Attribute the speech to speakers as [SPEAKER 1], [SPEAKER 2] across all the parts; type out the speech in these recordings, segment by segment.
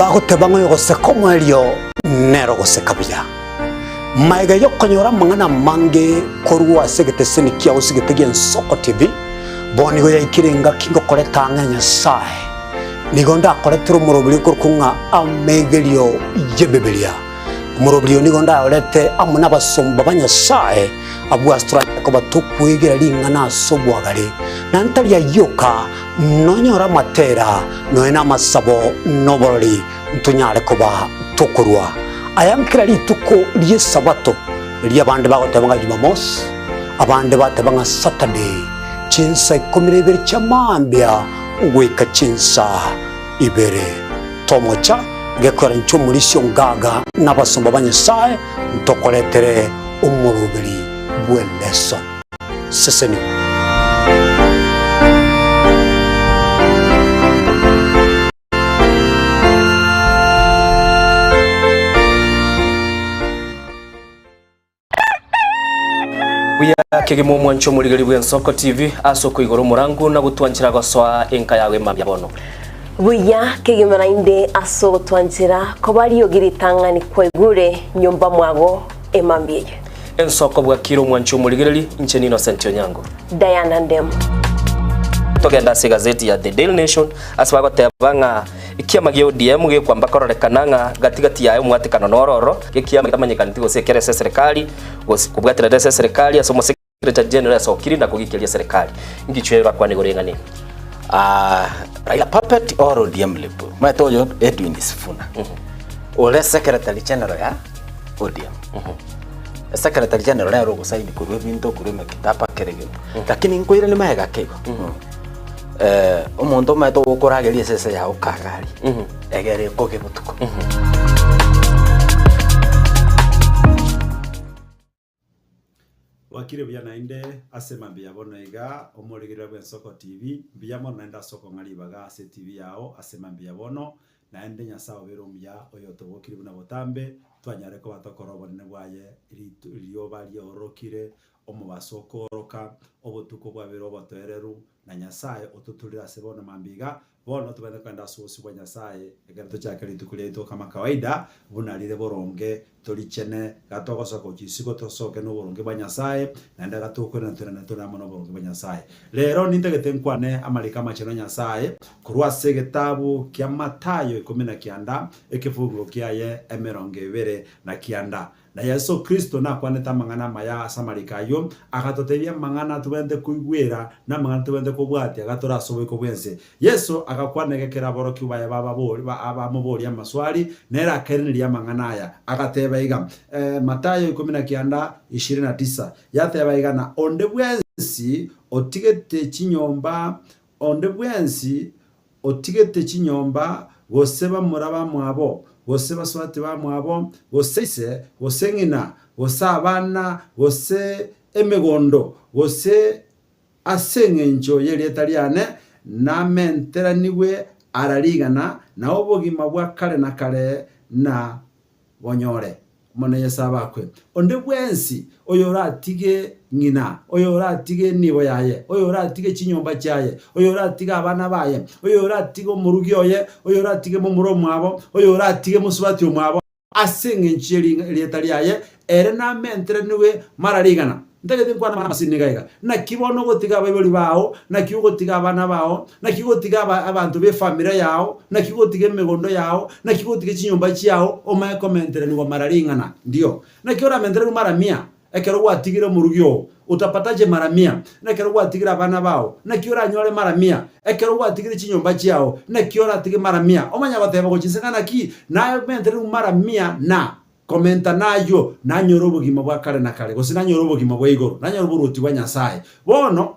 [SPEAKER 1] bagoteba ngo yogose komwelio nero gose kabia maiga yokonyora mangana mange korwa segete senikia usigete gen Soko TV boni go yakirenga kingo koleta nganya sai nigonda koletro murobili kurkunga amegelio yebebelia murobili nigonda olete amuna basomba banya sai abu astra ko batukwegera lingana sobwagale nantalia yoka nonyora matera noena masabo noboroli ntunyare koba tokurwa ayankira lituko liye sabato liye bande bagotebanga Jumamos abande batebanga Saturday chinsa ikomirebere chamambya ugweka chinsa ibere tomocha gekora nchumulisyo ngaga nabasomba banyesaye ntokoletere umurubiri bweleso seseni
[SPEAKER 2] Buya kegemo mwancho muligari bwa Soko TV asoko igoro murangu na gutwanchira goswa enka yawe mabyabono.
[SPEAKER 3] Buya kegemo inde aso gutwanchira ko bari yogiritanga ni kwegure nyumba mwago emambye.
[SPEAKER 2] Ensoko bwa kiro mwancho muligari ncheni Innocent Onyango.
[SPEAKER 3] Diana Ndem.
[SPEAKER 2] Togenda se gazeti ya The Daily Nation asaba gotebanga ikiama gyo DM ge kwamba kororekananga gatigati yayo mwatikano nororo ikiama kitamanyikana tigo sekere serikali kubwatira serikali asomo secretary general asokiri na kugikiria serikali ngichwera kwa nigorenga ni
[SPEAKER 4] Raila puppet or ODM lepo matoyo Edwin Sifuna ole secretary general ya ODM secretary general ya rogo saidi kurwe binto kurwe makitapa kerege lakini nkoira ni mahega kego omuntu mato ukurageria sese ya ukagari egere koge butuko
[SPEAKER 5] wakire byana inde asema byabona iga omuligirira bwa Soko TV byamo naenda soko ngalibaga ase TV yao asema byabono naende nyasawo beromya oyo tobokire buna botambe twanyare ko batokorobone bwaye iriyo bali orokire omubasoko oroka obutuko bwa bero batoereru na nyasaye otutulira sebona mambiga bono tubende kwenda sosi bwa nyasaye egato cyake litukulito kama kawaida bunalire boronge tolichene gatoko soko kisiko tosoke no boronge bwa nyasaye nanda gatoko na tuna mono boronge bwa nyasaye lero nintegete nkwane amalika macheno nyasaye kurwa segetabu kya Matayo 19 ekifugo kyaye emeronge bere na kianda na Yesu Kristo na kwaneta mangana maya samarikayo akatotebya mangana tubende kuigwera na mangana tubende kubwati agatora sobe ko bwense Yesu akakwanegekera boroki baya baba boli abamuboli amaswali nera akeniriya mangana aya akateba iga Matayo 19:29 yateba iga na onde bwensi otigete chinyomba onde bwensi otigete chinyomba goseba muraba mwabo gose baswati ba mwabo gose gose ngina gose abana gose emegondo gose asengenjo yeli etaliane na mentera niwe ararigana na obogima bwa kale na kale na bonyore mone yesabakwe onde bwensi oyo ratige ngina oyo ratige nibo yaye oyo ratige chinyomba cyaye oyo ratige abana baye oyo ratige omurugi oye oyo ratige mu muromo abo oyo ratige musubati omwabo asengenje lietali yaye ere na mentre niwe mararigana ndagete kwa na masinigaiga na kibono gotiga bayiboli bawo na kigotiga abana bawo na kigotiga abantu be family yawo na kigotiga megondo yawo na kigotiga chinyomba cyao o ma commentere ni mararingana ndio na kiora mentere mara 100 ekero watigire murugyo utapataje mara 100 na kero watigire abana bawo na kiora nyore mara 100 ekero watigire chinyomba cyao na kiora tige mara 100 omanya bateba go chisengana ki na mentere mara 100 na komenta nayo nanyoro bugima bwa kale na kale gose nanyoro bugima bwa igoro nanyoro buruti bwa nyasaye bono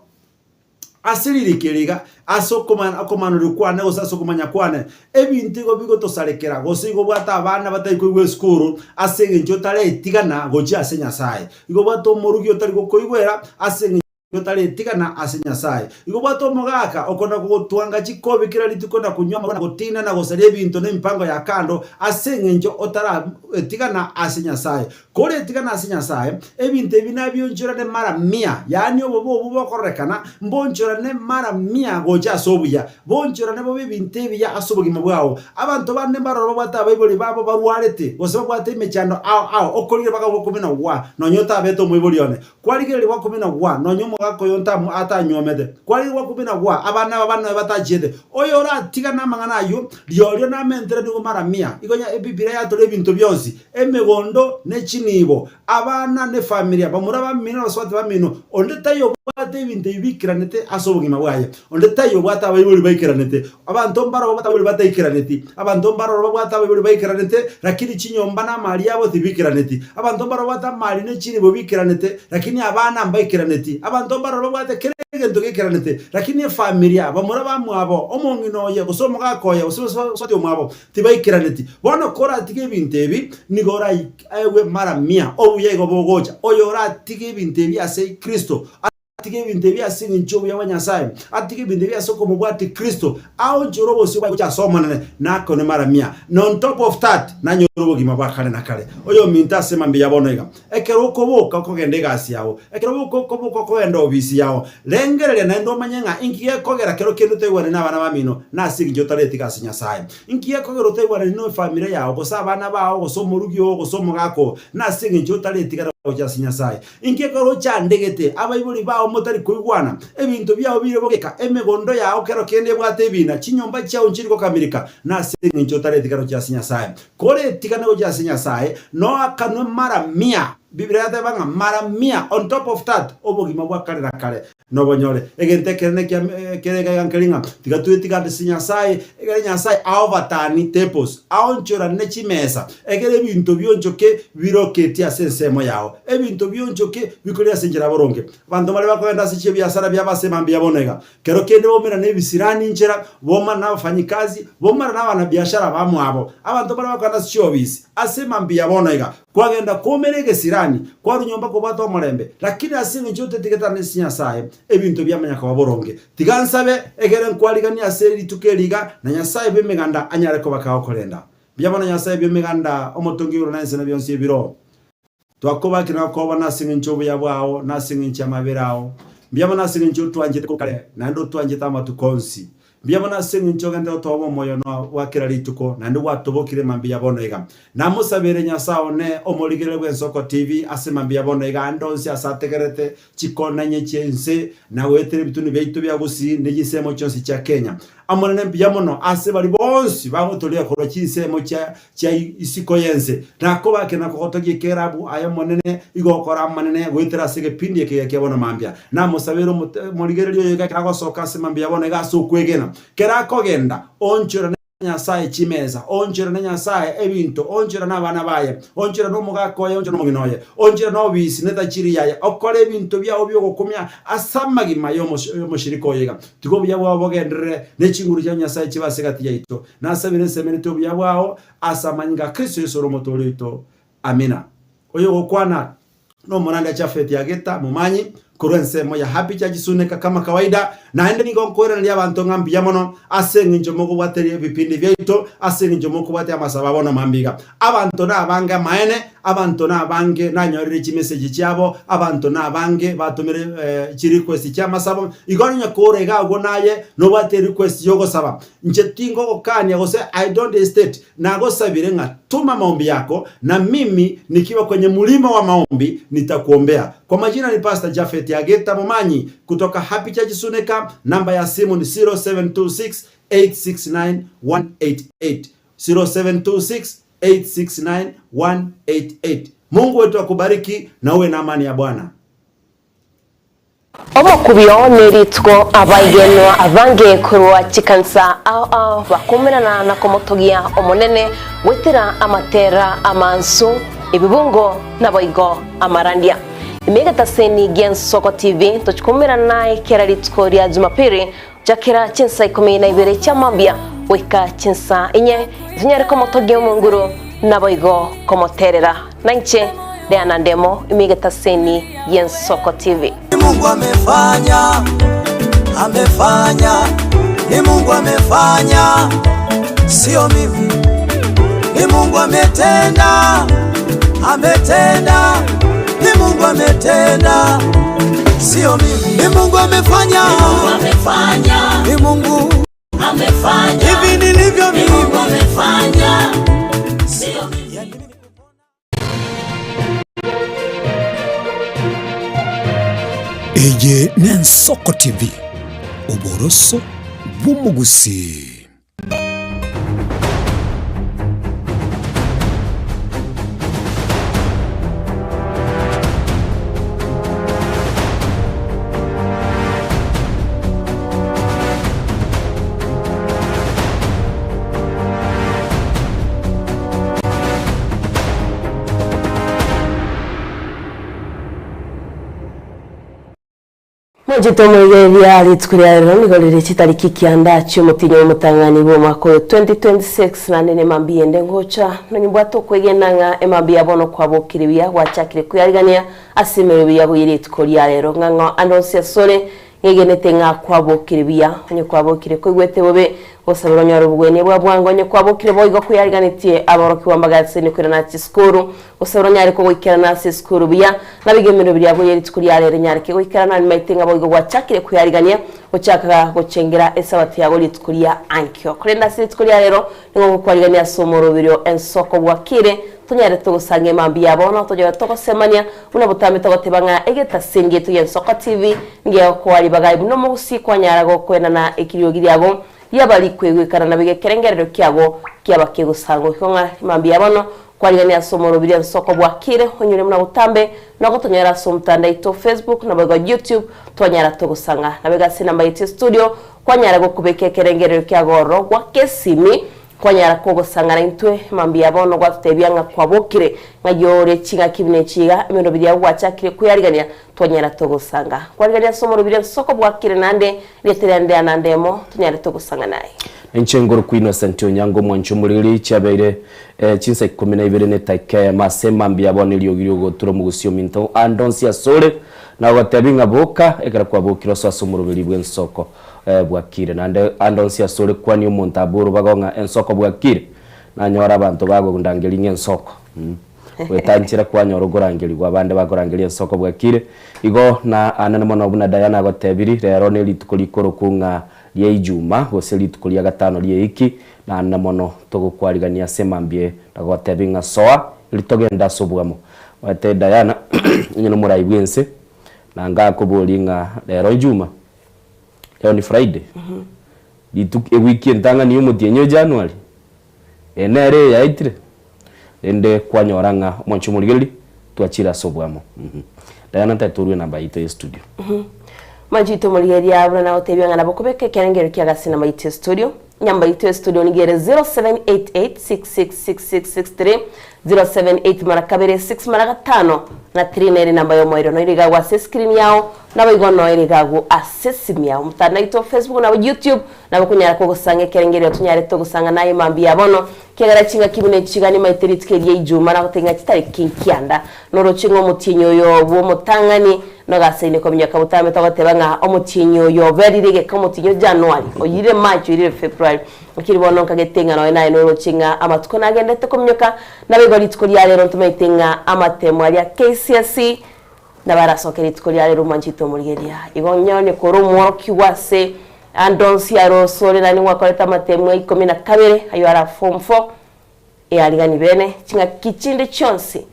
[SPEAKER 5] asiririkiriga akomanura kwane gose asokomanya kwane ebintigo bigo tosarekera gose igo bwata abana batayiko igwe skuru asenge njo tare itigana goje ase nyasaye igo bwato murugi otari gokoigwera asenge totale tigana ase Nyasaye igo bwato mogaka okona gutwanga chikobi kira litukona kunyoma na gutina na gosaria bintu ne mpango ya kando ase ngenjo otara tigana ase Nyasaye kore tigana ase Nyasaye ebintu binabyo njura ne mara 100 yani obo bokorekana mbonjura ne mara 100 gocha sobuya bonjura ne bo bintu biya asobugima bwao abantu bane baroro bwata bayiboli babo barwarete gose bwate mechano okorire baka bokumena wa nonyota beto mwibolione kwaligere bokumena wa nonyomo gako yonta atanyomede kwali bokumena wa abana batajede oyora tigana mangana yo lyorio na mentere ngo mara 100 igonya ebibira yatore bintu byonsi emegondo ne chinibo abana ne familia bamura bamino baswati bamino onde tayo bwate ibintu ibikiranete asobugima bwaye onde tayo bwata bayiboli bayikiranete abantu mbaro bwata bayiboli batayikiranete abantu mbaro bwata bayiboli bayikiranete lakini chinyomba na mali yabo tibikiranete abantu mbaro bwata mali ne chinibo bikiranete lakini abana mbayikiranete abantu mbaro bwata kerege kiranete lakini familia bamura bamwabo omongino ye gusoma gakoye usosoti omwabo tibayikiranete bono kora tige bintebi nigora ewe mara 100 obuye go bogocha oyora tige bintebi ase Kristo atike bintebi ase nchobu ya Nyasaye atike bintebi ase ko mubwati Kristo au jorobo si kwa soma na ko ne mara 100 on top of that na nyorobo gima bakale na kale oyo minta sema mbi yabonega ekero ko boka ko gende gasi yawo ekero ko endo obisi yawo lengerere na ndo manyenga inkiye kogera kero kendo tegwane na bana bamino na singi jotareti gasi Nyasaye inkiye kogero tegwane no familia yawo go sabana bawo go somurugyo go somugako na singi jotareti gasi Nyasaye inkiye koro chandegete abayibuli bawo motari kuigwana ebintu byao bire bogeka emegondo yawo kero kende bwate bina chinyomba chao nchiriko kamirika na singi jotareti gasi Nyasaye kore tikana gasi Nyasaye no akanwe mara 100 Biblia yate banga mara 100 on top of that obogima bwa kale na kale no bonyole egente kene kere gankelinga tigatu tigande Nyasaye egere Nyasaye aovatani tepos aonchora nechimesa egere bintu byonjoke biroketi asensemo yao ebintu byonjoke bikolia senjera boronge bantu mali bakwenda siche byasara byabasema byabonega kero kende bomera nebisirani nchera boma na bafanyikazi boma na bana biashara bamwabo abantu bali bakwenda siche obisi asema byabonega kwagenda komerege sirani kwa runyomba ko bato omorembe lakini asinge njote tigetane Nyasaye ebintu byamanya ka boronge tigansabe egere nkwaliga aseri tukeliga na Nyasaye bemeganda anyare ko bakaokolenda byabona Nyasaye bemeganda omotongi urananse na byonsi biro twakobakira ko bana singe nchobo yabwao na singe nchamaberao byabona singe nchoto twanje ko kale na ndo twanje tama tukonsi byabona singe nchoga ndo tobo moyo no wakira lituko na ndo watobokire mambi yabonega namusabere Nyasaye ne omoligere bwensoko TV asema byabonega ndonsi asategerete chikona nyechense na wetere bituni beitu byagusi negisemo cyonsi cya Kenya amonene byamono ase bali bonsi bagotolia koro chisemo cya isiko yense nako bakena ko togie kerabu ayo monene igokora manene wetera sege pindi yake bona mambya namusabere omoligere lyo yega kagosoka asema byabonega sokwegena kera kogenda onchora Nyasaye chimeza onchera na Nyasaye ebintu onchera na bana baye onchera no mugakoye onchera no muginoye onchera no bisi neta chiri yaye okole ebintu byao byo gukumya asamagima yo mushiriko yega tugo byabo bogendere ne chinguru cya Nyasaye kibasigati yaito nasabire semene to byabo asamanyinga Kristo Yesu romotorito amina oyo gokwana no monanda cha fete yageta mumanyi kurense moya happy cha jisuneka kama kawaida na ende ningo nkorera ndi abantu ngambi yamono asengi njomo bateri bipindi byeito asengi njomo kubate amasababona mambiga abantu nabanga maene abantu nabange nanyorire chi message cyabo abantu nabange batumire chi request cya masabo igoninya korega go naye no bate request yogo saba nje tingo okanya gose I don't state na go sabire nga tuma maombi yako na mimi nikiwa kwenye mulima wa maombi nitakuombea kwa majina ni Pastor Jafet Yageta Mumanyi kutoka Happy Church Suneka namba ya simu ni 0726 869 188 0726 869 188. Mungu wetu akubariki na uwe na amani ya Bwana.
[SPEAKER 3] Omukubyo neritwo abagenwa abange kurwa chikansa bakumirana na komotogia omonene wetera amatera amansu ebibungo naboigo amarandia imegata seni Gensoko TV tuchikumirana naye kera ritwo rya Jumapili jakira chinsa 12 cha mambia weka chinsa inye zinyare komotogia munguru naboigo komoterera nanche de anandemo imegata seni Gensoko TV.
[SPEAKER 6] Mungu amefanya, ni Mungu amefanya, sio mimi. Ni Mungu ametenda, ni Mungu ametenda, sio mimi. Ni Mungu amefanya, ni Mungu amefanya, hivi nilivyo mimi. Ni Mungu amefanya, sio mimi.
[SPEAKER 1] Eye Nensoko TV uboroso bw'umugusi.
[SPEAKER 3] Majito mwegeria alitsukuria rero nigorere chitariki kianda cy'umutinyo w'umutangani bo mako 2026 na nene mambiende ngocha no nyibwato kwegenanga emambia bono kwabokiribia gwachakire kuyarigania asimeribia bwiritkuria rero ngango andonse sore ngegenete nga kwabokiribia nyo kwabokire kwigwete bobe gosabiro nyaro bugwene bwa bwango nyo kwabokire boigo kuyariganitie aboroki wambagatse ni kwira na chiskuru gosabiro nyari ko gwikira na chiskuru bia nabigemero bya bwiritkuria rero nyari ke gwikira na maitenga boigo gwachakire kuyarigania gochaka gochengera esabati ya golitkuria ankyo kurenda sitkuria rero ngo kwarigania somoro birio ensoko gwakire tunyare tugusange mambia bono tujya tugosemania una butame tugotebanga egetasingie tuye Soko TV ngiye kwari bagayi no mugusi kwanyara go kwena na ikirio giriago yabali kwegwekana na bigekerengerero kyago kyabake gusango konga mambia bono kwarigania somoro birio ensoko gwakire onyure muna butambe no tunyara somtanda ito Facebook na bago YouTube tunyara tugusanga na bega sina mbaiti studio kwanyara go kubekekerengerero kyago ro gwakesimi kwanyara ko gusangana intwe mambia bono gwatutebyanga kwabokire ngayore chinga kibine chiga imeno bidia gwachakire kuyarigania twanyara togusanga kwarigania somoro bidia Soko bwakire nande leterande anandemo tunyara togusanga naye
[SPEAKER 2] Enchengoro ku Innocent Onyango mwanchumuriri cyabeire chinsa 12 ne take masema mbia bono liogiro goturo mugusio minto andonsia sore na watabinga boka ekara kwabokiro so somoro bilibwe Soko bwakire nande andonsia sore kwani umuntu aburu bagonga ensoko bwakire nanyora abantu bago ndangeli ensoko wetanchira kwanyora gorangeli gwabande bagorangeli ensoko bwakire igo na anana mono buna Diana gotebiri rero ne litukolikoro kunga ye ijuma gose litukolia gatano lye iki na anana mono togokwarigania semambie nagotebinga soa litogenda sobwamo wate Diana nyino muraibwense na ngako bolinga rero ijuma leo ni Friday. Wiki ntanga niyo mutienyo January. Enere yaitire. Ende kwanyoranga mwanchumurigeli tuachira sobwamo. Diana taturwe namba ito studio.
[SPEAKER 3] Majito murigeli abura na otebyanga nabo kubeke kerengero kyagasina maite studio. Nyamba ito studio nigere 0788666663 078 marakabere 6 marakatano na 3 nere namba yo moiro no iriga wa screen yao na bigono iriga go accessible yao mutana ito Facebook na YouTube na bakunyara ko gusange kerengero tunyare to gusanga naye mambia bono kegara chinga kibune chigani maiteritike rye ijuma na gutenga kitari kinkianda noro chingo mutinyo yo bo mutangani no gaseine ko myaka butame tabatebanga omutinyo yo veririge ko mutinyo January oyire March oyire February ukiribono kagetenga no naye noro chinga amatuko nagendete ko myaka na bigori tkuria rero tumeitenga amatemo ali KCSE na barasokeri tkuria rero manjito murigeria igonyone ko rumoro kiwase andonsi arosore nani wakoleta matemo 12 ayo ara form 4 aligani bene chinga kichinde chonsi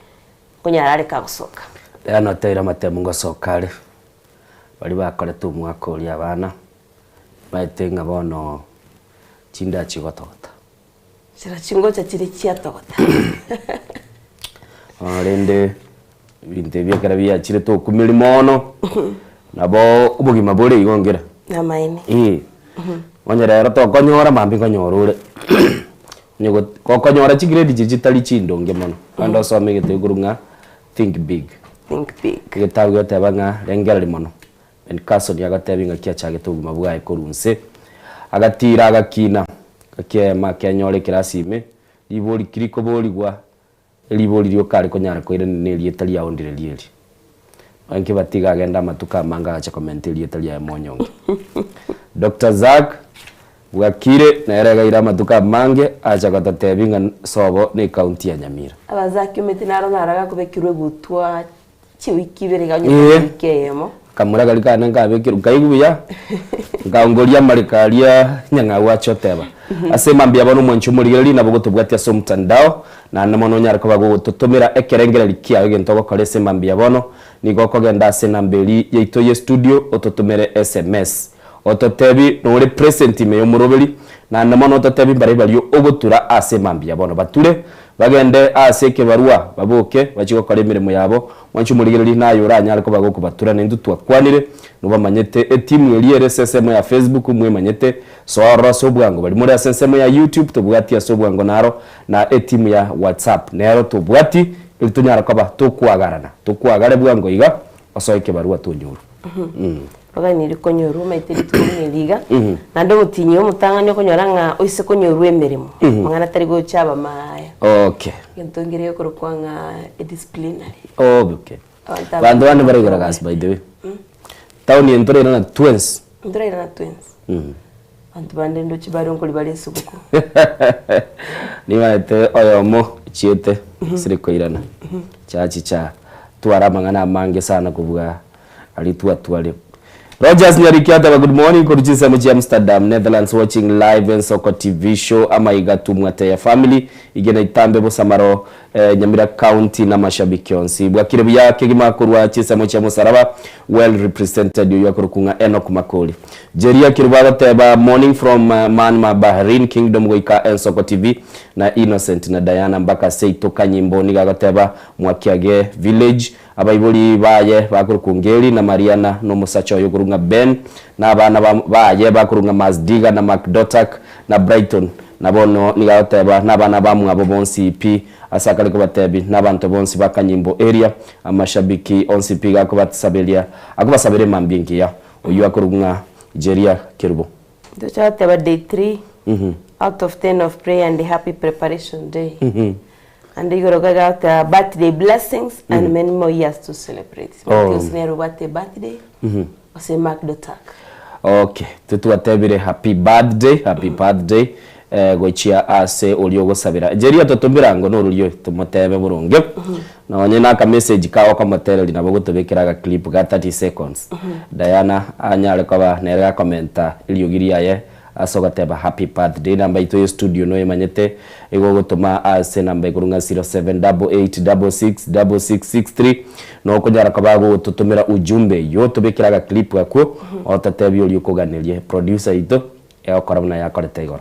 [SPEAKER 3] kunyarare kagusoka
[SPEAKER 2] yana tera matemo ngosokale bali bakoleta umwaka uli abana baitenga bono chinda chigotota
[SPEAKER 3] sira chingocha chiri chiatota
[SPEAKER 2] rende binte byakara byachire to kumilimono nabo ubugima bole igongera
[SPEAKER 3] na maini
[SPEAKER 2] wanyara rero to konyora mambi konyorure nyego kokonyora chigiredi digitali chindonge mono ando so megete gurunga think big getawe yotabanga rengera limono en kaso ya gatabinga kya chage to ubugima bwaye korunse agatira agakina akema kenyore kirasime iboli kiriko boligwa liboli ryo kare konyara ko ire ne lietali yaondire lieli anki batiga agenda matuka manga acha komentiria tali ya monyonge Dr. Zack wakire na erega ira matuka mange acha gatatebinga sobo ni county ya Nyamira
[SPEAKER 3] abazaki umetinaro naraga kubekirwe gutwa chiwiki berega nyekemo
[SPEAKER 2] kamura galika nanga bekiru kaiguya ngaongoria marikaria nyanga wacho teba asema mbia bano mwanchu murigeri na bogotubwatia so mtandao na namono nyarako bagotutumira ekerengera likia egentoko kole sema mbia bano nigoko genda sena mbeli yeito ye studio ototumire SMS ototebi no uri present ime umurobeli na namono ototebi bare bali ogotura asema mbia bano bature bagende aseke barua baboke bachiko kole mirimo yabo mwanchu murigeri nayo ranyarako bagokubatura nindu twakwanire nuba manyete etimu eliere SSM ya Facebook mwe manyete soaro sobwango bali muri SSM ya YouTube tubwati ya sobwango naro na etimu ya WhatsApp nero tubwati ilitunyara kwaba tukwagara bwango iga osoike barua tunyuru
[SPEAKER 3] baga ni rikonyoru maiteri twumeliga na ndo mutinyo mutanganya konyoranga oise konyoru emerimo mangana tari go chaba maya
[SPEAKER 2] okay
[SPEAKER 3] yentongere yo kurukwanga disciplinary
[SPEAKER 2] okay bandu bane bari garagas by the way town yentre na twins antu bande ndo chibaro nkoli bali subuku ni mate oyomo chiete sirikoirana chachi cha twara mangana mange sana kuvuga alitua twale Rogers Nyarikiata, good morning. Kuruchisa mchi Amsterdam, Netherlands, watching live and Soko TV show. Ama igatu mwate ya family. Igena itambe bo samaro Nyamira County na mashabiki onsi. Bwakire buya kegima kurwa chisa mchi Musaraba. Well represented yu ya kurukunga Enoch Makoli. Jeria kirubara teba morning from Manma Bahrain Kingdom goika and Soko TV. Na Innocent na Diana mbaka seito kanyimbo niga teba mwakiage village. Abaibuli baye bakurukungeli na Mariana no musacho yokurunga Ben na abana baye bakurunga Mazdiga na McDotak na Brighton na bono nigateba na abana bamu abo bonsi pi asakale ko batebi na bantu bonsi bakanyimbo area amashabiki onsi pi gako batsabelia akubasabere mambingi ya uyu akurunga Jeria Kerubo
[SPEAKER 3] ndo chateba day 3 out of 10 of prayer and the happy preparation day and they got birthday blessings and many more years to celebrate. Because never birthday or say McDotak.
[SPEAKER 2] Okay, tutuatebire happy birthday gochia ase oliogo sabira. Jeria totombira ngo no rulio tumotebe burunge. Na wanyena ka message kawa kwa matero linabogo tobekiraga clip ga 30 seconds. Diana anyale kwa nera commenta iliogiria ye asoga teba happy birthday namba ito studio no emanyete ego gotoma ase namba igurunga 0788666663 no kujara kabago tutumira ujumbe yo tubekiraga clip yako otatebi oli koganirie producer ito yakorana yakorete igoro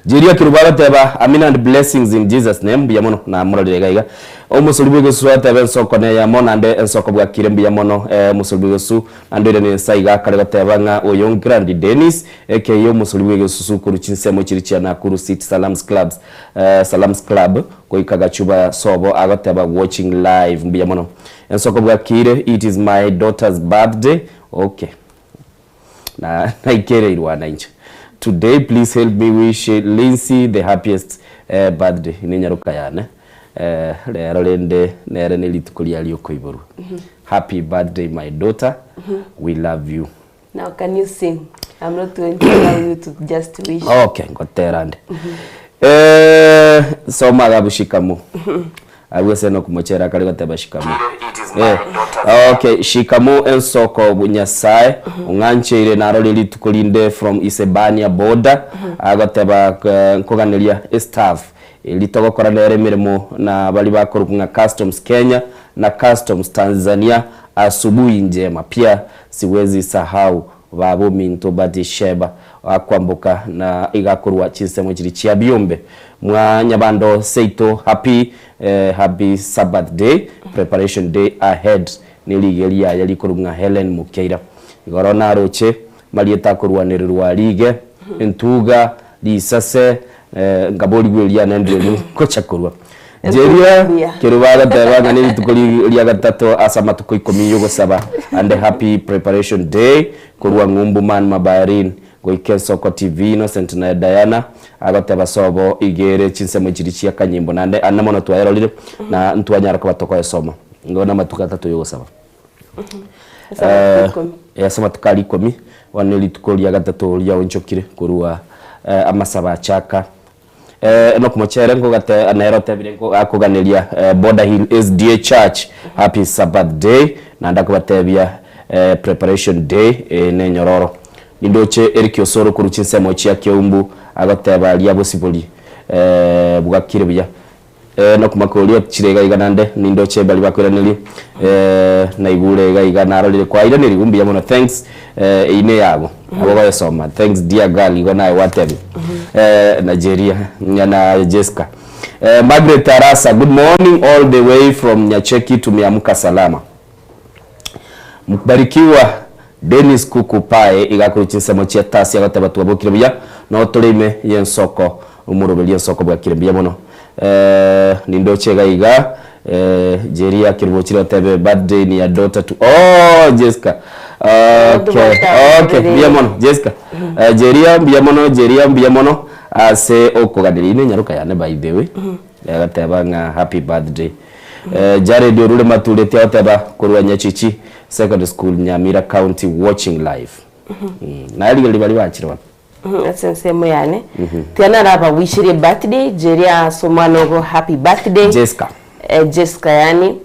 [SPEAKER 2] Jeria Kirubara teba amina and blessings in Jesus name biyamono na muralire gaiga omusulubwe su teba soko ne ya mona ande soko bwa kirembi ya mono musulubwe su andere ne saiga kare teba nga oyong Grand Dennis eke yo musulubwe su kuru chinsemo chirichia na kuru City Salams Club ko ikaga chuba sobo agateba watching live biyamono soko bwa kire it is my daughter's birthday okay na ikere irwana incho. Today, please help me wish Lindsay the happiest birthday. Ninyaruka yana. Lero lende nere nilitukulia lioko iboru. Happy birthday, my daughter. We love you.
[SPEAKER 3] Now, can you sing? I'm not going to allow you to just wish.
[SPEAKER 2] Okay, ngoterande. So magabu shikamu. Awese no kumochera kali gateba shikamu. Okay, shikamu ensoko bunyasaye ungancheire naro lili tukulinde from Isebania border agateba nkoganilia staff litogokora lere mirimo na bali bakorukunga customs Kenya na customs Tanzania asubuhi njema pia siwezi sahau babo minto badi sheba akwambuka na igakurwa chinsemo chiri chia biombe mwanya bando seito happy Sabbath day preparation day ahead niligelia yali kurunga Helen Mukeira igorona roche malieta kurwanirwa lige entuga lisase ngaboli gwelia nende kocha kurwa Jeria Kirubara tebanga nili tukoli ya gatatu asama tuko 10 yugo saba and happy preparation day kurwa ngumbu man mabarin goike Soko TV Innocent na Diana agateba sobo igere chinsemo chirichia kanyimbo nande anamono twaero lire na ntwanyara kwa toko yasoma ngona matuka 3 yo saba
[SPEAKER 3] Saba
[SPEAKER 2] tukali 10 waneli tukolia gatatu lia onchokire kurua amasaba chaka no kumochere ngo gate anaerote birengo akuganilia Border Hill SDA Church happy Sabbath day na ndakubatebia preparation day ne nyororo nindoche Eric Osoro kuruchinse mochi akeumbu agateba lia bosiboli bugakire bya no kumakolia chirega iganande nindoche bali bakweranili na igure igana arolire kwa ira nirigumbi yamono thanks ine yabo abo bayasoma thanks dear girl igona whatever Nigeria nyana Jessica Margaret Arasa good morning all the way from Nyacheki tumeamka salama mubarikiwa Dennis Kukupae igakuruchinse mochi atasi agatebatu abokire bya no tulime yensoko umurobeli yensoko bwa kirembya mono nindoche gaiga Jeria kiribokira tebe birthday ni ya daughter to Jessica okay biamono Jessica Jeria biamono ase okogadirine nyaruka yane by the way yagateba nga happy birthday Jared Orule matulete ateba kurwa Nyachichi secondary school Nyamira County watching live na ali bali bachirwa
[SPEAKER 3] Sensemo yane tiana raba wishire birthday Jeria somanogo happy birthday Jessica yani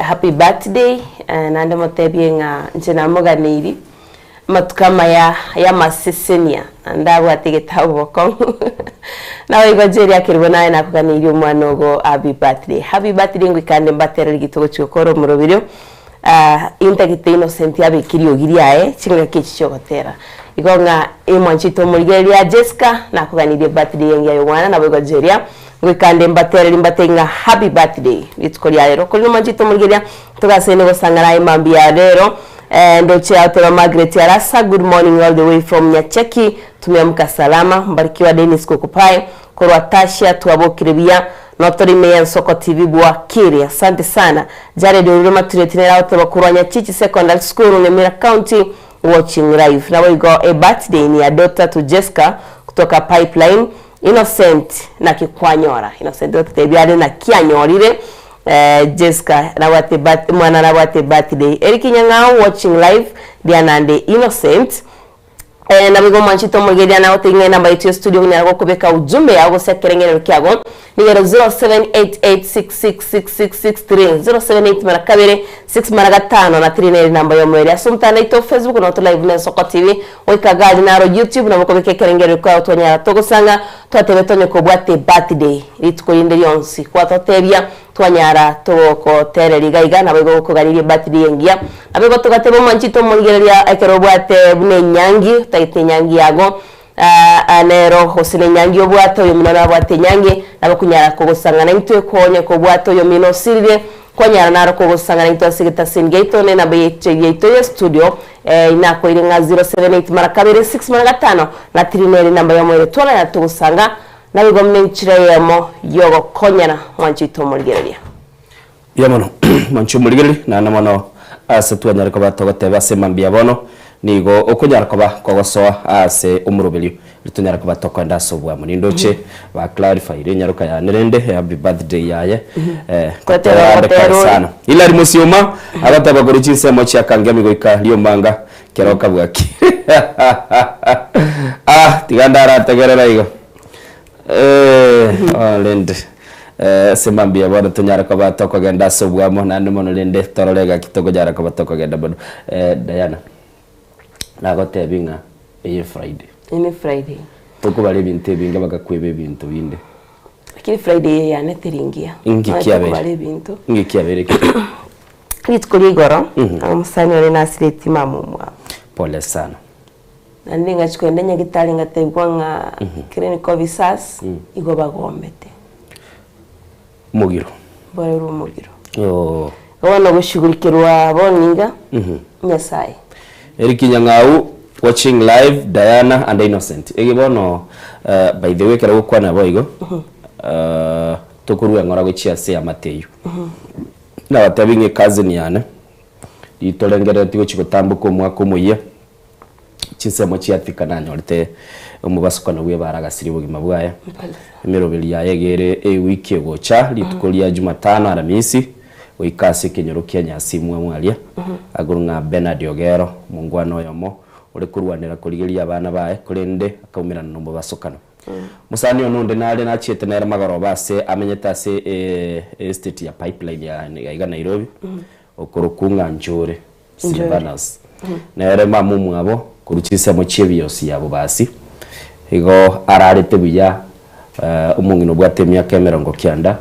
[SPEAKER 3] happy birthday nande motebye nga njena moganiri matukama ya masesenia ndawa tegeta uboko nawe go Jeria kiribona na kuganiri umwanogo happy birthday ngwikande mbatera gitogo cyokoro murobiro intagite innocent yabikiri ogiriae chinga kichi gotera igonga imwanchito murigeria Jessica na kuganire birthday yengia yomwana na bwo Jeria ngwikande mbatera mbatenga happy birthday itkolia rero kuri mwanchito murigeria tugasene gosangara imambi ya rero ndoche atera Margaret Arasa good morning all the way from Nyacheki tumeamka salama mbarikiwa Dennis Kukupae korwa Tasha tuabokiribia Notori Meya Soko TV bwa kiri asante sana Jared Uruma turetinera autoba kurwanya Chichi Secondary School Nyamira County watching live now we go a birthday ni ya daughter to Jessica kutoka Pipeline Innocent na Kikwanyora Innocent tutebiade na Kianyorire Jessica na wate mwana na wate birthday Eric Nyangao watching live Dianande Innocent na bigo manchito mugedia na otinge namba yetu studio ni nako kubeka ujumbe yago sekerengere kyago ni 0788666663 078 mara kabere 6 mara 5 na 3 namba yo mwere asumta na ito Facebook na to live na Soko TV oikagadi na YouTube na mukobeke kerengere kwa otonya togosanga twatebetonye ko bwate birthday litukolinde yonsi kwa totebya twanyara toko tereriga igana bigo kuganira birthday yengia abigo tugatebo manchito mugedia ekero bwate bune nyangi taite nyangi yago anero hosine nyangi obwato yo munana bwate nyangi abakunyara ko gusangana intwe konye ko bwato yo mino sirire konyara naro ko gusangana intwe sigita singeito ne na beyeche yeto studio inako iringa 078 mara kabere 6 mara 5 na 3 namba yo mwere tona ya tugusanga na bigo mmenchira yemo yogo konyana mwanchito muligeria
[SPEAKER 2] yamono manchu muligeri na namono ase twanyara ko batogoteba semambia bono nigo okunyara ko bakogosoa ase umurubeli ritunyara ko batokwenda sobwa munindoche ba clarify renyaruka ya nerende happy birthday yaye kotera sana ila rimusioma abataba goruchinse mochi akangami goika liyo manga keroka bwaki tigandara tegerera igo lende semambia bwana tunyara ko batokogenda sobwa mo nande mono lende tororega kitogo jara ko batokogenda bodo Diana nagote binga eye Friday tukubale bintu binga bagakwebe bintu binde
[SPEAKER 3] akiri Friday ya neteringia
[SPEAKER 2] ngikiyabere
[SPEAKER 3] bintu
[SPEAKER 2] ngikiyabere
[SPEAKER 3] kitukuri goro amusani ore nasireti mamumwa
[SPEAKER 2] pole sana
[SPEAKER 3] nandinga chikwende nyagitali ngatebwa nga clinical visas igo bagomete
[SPEAKER 2] mugiro
[SPEAKER 3] baro mugiro wana gushugurikirwa boninga Nyasaye
[SPEAKER 2] Eric Nyangau watching live Diana and Innocent egibono by the way kera gukwana boigo tukuruwe ngora gwicia se amateyo na watabinge cousin yana ditolengere tigo chikotambuko mwako muye chinsemo chiatika nanyorite umubasukana we baragasiri bugima bwaye imirobeli ya yegere wiki gocha litukolia Jumatano aramisi oikase kenyoro kia nyasi mwalia agurunga Bernard Ogero mungwana oyomo uri kurwanira kurigiria abana bae kurinde akaumira nombo basokano musani onunde nale na chiete nere magoro base amenyeta se estate ya pipeline ya iga Nairobi okurukunga njore Silvanas nere mamumu abo kuruchise mu chebiosi yabo basi igo ararete buya umungino bwate myaka 90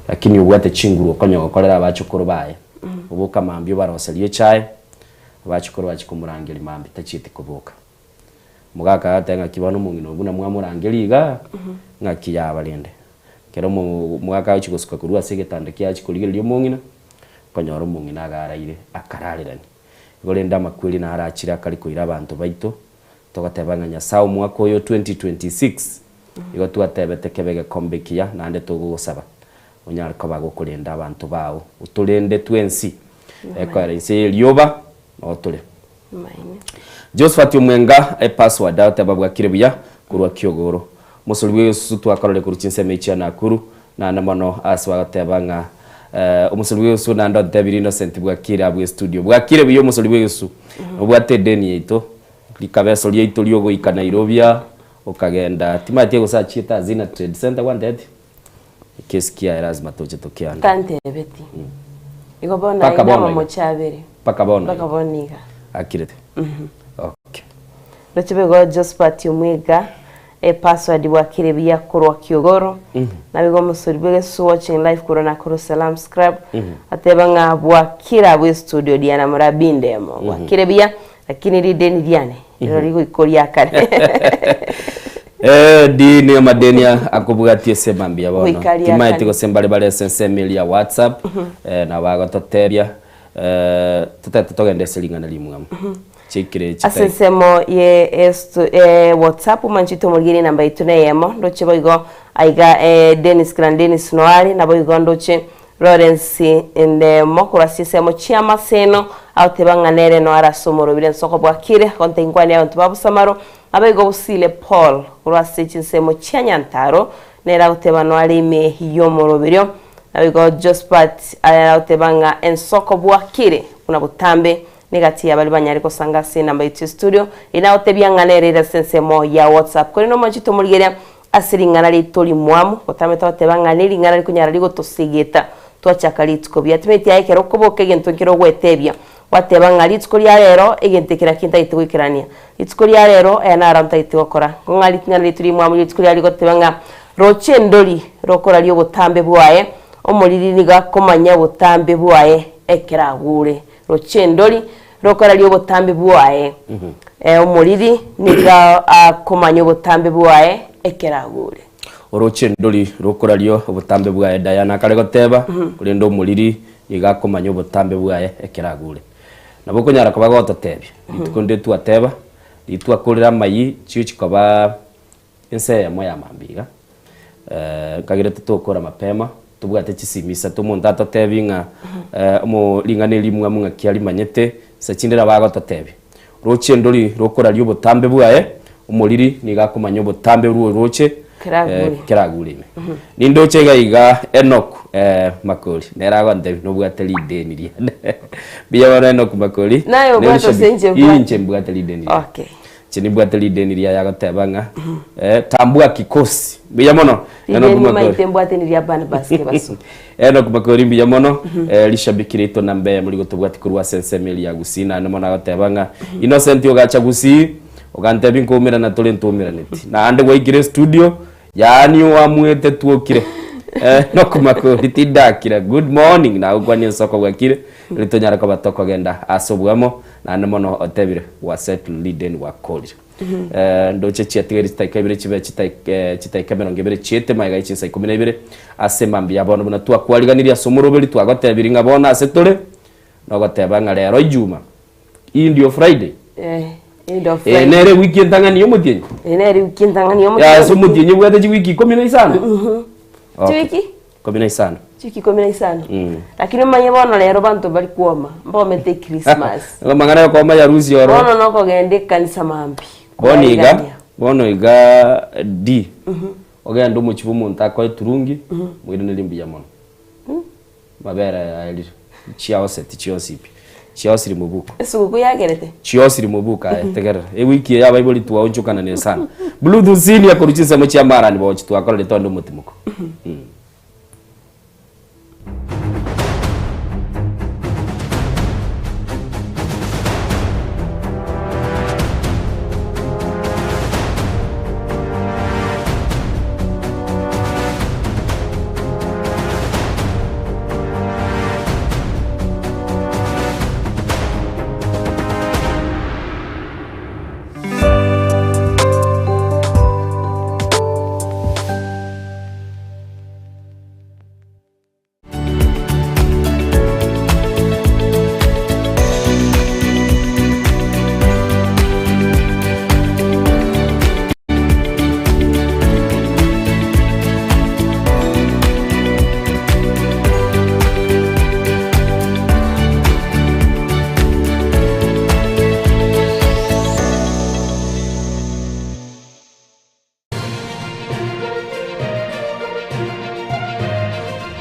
[SPEAKER 2] lakini ubwate chinguru konyo gukorera abachukuru bae ubuka mambyo baroselie chae abachukuru bachikumurangeli mambi tachite kubuka mugaka atenga kibano mungino buna mwamurangeliga ngakiya balende kero mugaka uchikusuka kurua segetande kya chikuligelio mungino konyoro mungina agaraire akararerani igolenda makweli na arachira kali kuira abantu baito togatebanga Nyasaye mwaka oyo 2026 igo twatebete kebege kombekia nande tugusaba onyariko bagukurinda abantu bawo utulende twensi ekwara ise lyoba otule Josephat Mwenga password out babwakire buya kurwa Kiogoro musuli Yesu twakarole kuruchinse mechi Nakuru na namono aswa gatebanga umusuli Yesu nando David Innocent bwakire abwe studio bwakire buyo musuli Yesu bwate deni yito likabeso lyito lyogo ika Nairobi ukagenda timatie gusachita zina trade center wanted keskia lazima toje tokiana
[SPEAKER 3] kante beti igobona ina mo chabere pakaboniga
[SPEAKER 2] akirete okay
[SPEAKER 3] Lachibego Josephat Mwenga password bwakire biya kurwa Kiogoro nabigo musuri bege watching live corona kuro salam scribe atebanga bwakira abwe studio Diana Murabinde mo bwakire biya lakini rideni diane ririgo ikoria kare
[SPEAKER 2] di ne madenia akubugatie semambia bono timaiti go sembale bale sense melia WhatsApp na bago toteria tutata togende selingana limwe chikire chitai
[SPEAKER 3] asensemo ye WhatsApp manchito mulgini namba itune yemo ndoche boigo aiga Dennis Grandenis Noari na boigo ndoche Lawrence inde mokura sisemo chiama seno autebanga nere no arasomoro bile nsoko bwakire konte ingwani ya ntubabu samaro abego busile Paul urase chinsemo chianyantaro nera utebano alime hiyo morobiryo abego Josephat autebanga ensoko bwakire kuna butambe negati abali banyariko sanga se namba itu studio ina otebyanga nere sensemo ya WhatsApp kuri no manchito mulgeria asiringana litoli mwamu otameta otebanga nilingana likunyara ligo tosigeta twachakalitsko byatimeti ayekero koboke gento kiro gwetebya watebanga litsko lya rero egentekera kinta itwikirania litsko lya rero enara mtaiti okora ngali tingana lituli mwamu litsko lya ligo tebanga roche ndoli rokora lyo butambe bwaye omuliri niga komanya butambe bwaye ekeragure roche ndoli rokora lyo butambe bwaye omuliri niga komanya butambe bwaye ekeragure
[SPEAKER 2] oroche ndoli rokora lyo obutambe bwaye Diana kare goteba kulendo muliri igakomanya obutambe bwaye ekeragure naboko nyara ko bagototebye itukonde twateba itwakorera mayi chichikoba ense ya moya mambiga kagire tutokora mapema tubwate chisimisa tumonda totebinga mo lingane limwe munga kiali manyete sachindira bagototebye roche ndoli rokora lyo obutambe bwaye umuliri nigakomanya obutambe ruo roche keragurime nindo chega iga Enoch Makoli nerago ndebi no bwateli deni ria biya wana Enoch Makoli
[SPEAKER 3] nayo bwato senje
[SPEAKER 2] inche bwateli deni
[SPEAKER 3] okay
[SPEAKER 2] chini bwateli deni ria yagatebanga tambua kikosi biya mono
[SPEAKER 3] Enoch Makoli maite bwateli ria bana baske basu
[SPEAKER 2] Enoch Makoli biya mono lishabikirito nambe muri gotubwati kurwa sense meli ya gusina no mona gatebanga Innocent yogacha gusi ogantebi nkomera na tole ntomera neti na ande waigire studio yani wamwete tuokire no Makoli tidakira good morning na ugwanye soko gwakire litonyara ko batoko genda asobwamo na nemono otebire wa set leading wa college ndoche chiatigeri staikabire chibe chitai ngebere chiete maiga ichinsa 12 asemambia bono buna twakwariganiria somoroberi twagotebiri ngabona asetore no gotebanga lero Juma Indio Friday nere wiki ntangani yo mutienyi
[SPEAKER 3] nere wiki ntangani yo mutienyi
[SPEAKER 2] ya so mutienyi bwate wiki 15
[SPEAKER 3] wiki
[SPEAKER 2] 15
[SPEAKER 3] chiki 15 lakini manye bono lero bantu bali kuoma mbomete Christmas
[SPEAKER 2] ngomangana yo koma ya rusi oro
[SPEAKER 3] bono noko gende kanisa mambi
[SPEAKER 2] bono iga D ogenda mu chibumu ntako turungi mwiri nilimbi ya mono mabera ali chiose tichiosipi chiosiri mubuko
[SPEAKER 3] Suku yagerete.
[SPEAKER 2] chiosiri mubuka tegera e wiki ya bible tu onchukana ne sana bluetooth sini yakuruchisa muchi amara ni bochi tu akora letondo mutimuko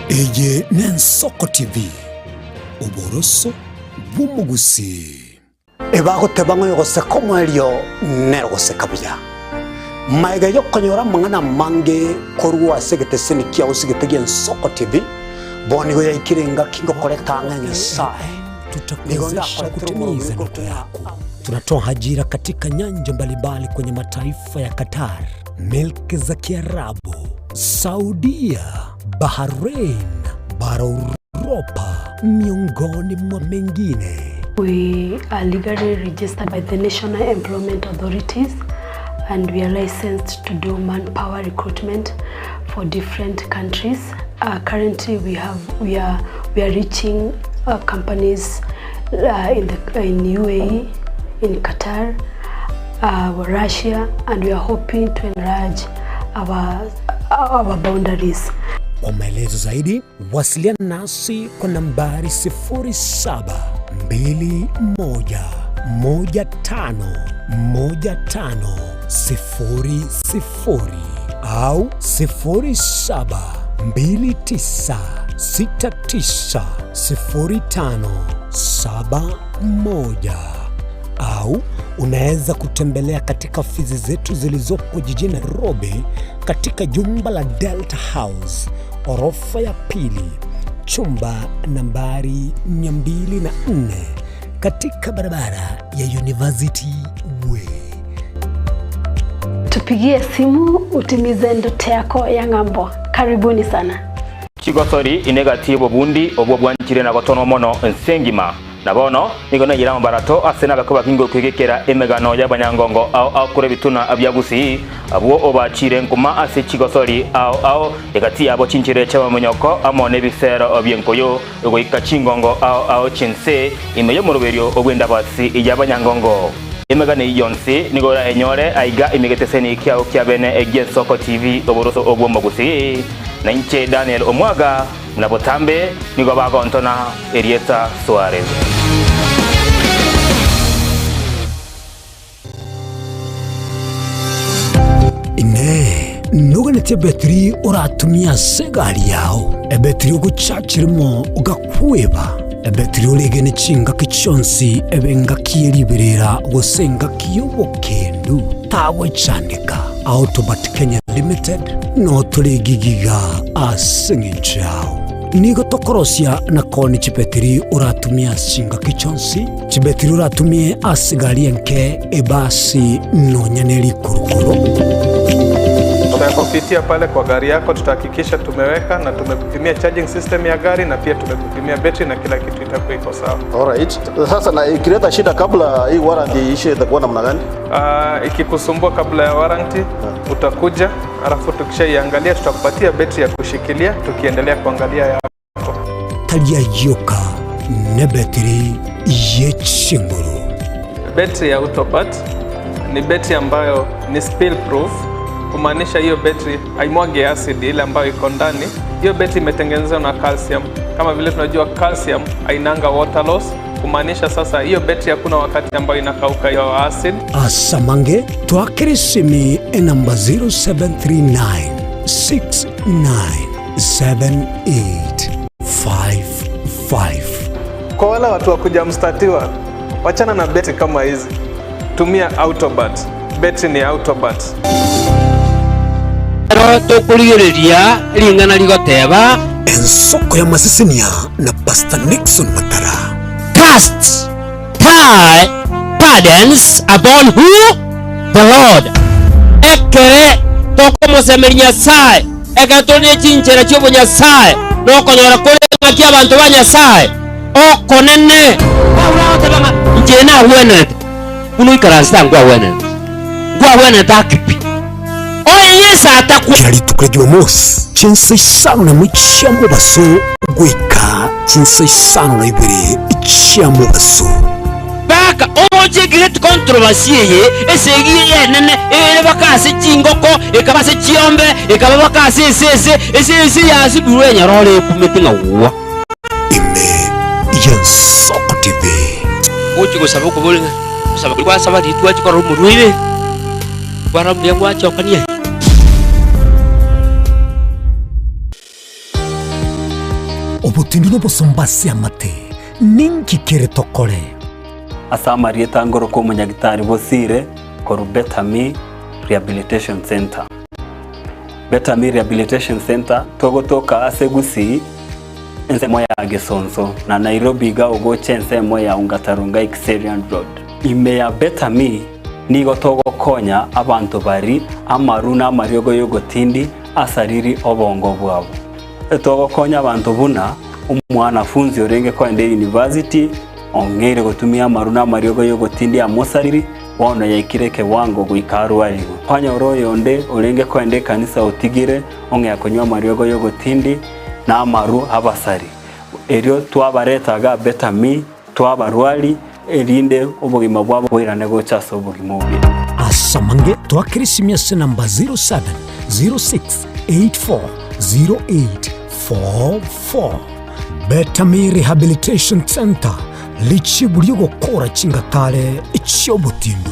[SPEAKER 1] Eye Nensoko TV Uboroso bw'umugusi ebagoteba ngo yogoseka omwelio nerogoseka buya maiga yokonyora mang'ana mange korwa segete sini kia usigete Nsoko TV bonigo yaikirenga kingo koletanga Nyasaye
[SPEAKER 7] tutakuwezesha kutimiza ndoto yako. Tunatoa ajira katika nyanja mbalimbali kwenye mataifa ya Qatar, Milki za Kiarabu, Saudia, Bahrain, bara Europa, miongoni mwa mengine.
[SPEAKER 8] We are legally registered by the National Employment Authorities and we are licensed to do manpower recruitment for different countries. Currently we are reaching companies in UAE, in Qatar, Russia, and we are hoping to enlarge our boundaries.
[SPEAKER 7] Kwa maelezo zaidi, wasiliana nasi kwa nambari 0721151500 au 0729690571 au unaweza kutembelea katika ofisi zetu zilizopo jijini Nairobi katika jumba la Delta House, orofa ya pili, chumba nambari 204 katika barabara ya University Way.
[SPEAKER 8] Tupigie simu utimize ndoto yako ya ng'ambo. Karibuni sana.
[SPEAKER 9] Chigosori inegatibo bundi obwo bwanchire na gotono mono nsengima nabono nigona yira mbarato asena gakuba kingo kwigekera emegano y'abanyangongo au kure bituna abyagusi abwo obachire nkuma ase Chigosori au egati abo chinchire chaba munyoko amone bisero obyenkoyo ego ikachingongo au chinse imeyo muruberio obwenda basi y'abanyangongo emegane yonse nigora enyore aiga imegeteseni kyao kyabene Nsoko TV oboroso obwo magusi na inche Daniel Omwaga na botambe nigo bagontona Erieta Suarez.
[SPEAKER 7] Ine nuganete betri uratumia segari yao ebetri uguchachirimo ugakweba ebetri ulegene chinga kichonsi ebenga kieriberera gosenga kiyobokendu tawe chandika Autobat Kenya Limited no tuligigiga asingichao nigo tokorosia na koni chipetiri uratumia chinga kichonsi chibetiri uratumie asigari enke ebasi no nyaneli kurukuru.
[SPEAKER 10] Tunapopitia pale kwa gari yako tutahakikisha tumeweka na tumekupimia charging system ya gari na pia tumekupimia battery na kila kitu itakuwa iko sawa.
[SPEAKER 11] Alright. Sasa na ikileta shida kabla hii warranty ishe itakuwa namna gani?
[SPEAKER 10] Ikikusumbua kabla ya warranty utakuja, alafu tukishaiangalia tutakupatia battery ya kushikilia tukiendelea kuangalia yako.
[SPEAKER 7] Talia yoka ne battery yechinguru.
[SPEAKER 10] Battery ya Autobat ni battery ambayo ni spill proof. Kumaanisha hiyo battery haimwage acid ile ambayo iko ndani. Hiyo battery imetengenezwa na calcium. Kama vile tunajua calcium hainanga water loss. Kumaanisha sasa hiyo battery hakuna wakati ambayo inakauka hiyo acid.
[SPEAKER 7] Asamange twakirisimi namba 0739697858. 5.
[SPEAKER 10] Kwa wale watu wa kuja mstatiwa, wachana na beti kama hizi. Tumia Autobat. Beti ni Autobat.
[SPEAKER 12] Tukurigiriria ringana rigoteba
[SPEAKER 7] ensoko ya Masisinia na Pastor Nixon Matara.
[SPEAKER 12] Cast thy burdens upon who? The Lord. Ekere toko musemeria sai ekatonie chinchera chobo nyasaye nokonyora kuri kia abantu ba nyasaye okonene awataba njena wene kuno ikarasta ngwa wene takipi oyesa ataku
[SPEAKER 7] Kirali tukure Jumamosi chinsa isano na mwichiambo baso gweka chinsa isano na ibere ichiambo baso
[SPEAKER 12] baka omoche great controversy ye esegi yenene ere bakase chingoko ekabase chiombe ekaba bakase ese yasi burwenya role kumetinga uwa
[SPEAKER 7] ime Yensoko TV
[SPEAKER 12] ochi gusaba kubulinga gusaba kwa sabadi tuachi kwa rumu ruibe kwa ramu yangu acha okanie
[SPEAKER 7] obutindu no bosombasi amate ninki kere tokore
[SPEAKER 13] asamari tangoro ko munyagitari bosire koru Betami Rehabilitation Center. Betami Rehabilitation Center togotoka asegusi ensemo ya Gesonso na Nairobi ga ogoche ensemo ya Ungatarunga Xerian Road. Ime ya Betami nigo togokonya abantu bari amaruna amaryogo yogotindi asariri obongo bwabo. Togokonya abantu buna umwanafunzi orenge kwende university ongere gutumia maruna mariogo yogotindi amosariri wona yaikireke wango guikarwarigo panya oroyonde orenge kwende kanisa utigire onge akonywa mariogo yogotindi na amaru abasari erio twabaretaga Betami twabarwari erinde obugima bwabo bwirane gochaso obugima obi
[SPEAKER 7] asamange twakirisimya se namba 07 06 84 0844 Betami Rehabilitation Center lichi buri gukora chingatare ichyobutindu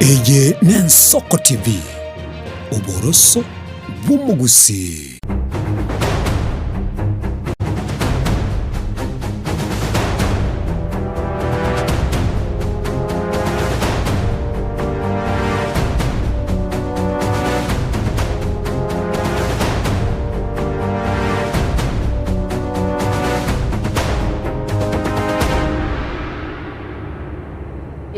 [SPEAKER 7] eye n'Ensoko TV uboroso bw'umugusi.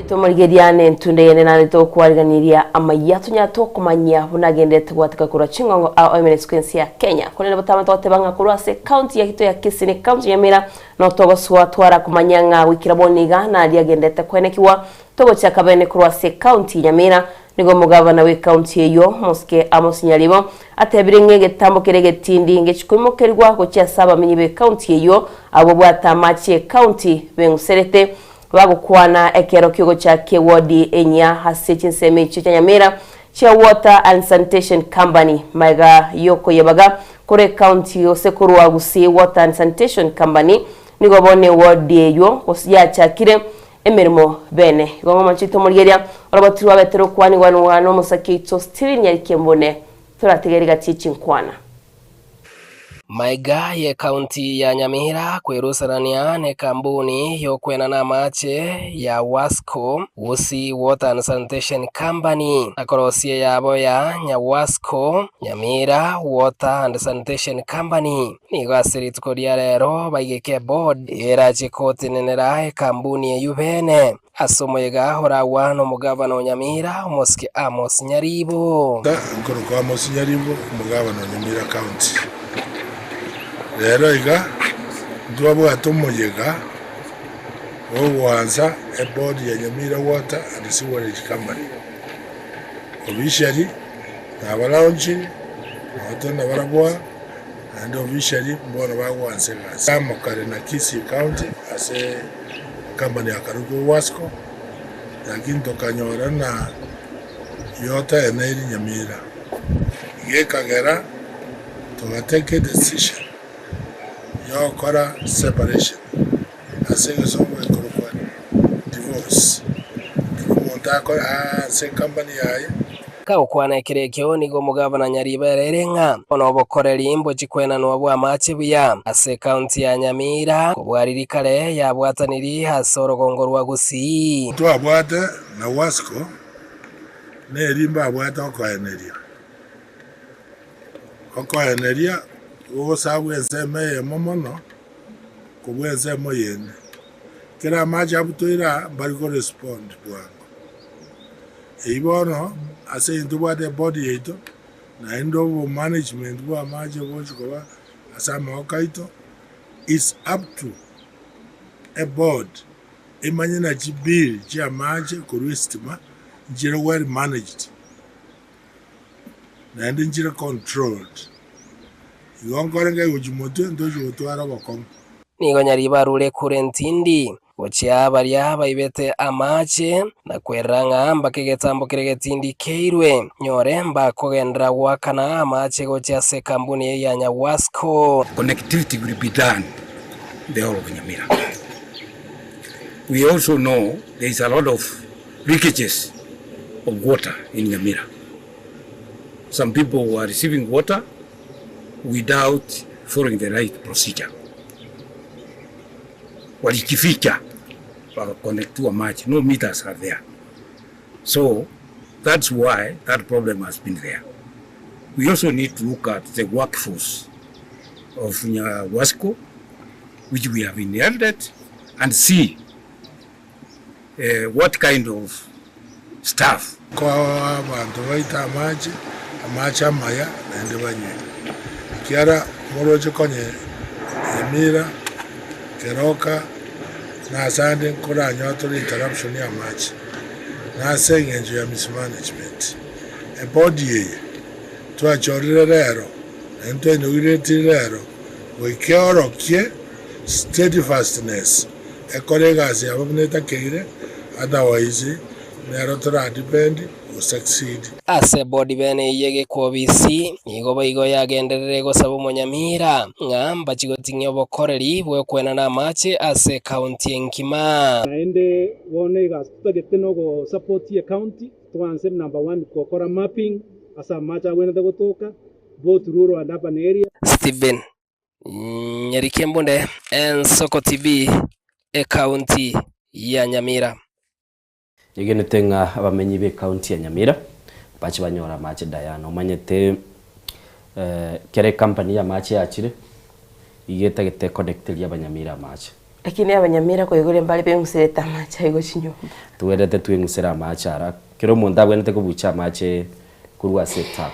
[SPEAKER 3] Tumurigeriane ntundeyene nane to kwariganiria amayatu nyato kumanya bunagendete gwatika kura chingongo au MNS ya Kenya kunene butama twatebanga kurwase county ya hito ya Kisini county ya Mira no togoswa twara kumanyanga wikiraboniga na aliagendete kwenekiwa togo cha kabene kurwase county ya Mira nigo mugabana we county eyo Moske Amos Nyalibo atebirenge getambo kerege tindi ngechikumokerwa ko cha saba minyibe county eyo abo bwatamache county benguserete bagukwana ekero kyogo cha kewodi enya hasichi nseme chicha Nyamira cha Water and Sanitation Company maiga yoko yebaga kore county yosekuru wagusi Water and Sanitation Company nigobone wodi eyo osya chakire emirimo bene gongo machito murigeria orobatru betero kwani wano musakito Steven Nyarikembone turategeriga chichinkwana
[SPEAKER 14] Maiga ye county ya Nyamira kwerusarania ne kambuni yokwena na mache ya Wasco Wusi Water and Sanitation Company akorosie yabo ya Nyawasco Nyamira Water and Sanitation Company nigasiri tukoria rero baigeke board era chikoti nenera kambuni ya yubene asomoyega hora wano mugavana Nyamira Moske Amos Nyaribo
[SPEAKER 15] nkoro Amos Nyaribo mugavana Nyamira county rero iga ndwabo atomoyega owanza board ya Nyamira Water and Sewerage Company officially nabalaunchi na barabwa and officially mbona bagwanse sama kare na Kisii County as a company akarugo Wasco lakini tokanyora na yota eneri Nyamira yekagera to decision yokora separation asenge somo ekorokwa divorce kumonta ko se company yaye
[SPEAKER 14] kaukwana kirekio nigo mugavana Nyariba Rerenga ono bokoreri mboji kwenanwa bwa mache buya ase county ya Nyamira kubwaririkare yabwataniri hasorogongo rwa Gusii
[SPEAKER 15] twabwate na Wasco nerimba abwate okoeneria ugosabwe enseme momono kubwe ensemo yene kera macha butoira bariko respond bwango ibono ase into bwate body yeto na endo management bwa mache bochikoba asama okaito is up to a board imanyina chibill chia mache kurwistima njira well managed na njira controlled igongorenge ujimoto ndojo utwara bakom
[SPEAKER 14] nigo Nyariba rure kurentindi gochia baria baibete amache na kweranga mbakegetambo kiregetindi keirwe nyore mba kogendra wakana amache gochia se kambuni ya Nyawasco.
[SPEAKER 16] Connectivity will be done the whole of Nyamira. We also know there is a lot of leakages of water in Nyamira. Some people are receiving water without following the right procedure. Walikificha wakaconnectiwa maji, no meters are there. So that's why that problem has been there. We also need to look at the workforce of Nyawasco, which we have inherited, and see what kind of staff.
[SPEAKER 15] Kwa bantu baita amache amaya nende banye kiara moroje konye Nyamira Keroka na sande kora nyoto interruption ya machi na sengenjo ya mismanagement e body twachorire rero ento inogireti rero wekioro kie steadfastness e kolegasi aboneta keire otherwise nero tora depend o succeed
[SPEAKER 14] ase body bene yege kwobisi nigo baigo yagenderere gosaba Munyamira ngamba chigotinyo bokoreri bwe kwena na mache ase county enkima
[SPEAKER 17] naende wone gasutagete no go support ye county twanse number 1 kokora mapping asa macha wena gotoka both rural and urban area.
[SPEAKER 14] Steven Nyarikembonde Ensoko TV e county ya Nyamira.
[SPEAKER 2] Yegene tenga abamenyi be county ya Nyamira bachi banyora mache dayano manyete kere company ya mache yachire igeta gete connected ya Banyamira mache
[SPEAKER 3] lakini Abanyamira ko igore mbali pe nguseta mache igo chinyomba
[SPEAKER 2] tuwerete twingusera mache ara kero munda bwene te kubucha mache kurwa setup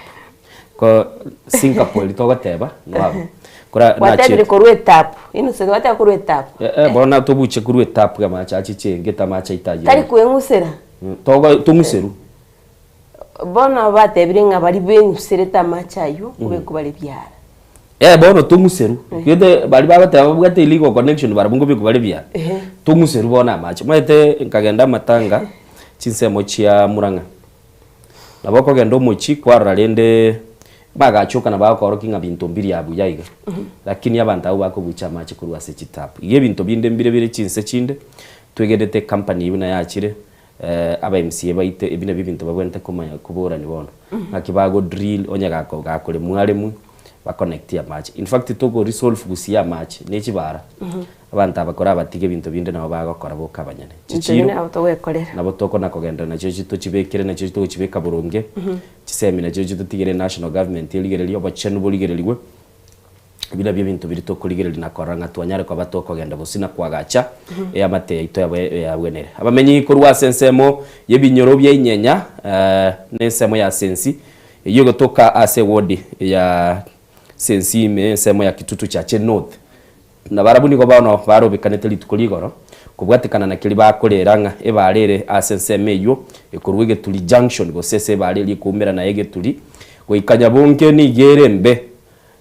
[SPEAKER 2] ko Singapore litogoteba no kora
[SPEAKER 3] nachi ko ruetap ino se wata ko ruetap
[SPEAKER 2] bona tobuche ku ruetap ga mache achiche ngeta mache itaje
[SPEAKER 3] tari kuengusera
[SPEAKER 2] togo tumuseru
[SPEAKER 3] bona batebirenga bari bengusereta mache ayo ube kubali byara
[SPEAKER 2] bona tumuseru kete bari bagateba bwate illegal connection barabungo be kubali byara tumuseru bona mache mwete nkagenda matanga chinsemo chia Muranga naboko gendo muchi kwarra rende bagachoka na bakorokinga bintu mbiri yabu yayiga lakini abantu abo bakobucha mache kurwa se chitapu iye bintu binde mbire chinse chinde twegedete company ibina yakire aba MCA baite ibina bibintu babwente kumanya kubora ni bono akibago drill onyaga ko gakore mwarimu ba connect ya match in fact togo resolve gusiya match nekibara abantu abakora batige bintu binde nabo bagakora bo kabanyane
[SPEAKER 3] chichiro autowekorera
[SPEAKER 2] nabo toko nakogenda na cyo cyo kibekere na cyo cyo kibeka burunge kisemi na cyo cyo tigere national government iligere liyo bachenu buligere liwe bila bintu biri to kuligere linakoranga twanyare kwa batoko genda bosina kwagacha ya mate ito ya bwenere abamenyi kurwa sensemo yebinyoro bya inyenya nensemo ya sensi iyo gotoka ase ward ya sensi me semo ya kitutu cha North na barabuni ko bano barobekanete litukuligoro kubwatikana na kili bakoreranga ebarere asenseme yo ekurwege tuli junction go sese bareli kumera na yege tuli goikanya bonke ni gerembe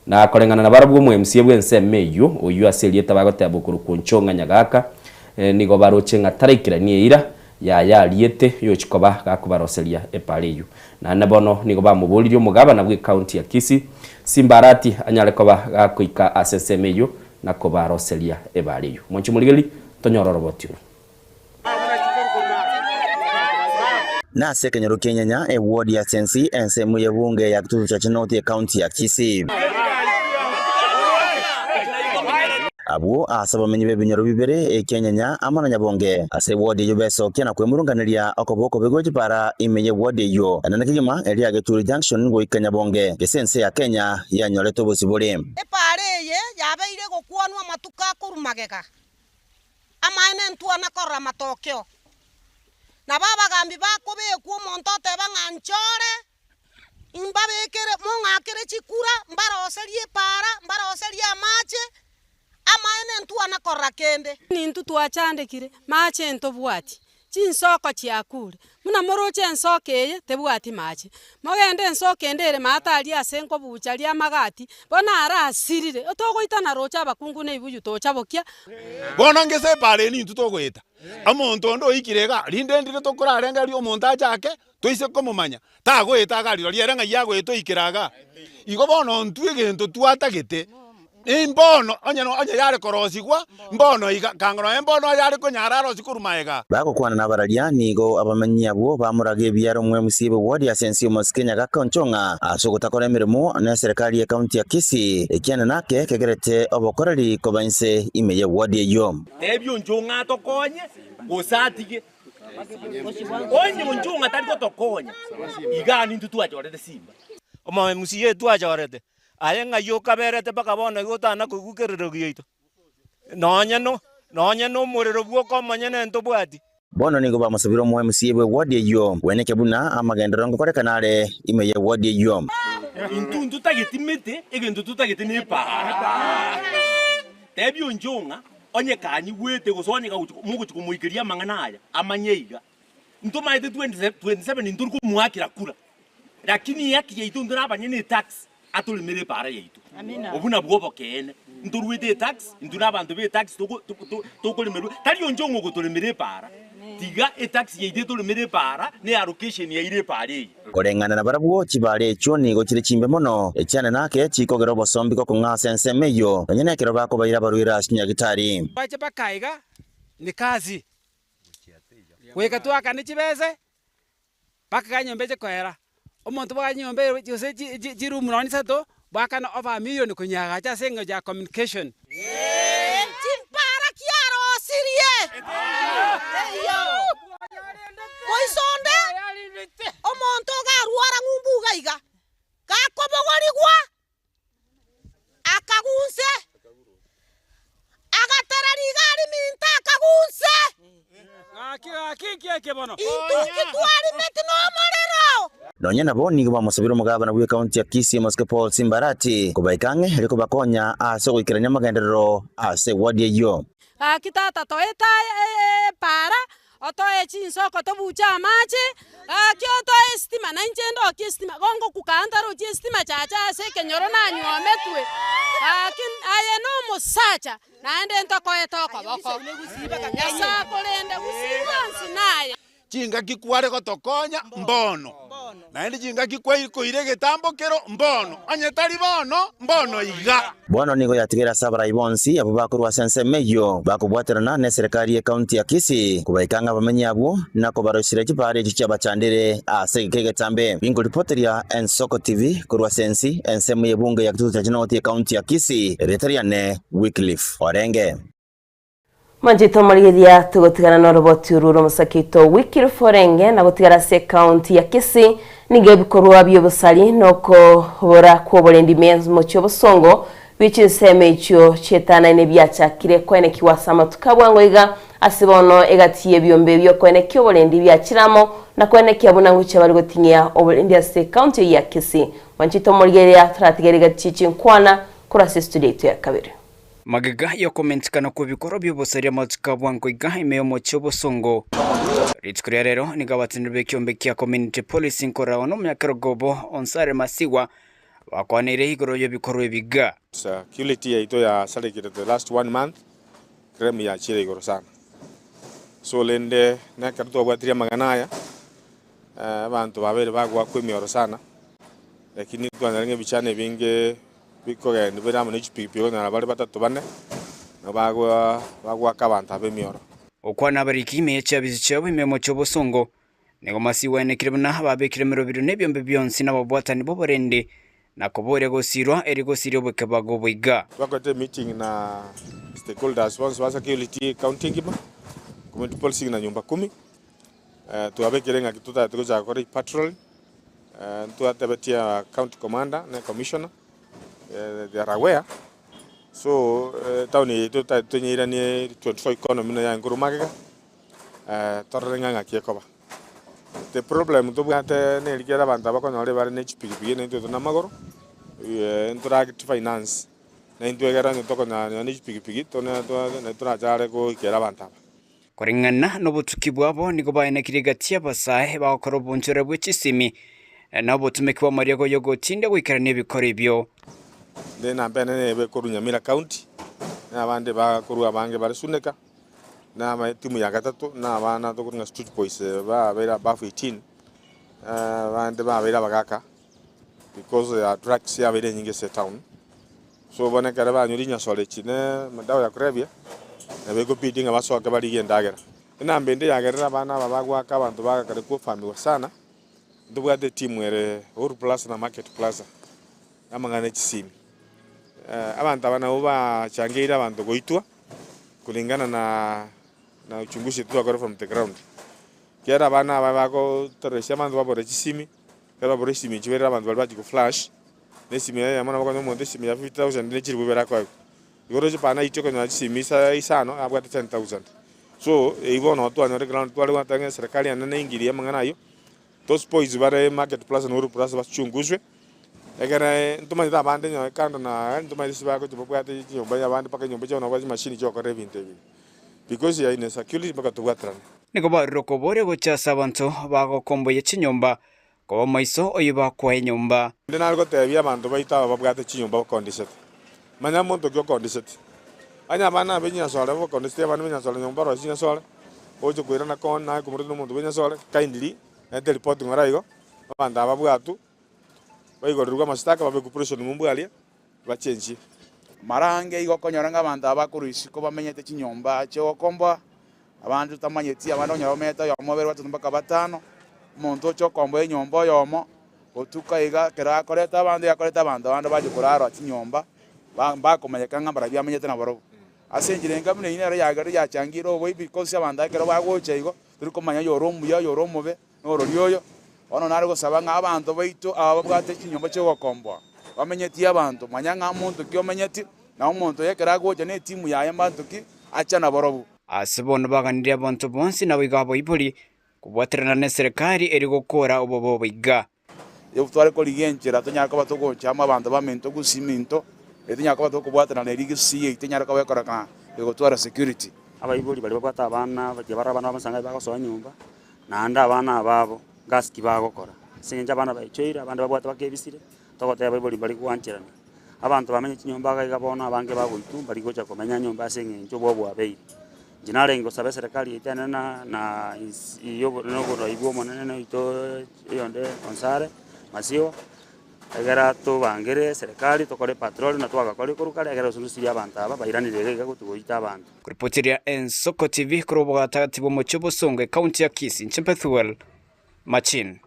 [SPEAKER 2] na akorengana na barabu mu MCA bwenseme yo oyu aselieta bagote abukuru kunchonga nyagaka nigo barochenga tarekira ni ira ya liete yo chikoba gakubaroselia epaleyo na nabono nigo bamubuliryo mugabana bwe county ya Kisii Simbarati anyale koba gakuika asenseme yo na kobaroselia ebaleyo monchi muligeli tonyororo botyo
[SPEAKER 4] na sekenyoro kenyanya e ward ya Sensi ensemu ya bunge ya Kitutu cha Chinoti county ya Kisii. Abo asaba menyi bebinyoro bibere e kenyanya amana nyabonge ase ward yo beso kena kwemurunganiria okoboko begoji para imeye ward yo ananakigima eri ageturi junction ngo ikanyabonge gesense ya Kenya ya nyoleto bosibore
[SPEAKER 18] epareye yabeire gokwanwa matuka kurumageka amaine ntwana korra matokeo na baba gambi bakobekwo montote banganchore imbabekere mongakere chikura mbaroserie para mbaroserie amache amaene ntwana korra kende
[SPEAKER 19] nintu twachandikire mache ntobwati chinsoko chiakure muna moroche ensoke eye tebwati mache mogende ensoke endere matali asenko bucha lia magati bona ara asirire otogoitana rocha abakungu ne ibuyu tochabokia
[SPEAKER 20] bona ngese pare ni tutogoita amonto ndo ikirega rinde ndire tokurarenga ri omonto achake toise komumanya tagoita gari rierenga yagoito ikiraga igo bono ntwigento twatagete imbono onye yare korosigwa mbono ikangoro embono yare konyararo sikurumaega
[SPEAKER 4] bako kwana nabaralia nigo abamanyia bo bamurage byaro mwe musibe ward ya Sensi Moskenya gakonchonga asogota emirimo na serikali ya county ya Kisii ekiana nake kegerete obokoreri kobanse imeye ward yo
[SPEAKER 21] ebyo njonga tokonye osatige onye njonga tariko tokonya igani ntutu ajorete simba
[SPEAKER 22] omo musiye tu ajorete ayenga yoka berete baka bona gotana kugukerero gito nonya no murero bwoko manyene ntobwati
[SPEAKER 4] bono nigo bamusabiro mwe musibe ward yo weneke buna amagendero ngokoreka nare imeye ward yo
[SPEAKER 21] intuntu tagitimete egentu tutagite nepa tebyo njonga onye kanyi wete gusonyeka muguti kumuikiria manganaya amanyeiga ntumaite 27 inturku muakira kura lakini yaki yaitundu nabanyene tax atulimire para yaitu obuna bwobo kene nturuite tax nduna abantu be tax tokolimire tali onjongo gotulimire para tiga tax yaite tulimire para ne allocation yaire pare
[SPEAKER 4] korengana na barabuo chibale echo nigo chire chimbe mono ekyana nake chikogero bosombi ko ngase ensemeyo banyene kero bako bayira barwira asinya gitari
[SPEAKER 23] bache bakaiga ni kazi weka twaka ni chibeze bakanyombeje kwera omonto bakanyombe jose jiru munoni sato bakana over million kunyaga cha sengo ja communication
[SPEAKER 18] chimpara kiaro sirie koisonde omonto garuara ngumbuga iga gakobogorigwa akagunse agatarari gari minta akagunse
[SPEAKER 23] aki bono
[SPEAKER 18] intuki twari meti no morero
[SPEAKER 4] nonya nabo nigo bamusabiro mugabana bwe county ya Kisii Moske Paul Simbarati kubaikange ariko bakonya ase gwikiranya magenderero ase ward yo
[SPEAKER 19] kitata toeta para otoe chinsoko tobucha amache kyoto estima na inchendo kistima gongo kukanda ro chistima chacha ase kenyoro na nyometwe aye no musacha naende ntokoe toko boko yasa kolende gusiba sinaye
[SPEAKER 20] chinga kikware gotokonya mbono naende chinga kikwai koire getambo kero mbono onye tari mbono iga
[SPEAKER 4] bono nigo yatigera sabara ibonsi abo bakorwa sense meyo bakubwaterana ne serikali ya county ya Kisii kubaikanga bamenyi abo nako baroshire kipare cyabachandire ase kegetambe bingo reporteria Ensoko TV kurwa Sensi ensemu yebunge ya Kitutu cha Chinoti county ya Kisii Retariane Wycliffe Orenge
[SPEAKER 3] Manjito maligeria tugotigana na roboti ururo musakito Wycliffe Orenge na gutigara se county ya Kisii nige bikorwa by'obusali noko bora kubolendi menzo mu cyobusongo bichinseme icho chetana ne byachakire kwene kiwasama tukabwango iga asibono egatiye byombe byo kwene kyobolendi byachiramo na kwene kyabunangu cyabari gotinya obolendi ase county ya Kisii Manjito maligeria tratigerega chichinkwana kura studio ya kabiri
[SPEAKER 24] Magiga yo komentikana ku bikoro by'ubusaria matukabwango iga imeyo mu cyobusongo Ritskuri rero nigabatsinirwe kyombe kya community police nkora ono myakarogobo onsare masiwa wakwanire higoro yo bikoro biga
[SPEAKER 25] security yaito ya salikire the last 1 month krem ya chire igoro sana so lende nakarto bwatria maganaya abantu babere bagwa kwemioro sana lakini twanarenge bichane binge bikoge ndibera mu HPP na bari batatu bane bagwa kabanta bemioro
[SPEAKER 24] okwana bariki mecha bizichabo imemo cyobosongo nigo masiwenekire buna babekire mirobiro nebyombe byonsi n'ababwatani boborende na kobore gosirwa eri gosirio bwekeba bwiga.
[SPEAKER 25] Twakote meeting na stakeholders wa security county ngima community policing na nyumba 10 tuabekire nga kituta tukoza kore patrol tuatabetia county commander na commissioner they are aware so tawni tunyira ni 24 economy na ngurumagega torrenga nga kiekoba. The problem to bwate ne ligera banta bakonyore bare ne chipigipigi ne to na magoro interact finance na intwegera ne to na ne chipigipigi to na turajare ko kera banta
[SPEAKER 24] koringana no butuki bwabo nigo bayenekire gatia basahe bakoro bunchore bw'ikisimi na butumekwa Maria go yogotinde gwikara n'ebikoro ibyo
[SPEAKER 25] de na bene ne be korunyamira county na bande ba koru abange bare suneka na timu ya gatatu na abana to kunga street boys ba bera bafu 18 bande ba bera bagaka because ya drugs ya bere nyingi se town so bana kare ba nyuri nya sole chine madawa ya kurebia na bego pidi nga baso akabali gendagera ina mbende ya gerera bana babagwa ka bantu baga kare ko famiwa sana ndubwa de timu ere Uhuru Plaza na Market Plaza amangane chisimi abantu abana uba changira abantu goitwa kulingana na uchunguzi tu akora from the ground kera bana babako toresha abantu babore chisimi kera babore chisimi chibera abantu balbaji ku flash nesimi ya mana bako no simi ya 50,000 ne chiri bubera kwa igoro chipana ichoko na chisimi isano abwa 10,000 so ibono tu anore ground tu alwa tanga serikali anana ingiria mangana yo those boys bare Market Plaza na Uhuru Plaza bachunguzwe egere ntuma ita bande nyo kando na ntuma isiba ko tibo kwate nyumba ya bande paka nyumba chona kwazi machine choko revinte because ya ine security baka tugwatrana
[SPEAKER 24] nigo baroko bore gochasa abantu bagokomboye chinyumba ko maiso oyiba kwa nyumba
[SPEAKER 25] ndina algo tebia abantu baita babwate chinyumba condition manya muntu kyo condition anya bana benya sole bo condition bana benya sole nyumba ro sinya sole ojo kwira na kon na kumuri no muntu benya sole kindly ete report ngora igo banda babwatu baigorerwa masitaka babe kupression mumbualia bachenji
[SPEAKER 1] marange igo konyoranga abantu abakuruisi ko bamenyete chinyomba cyo komba abantu tamanyeti abantu nyarometa yo mobere watu mpaka batano muntu cyo komba enyomba yomo otuka iga kera koreta abantu yakoreta abantu baje kuraro chinyomba bakomanyeka ngambara byamenyete na baro asenjirenga mune ine yagari yachangiro boy because abantu akero bagoche igo turi komanya yoromu be nororyoyo ono nargo sabanga abantu baitu ababwate chinyomba cyo gokomba bamenyeti abantu manyanga muntu kyo menyeti na umuntu yekera goje ne timu ya abantu ki acha na borobu
[SPEAKER 24] asibona baganira abantu bonsi na wigabo ibuli kubwaterana ne serikali eri gukora ubobo biga
[SPEAKER 1] yo tware ko ligenjera tonyaka batogo chama abantu bamento gusiminto etinyaka batoko kubwaterana ne ligisi itinyaka bakora ka yo twara security
[SPEAKER 5] abayibuli bali babata abana bajabara abana bamasanga bakosoa nyumba na anda abana ababo gaski bagokora sinja abana bayichira abandi babwata bakebisire togote abayibuli bali kuanchirana abantu bamenye chinyumba gabona abange bagoitu bali gocha komenya nyumba senge ncho bwabo abeire jinarengo sabe serikali itana na iyo no ibo monene no ito yonde konsare masio egera to bangere serikali tokore patrol na twagakore korukale egera usunusi abantu aba bairanire gutugoita abantu
[SPEAKER 24] kuripotiria Ensoko TV kuroboga tagatibo mochobo songe county ya Kisii Mpethuel Machin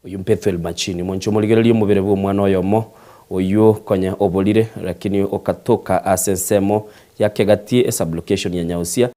[SPEAKER 2] uyu Mpethuel Machin moncho muligererio mubere bwo mwana oyomo uyu konya obolire lakini okatoka asensemo yake gati sublocation ya Nyausia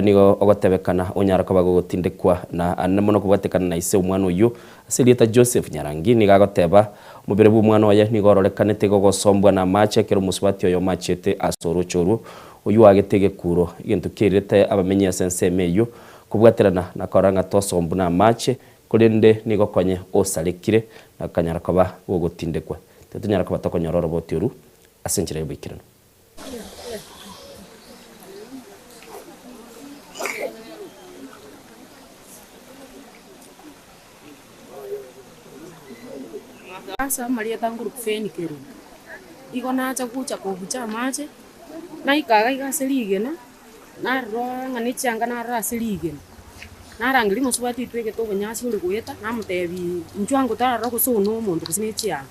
[SPEAKER 2] nigo ogotebekana onyara ko bagotindekwa na anamono kubatekana na ise umwana uyu asilieta Joseph Nyarangi niga goteba mubere bwo mwana oya nigo ororekanete gogosombwa na mache kero musubati oyo machete asorochoru uyu agetege kuro igento kirete abamenye asenseme yo kubwaterana na koranga tosombu na mache kurende nigo konye osalekire na kanyara ko ba gogotindekwa tetunyara ko batakonyororo botiuru asenjire bikirano
[SPEAKER 6] asa Maria tanguru kufeni kero iko nacha kucha kubucha mache na ikaga igaseligena na ro ngani changa na raseligena na rangiri musubati tweke to banyasi uri kuyeta na mutebi njwango tararo kusono umuntu kusine chia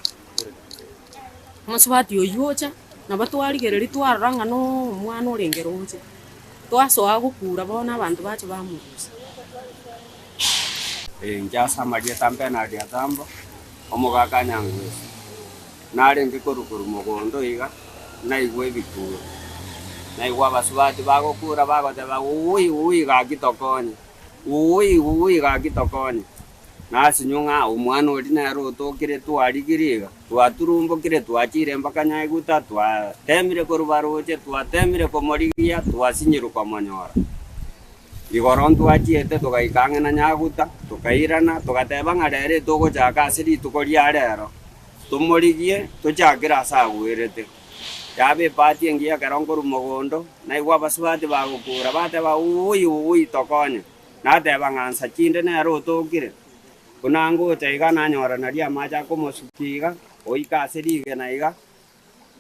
[SPEAKER 6] musubati yoyocha na batwarigereri twaranga no mwana urengeroje twasoa gukura bona abantu bacu bamuruza
[SPEAKER 8] njasa maria tambe na dia tambo omugaka nyangwesi nari ngikurukuru mugondo iga na igwe bikuru na igwa basubati bagokura bagoteba ui gagitokonye ui gagitokonye nasi nyunga umwana uri naro tokire twarigiriga twaturumbukire twachire mpaka nyaiguta twatemire kurubaroche twatemire komorigia twasinyiruka monyora igoron twachiete tugaikanga na nyaguta tukairana tugateba ngarere tugochaka asiri tukoria rero tumorigie tuchakira sagwirete yabe pati ngia karongo rumogondo na igwa basubati bagukura bateba ui tokonye nateba ngansa chinde nero tokire kunango taiga na nyora na dia maja komosukiga oika serige na iga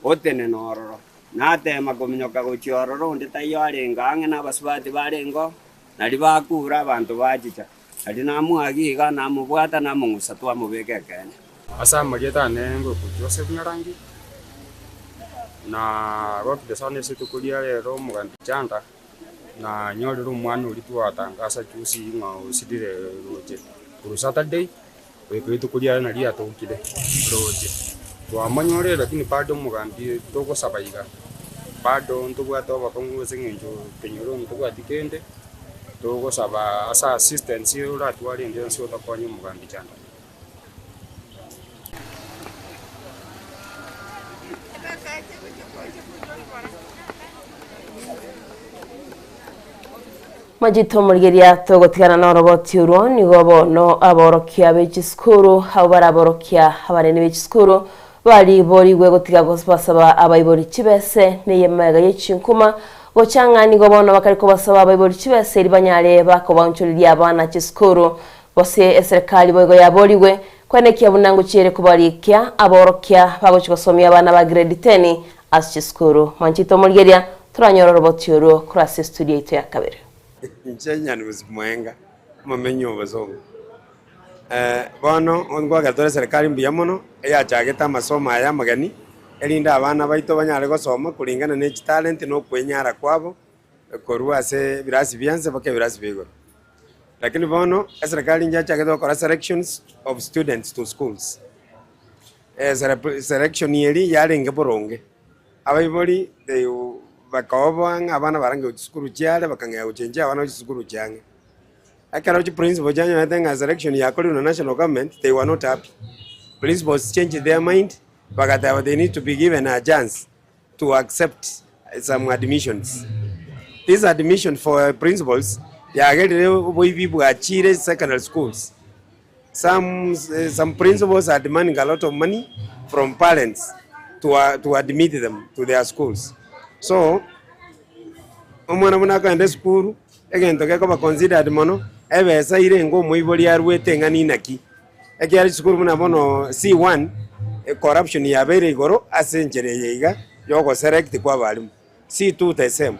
[SPEAKER 8] otene nororo na tema kominyoka gochiororo ndi tayo arenga angena basubati barengo na libakura abantu bajicha ali namuagiga na mubwata na mungusa twa mubeke kene
[SPEAKER 9] asa mageta nengo ku Joseph Nyarangi na rock the sun situ kulia lero mugandi chanda na nyori rumwana uri twatangasa chusi ngo sidire roje kuru Saturday wekitu kulia na ria tokide roje twamanyore lakini bado mugambi toko sabaiga bado ntubwato bakongo sengenjo penyoro ntubwatikende toko saba asa assistance yura twali ndio sio takonyo mugambi chanda
[SPEAKER 3] Majito murigeria togotigana na roboti uro nigo bono aborokia bechiskuru habaraborokia abarene bechiskuru bari borigwe gotiga basaba abayibori kibese neyemaga yechinkuma gochanga nigo bono bakariko basaba abayibori kibese ribanyare bakobanchuriria abana chiskuru bose serikali bogo yaboriwe kwenekia bunango chire kubarikia aborokia bagochikosomia abana ba grade 10 as chiskuru. Majito murigeria turanyora roboti uro kuri studio ito ya kabere.
[SPEAKER 10] Nchenya ni mwenga mamenyo bazongo bono ongwa gatore serikali mbiya mono ya chageta masomo aya magani elinda abana baito banyare gosoma kulingana ne talent no kwenyara kwabo korwa se birasi byanze bake birasi bigo lakini bono serikali nja chageta kora selections of students to schools selection yeli yale ngeboronge abayiboli bakawabanga abana barange ukisukuru cyale bakanga ucenje abana ukisukuru cyange akara uchi principal janyo yatenga selection ya koli na national government they were not happy. Principals changed their mind bakata they need to be given a chance to accept some admissions. These admission for principals ya get boy people achire secondary schools. Some principals are demanding a lot of money from parents to admit them to their schools. So, omwana muna kaende skuru egento keko ba considered mono ebesa ire ngo moiboli arwete ngani naki ekyari skuru muna mono C1 corruption ya bere igoro asenjere yiga yoko select kwa balimu C2 the same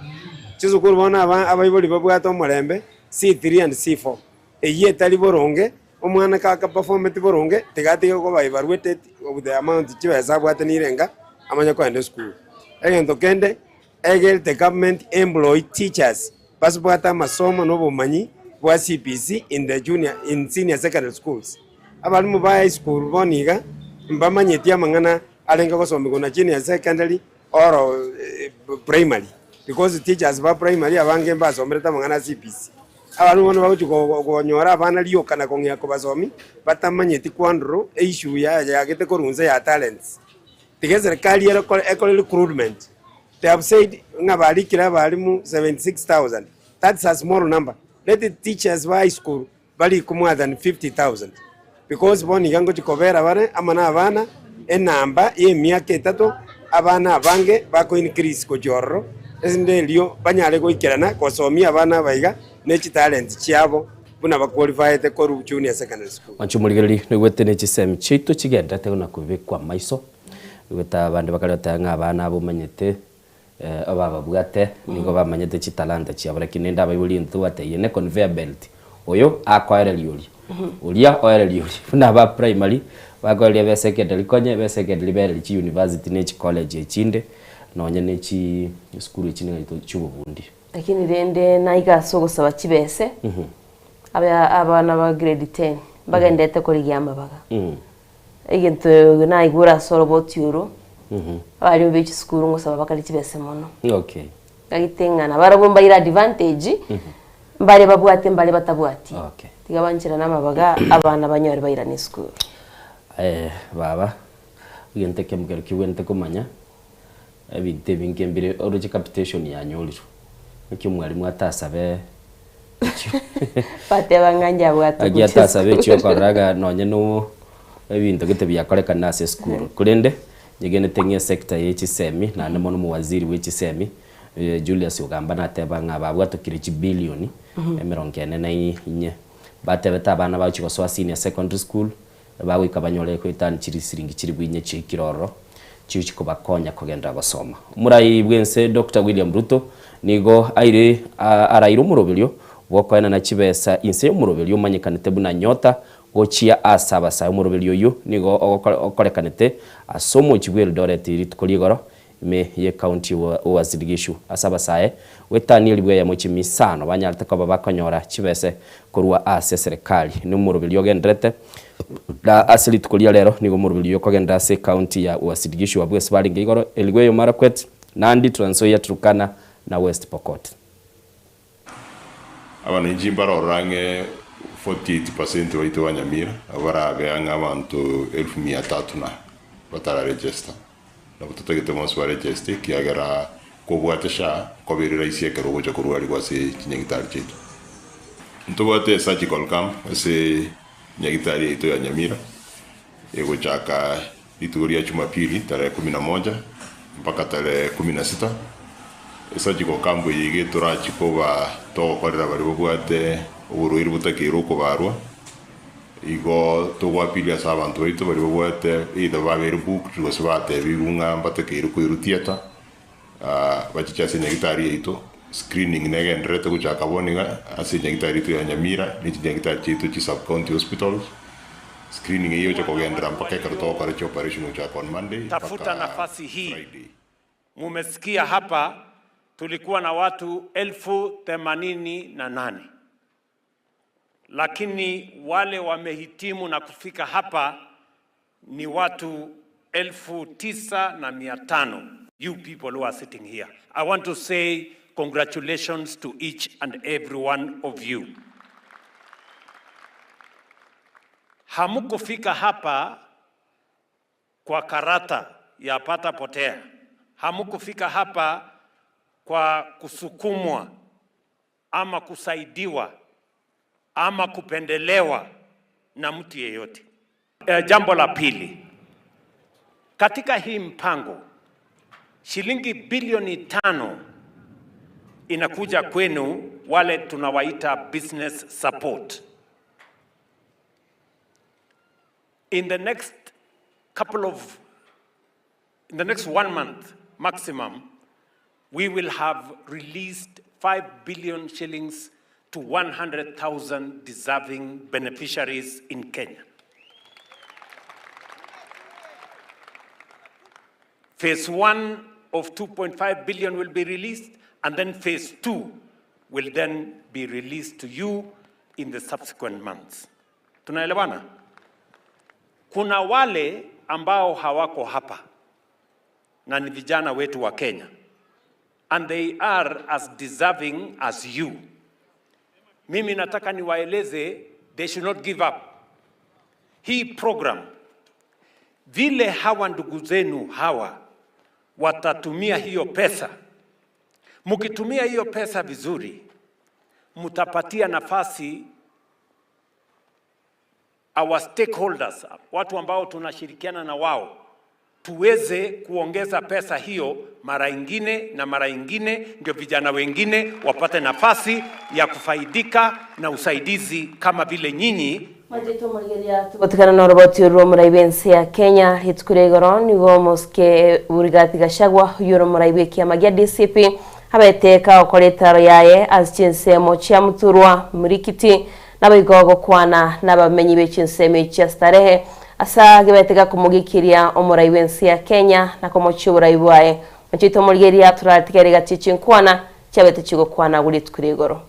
[SPEAKER 10] chizukuru bona abayiboli babwato mulembe C3 and C4 eye tali boronge omwana kaka performance boronge tegati ko bayibarwete of the amount chibesa bwate nirenga amanya kwa ende skuru egento kende the government employed teachers pasipata masomo no bumanyi bwa CPC in senior secondary schools abalimu ba high school boniga mbamanyeti amangana alenga gosomego na junior secondary or primary because teachers ba primary abange basomereta mangana CPC abalimu bono bagonyora abana liyo kana kongya ko basomi batamanyeti kwandro issue ya gete korunza ya talents tigeze serikali ya recruitment. They have said ngabali kila balimu 76,000. That's a small number. Let the teachers by school bali more than 50,000. Because boni gango chikobera bare amana abana enamba ye miaka 3 abana abange bako increase ko jorro esinde lio banyale ko ikirana ko somi abana baiga nechi talent chiabo buna ba qualified ko ru junior secondary school.
[SPEAKER 2] Wanchumurigeri no gwetene chisemi chito chigenda te na kubikwa maiso gweta bande bakalota ngabana abumanyete ababa bwate nigo bamanyete chitalanta chiabura kinenda bayuli ntwate yene conveyor belt oyo akwere liuli ulia oere liuli na ba primary bagolia be secondary konye be secondary be chi university ne chi college echinde nonye ne chi school echine ngito chubundi
[SPEAKER 3] lakini rende naiga so gusaba kibese abana ba grade 10 bagendete kuri gyamabaga igintu na igura soro boturo abari mu school ngo saba bakari kibese mono
[SPEAKER 2] okay
[SPEAKER 3] agitengana barabumba ira advantage mbare babwate mbare batabwati
[SPEAKER 2] okay
[SPEAKER 3] tigabanjira namabaga abana banyore bayira ni school
[SPEAKER 2] baba ugente kemgero kiwente kumanya ebinte binkembire oroje capitation yanyoliro icyo mwarimu atasabe
[SPEAKER 3] pate banganja bwatu
[SPEAKER 2] agiye atasabe cyo kwaraga nonye no ebintu gite byakoreka nase school kurende nyegene tenye sector y'ekisemi na nemo no waziri w'ekisemi Julius Ugamba nateba ngaba tukire bilioni 44 batebeta abana bacu baswa senior secondary school bawe kabanyole ko itani kiri siringi kiri bwinye cikiroro chichi kubakonya kugenda basoma murayi bwense Dr. William Ruto nigo aire arairo murobelyo wokoena na kibesa inse murobelyo manyikanite buna nyota gochia asaba sa murobelyo yo nigo okorekanite asomo kibwero doreti tukoligoro me ye county wazirigishu asaba sae wetani libwe ya mochi misano banyalta ko babakonyora kibese kurwa ase serikali ni murobelyo gendrete da asili tukulia lero nigo murubili yoko genda se county ya Uasin wa Bwesi Baringe igoro Elgeyo Marakwet Nandi Trans Nzoia Turkana na West Pokot
[SPEAKER 7] abana injimbara orange 48% waitu wa Nyamira abaraga anga abantu 1300 na batara register na bututagete mos wa register kiagara ko bwatesha ko birira isiekero goja kurwali kwase kinyagitari chetu ntobate surgical camp ese nyagitari ito ya Nyamira ego chaka ituria Jumapili tarehe 11 mpaka tarehe 16 surgical camp yige turachikoba to korera bari bugwate uburuiri butakiro ko barwa igo to wapili asabantu ito bari bugwate ida babere book rwosbate bigunga batakiro ko irutiata bachicha nyagitari ito screening nege ndrete kuchaka boninga ase nyagitari ito ya Nyamira ni nyagitari ito chi sub county hospitals screening hiyo cha kugendera mpaka karto kwa operation cha on Monday.
[SPEAKER 11] Tafuta nafasi hii mumesikia hapa tulikuwa na watu 1088 lakini wale wamehitimu na kufika hapa ni watu 9500. You people who are sitting here, I want to say congratulations to each and every one of you. Hamukufika hapa kwa karata ya pata potea. Hamukufika hapa kwa kusukumwa ama kusaidiwa ama kupendelewa na mtu yeyote. Jambo la pili, katika hii mpango shilingi bilioni 5 inakuja kwenu wale tunawaita business support. In the next 1 month maximum, we will have released 5 billion shillings to 100,000 deserving beneficiaries in Kenya. Phase 1 of 2.5 billion will be released, and then phase 2 will then be released to you in the subsequent months. Tunaelewana? Kuna wale ambao hawako hapa na ni vijana wetu wa Kenya, and they are as deserving as you. Mimi nataka niwaeleze, they should not give up. Hii program, vile hawa ndugu zenu hawa watatumia hiyo pesa, mukitumia hiyo pesa vizuri, mutapatia nafasi our stakeholders, watu ambao tunashirikiana na wao, tuweze kuongeza pesa hiyo mara ingine na mara ingine, ndio vijana wengine wapate nafasi ya kufaidika na usaidizi kama vile nyinyi.
[SPEAKER 3] Majito Margeria tubatikana na roboti ro muraibense ya Kenya hitkuregoro nigo moske urigati gashagwa yoro muraibe ya magia DCP habeteka okoletaro yaye azchense mochia muturwa murikiti nabigogo kwana nabamenyi bechense mechi starehe asa gebeteka kumugikiria omuraibense ya Kenya na komochi uraibwaye Majito Margeria turatikere gatichinkwana chabete chigo kwana gulitkuregoro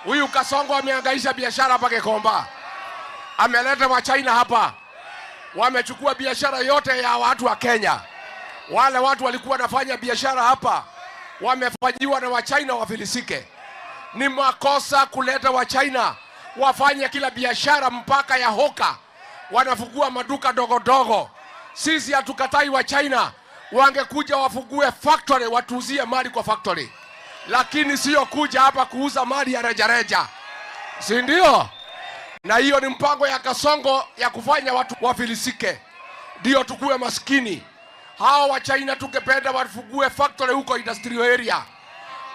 [SPEAKER 12] Huyu Kasongo amehangaisha biashara hapa Gikomba. Ameleta wa China hapa. Wamechukua biashara yote ya watu wa Kenya. Wale watu walikuwa wanafanya biashara hapa wamefanyiwa na wa China wafilisike. Ni makosa kuleta wa China wafanye kila biashara mpaka ya hoka. Wanafungua maduka dogo dogo. Sisi hatukatai wa China. Wangekuja wafungue factory watuuzie mali kwa factory. Lakini sio kuja hapa kuuza mali ya rejareja. Si ndio? Na hiyo ni mpango ya Kasongo ya kufanya watu wafilisike. Ndio tukue maskini. Hao wa China tungependa wafungue factory huko industrial area.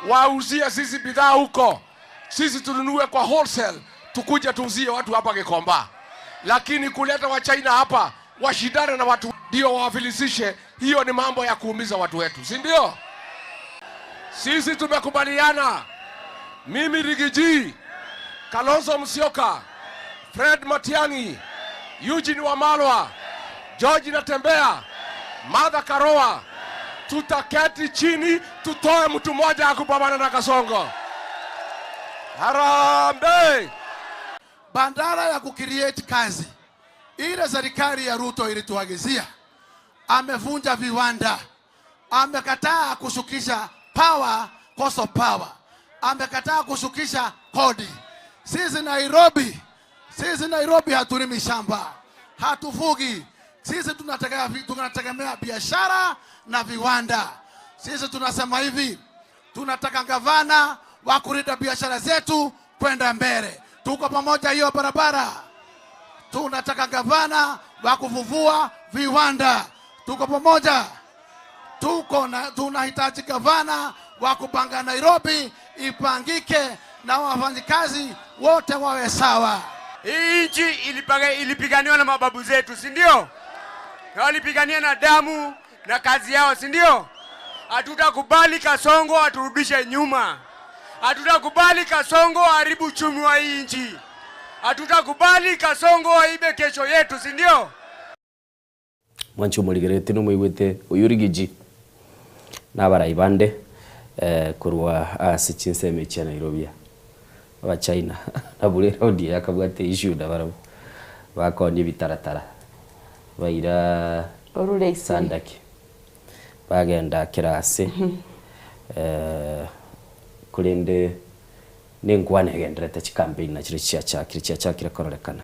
[SPEAKER 12] Wauzie sisi bidhaa huko. Sisi tununue kwa wholesale. Tukuje tuuzie watu hapa Gikomba. Lakini kuleta wa China hapa washindane na watu ndio wafilisishe, hiyo ni mambo ya kuumiza watu wetu, si ndio? Sisi tumekubaliana, mimi Rigiji, Kalonzo Musyoka, Fred Matiang'i, Eugene Wamalwa, George Natembea, Martha Karua, tutaketi chini tutoe mtu mmoja akupambana na Kasongo. Harambee!
[SPEAKER 13] Bandara ya kucreate kazi ile serikali ya Ruto ilituagizia, amevunja viwanda, amekataa kushukisha cost of power, amekataa kushukisha kodi. Sisi Nairobi hatulimi shamba, hatufugi. Sisi tunategemea biashara na viwanda. Sisi tunasema hivi, tunataka gavana wa kulinda biashara zetu kwenda mbele. Tuko pamoja hiyo barabara. Tunataka gavana wa kuvuvua viwanda. Tuko pamoja. Tunahitaji gavana wa kupanga Nairobi ipangike na wafanyikazi wote wawe sawa.
[SPEAKER 15] Hii nchi ilipiganiwa na mababu zetu, si ndio? Walipigania na damu na kazi yao, si ndio? Hatutakubali Kasongo aturudishe nyuma. Hatutakubali Kasongo haribu uchumi wa hii nchi. Hatutakubali Kasongo aibe kesho yetu, si ndio?
[SPEAKER 2] Mwancho muligerete no muigwete Oyurigiji n'abaraibande kurwa asichinse mechi ya Nairobi aba China nabure rodi yakabwate issue ndabarabu bakonye bitaratara baira
[SPEAKER 3] orure
[SPEAKER 2] sandaki bagenda kirase kulende nengwane agendrete chikampeni na chirichia chakira kororekana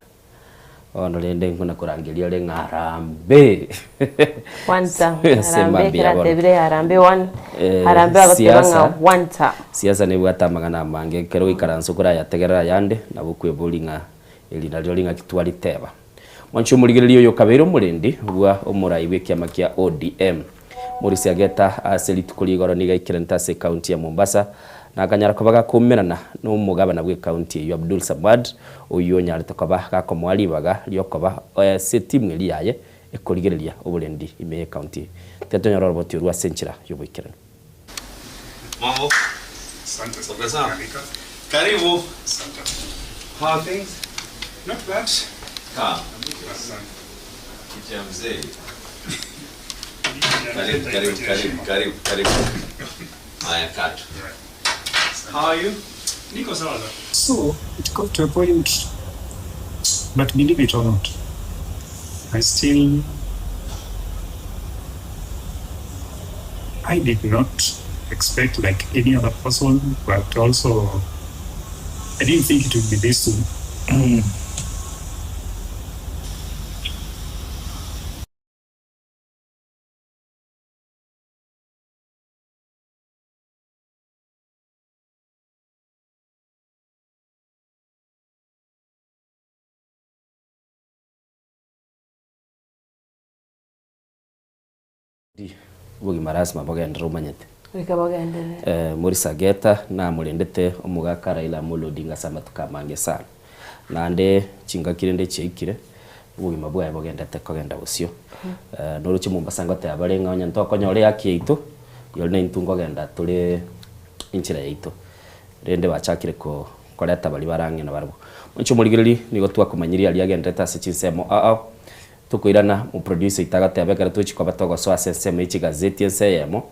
[SPEAKER 2] ono lende nkuna kurangilia le ngarambe
[SPEAKER 3] wanta harambe kiratebire harambe one harambe abatebanga wanta
[SPEAKER 2] siasa ne bwata magana mange kero ikaranso kura yategerera yande nabukwe bolinga elina lyolinga kitwali teba mwancho muligiriro yo kabero murendi bwa omuraiwe kiama kia ODM Morisi ageta aselitu kuligoro niga ikirentase county ya Mombasa na kanyara kobaga kumirana no mugabana bwe county ya Abdul Samad oyo nyarito koba gakomwali baga lyokoba setimwe liyaye ekoligereria obulendi ime county tetonyo roboti rwa senchira yobikirana
[SPEAKER 16] mambo asante sana karibu asante how things not bad asante kijamzee karibu haya katu. How are you?
[SPEAKER 17] Niko sawa. So, it got to a point, but believe it or not, I did not expect like any other person, but also I didn't think it would be this soon.
[SPEAKER 2] Bugi marasma bagenda rumanyete
[SPEAKER 3] reka bagenda
[SPEAKER 2] Morisi ageta na murendete omugaka Raila Amolo Odinga sama tukamange sana nande chinga kirende chekire bugi mabwa bagenda tekogenda busyo noruche Mombasa ngote abarenga onyanto konyore yakiito yone intungo genda tuli inchira yaito rende bachakire ko koleta bali barange na barabo mwancho muligiriri nigo twakumanyiria ali agendeta sichinsemo tukwirana mu producer itagate abekara tuchiko batogo so asesemo ichi gazeti ensemo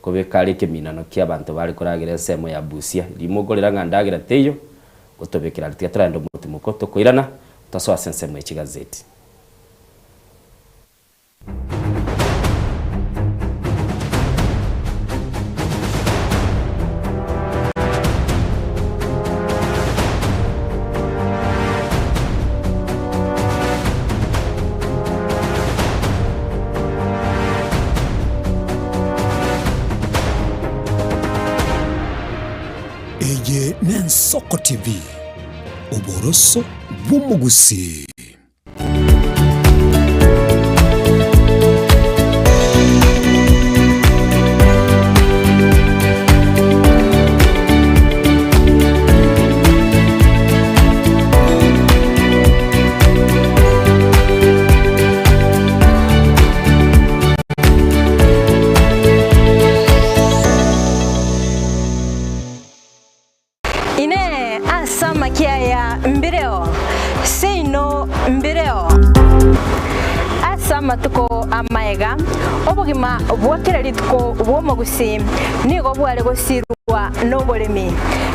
[SPEAKER 2] kobe kali keminano kia bantu bali kuragira ensemo ya Busia limugorera ngandagira teyo utobekira ritiga turando mutimuko tukwirana tasoa sense mu gazeti.
[SPEAKER 14] Soko TV, uboroso bw'umugusi.
[SPEAKER 18] Matuko amaega obugima bwakira litko bwomugusi nigo bwale gosirwa n'obolemi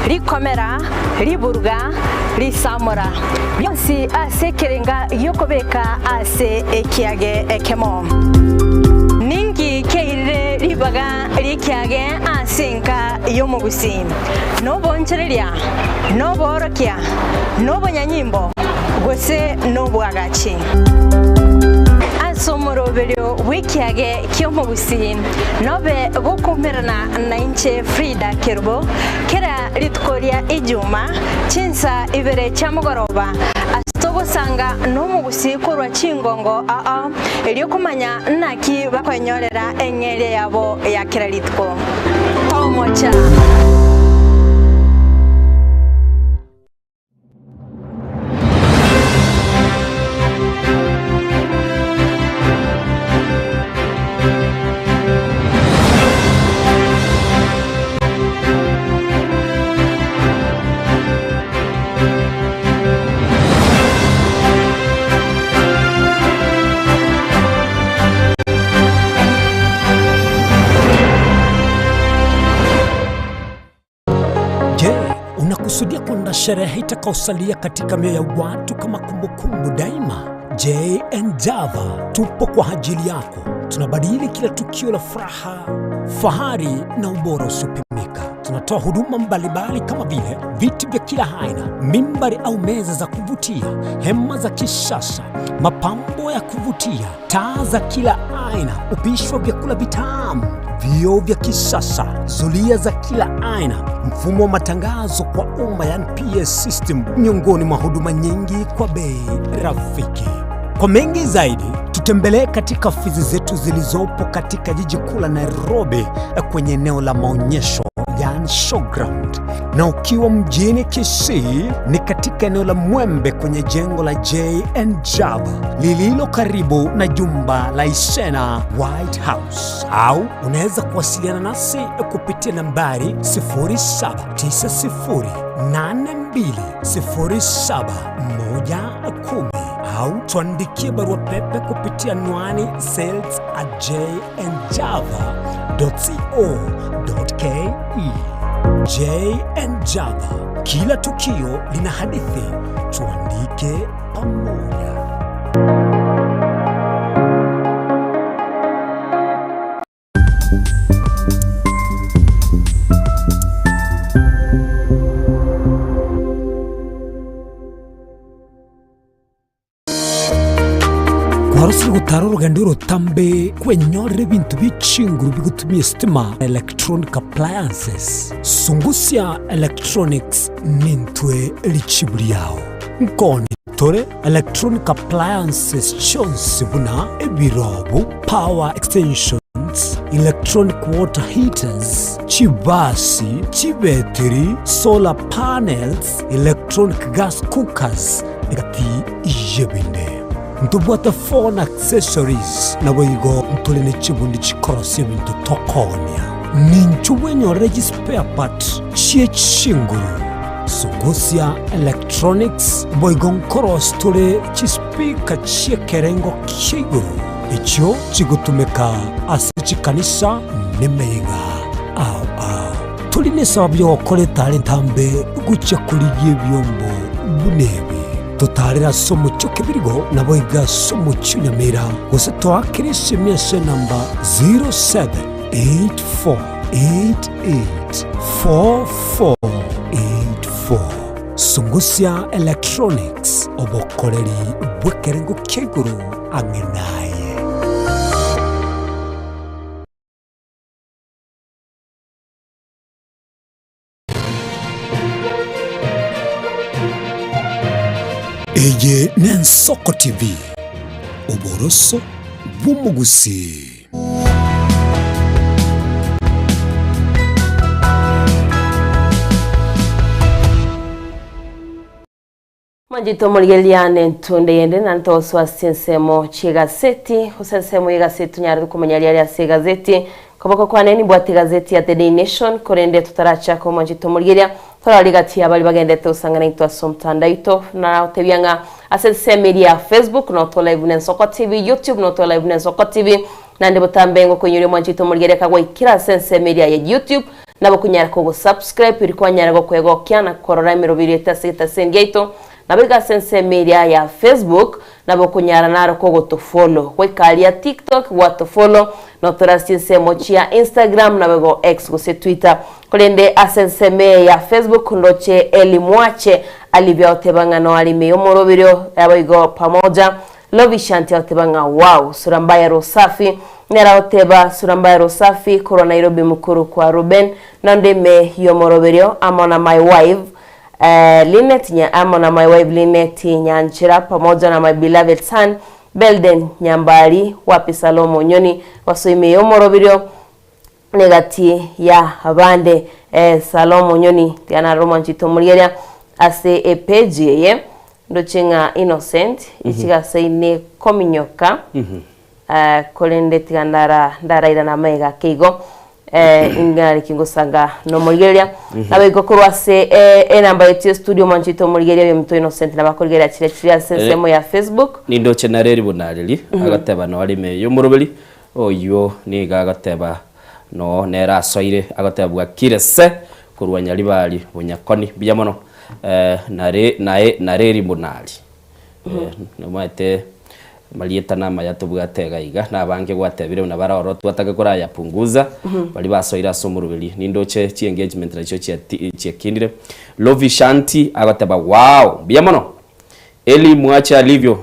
[SPEAKER 18] likomera liburuga lisamura byonsi asekerenga yokobeka ase ekiage ekemo ningi keire libaga likiage asinka yomugusi nobonchereria noborokia nobonyanyimbo gose nobwagachi somoroberio wikiage kyomugusi nobe gukumirana na inche Frida Kerbo kera litkoria ijuma chinsa ibere chamugoroba astogo sanga n'omugusi kurwa chingongo elio kumanya naki bakwenyorera engere yabo ya kera litko tomocha.
[SPEAKER 14] Unakusudia kuandaa sherehe itakayosalia katika mioyo ya watu kama kumbukumbu daima? J&Java tupo kwa ajili yako. Tunabadili kila tukio la furaha, fahari na ubora usiopimika. Tunatoa huduma mbalimbali kama vile viti vya kila aina, mimbari au meza za kuvutia, hema za kisasa, mapambo ya kuvutia, taa za kila aina, upishi wa vyakula vitamu, vioo vya kisasa, zulia za kila aina, mfumo wa matangazo kwa umma yani PS system, miongoni mwa huduma nyingi kwa bei rafiki. Kwa mengi zaidi, tutembelee katika ofisi zetu zilizopo katika jiji kuu la Nairobi kwenye eneo la maonyesho yani showground, na ukiwa mjini Kisii ni katika eneo la Mwembe kwenye jengo la J&Java lililo karibu na jumba la Isena White House, au unaweza kuwasiliana nasi kupitia nambari 0792071110 au tuandikie barua pepe kupitia anwani sales@jnjava.co.ke. J&Java, kila tukio lina hadithi, tuandike pamoja. Warusiri gutara urugendo rutambe kwenyorera ibintu bicinguru bigutumye stima electronic appliances. Sungusia Electronics nintwe lichiburi yao. Nkoni tore electronic appliances chonsi buna ebirobu, power extensions, electronic water heaters, chibasi, chibetiri, solar panels, electronic gas cookers, ngati ijebinde. Ntubwata phone accessories na wigo ntulene chibundi chikorosi bintu tokonia. Ninchuwe nyoregi spare part chie chinguru. Sungusia Electronics boigon koros tule chispika chie kerengo kiguru. Icho chigutumeka asichikanisa nimeiga au tuline sabyo kole talenta mbe gucha kuliye byombo bunebi totarira somo choke birigo nabo iga somo chunyamira gose twakirisi mese namba 0784884484 Sungusia Electronics obokoreri bwekerengo keguru angenaye. Eye Nensoko TV oboroso bumugusi.
[SPEAKER 3] Manjito Murgeliane tunde yende nanto swasensemo chigazeti usensemo yigazeti nyari kumenya ya gazeti kabako kwa neni bwati gazeti ya The Daily Nation korende tutaracha ko Manjito Murgelia toraligati abali bagendete usangana itwa somtandaito na tebyanga asense media Facebook no to live Nensoko TV YouTube no to live Nensoko TV nande botambengo kunyuri Manjito Murgelia kagwa ikira sense media ya YouTube nabo kunyara ko subscribe iriko nyara go kwego kyana korora 278 nabiga sense media ya Facebook nabo kunyara naro ko to follow kwekali ya TikTok wato follow no torasinse mochia Instagram nabo X go se Twitter kolende asense media ya Facebook ndoche elimwache alivya otebanga no alime yomorobiro yabigo pamoja Lovishanti otebanga wow surambaya rosafi nera oteba surambaya rosafi koro Nairobi mukuru kwa Ruben nandeme yomorobiro amona my wife Linet amona my wife Linet Nyanchira pamoja na my beloved son Belden Nyambari wapi Salomo Nyoni wasoime yomorobiro negati ya abande Salomo Nyoni yana Manjito Murgelia ase page ye ndochenga Innocent ichiga seine kominyoka kolende tigandara ndara na mega keigo ingari kingosanga no Murgelia nabego kurwase namba yetu studio Manjito Murgelia yemto Innocent nabakorgera chire sensemo ya Facebook
[SPEAKER 2] nindo chenareri bunareli agateba no alime yomurubeli oyo ni gagateba no nera soire agateba kirese kurwanya libali bunyakoni biyamono nareri munali nomate malieta na mayato bwatega iga nabange gwatebire na bararo twataka kora yapunguza bali basoira somurubeli nindoche chi engagement na cyo chi kindire Lovishanti agateba wow biyamono eli mwacha alivyo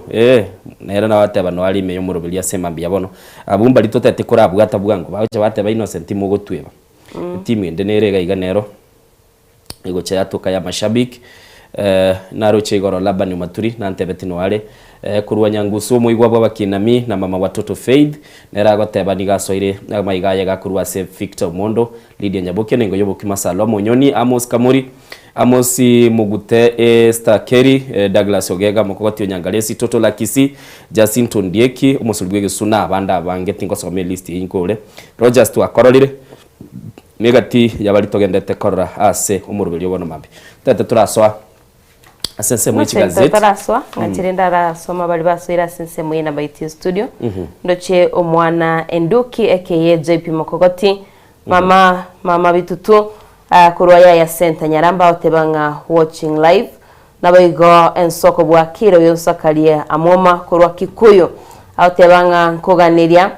[SPEAKER 2] naera na wateba no ali meyo murubeli asema biyabono abumba litotete kora bwata bwango bacha bateba Innocent mugotweba timu ndenerega iga nero ego cha tukaya mashabiki naro chegoro labani maturi nantebetino wale kurwanya nguso muigwa bwa bakinami na mama watoto Faith nera goteba nigasoire maigaye gakurwa se Victor Mondo Lydia Nyaboke nengo yoboki Salomo Nyoni Amos Kamuri Amosi Mugute Star Kerry Douglas Ogega mukoti onyangalesi Toto Lakisi Jacinto Ndieki umusulbwege suna abanda bange ngosome list yinkole Rogers to akorolire negati yabali togendete korra ase umurubeli yobono mambe tete turaswa asense mu chigazeti turaswa ngatirenda rasoma bali basira asense mu ina baiti studio ndoche omwana Enduki aka JP Mokogoti mama bitutu kurwaya ya Senta Nyaramba otebanga watching live nabayigo ensoko bwakiro yonsakalie amoma kurwa Kikuyu otebanga nkoganiria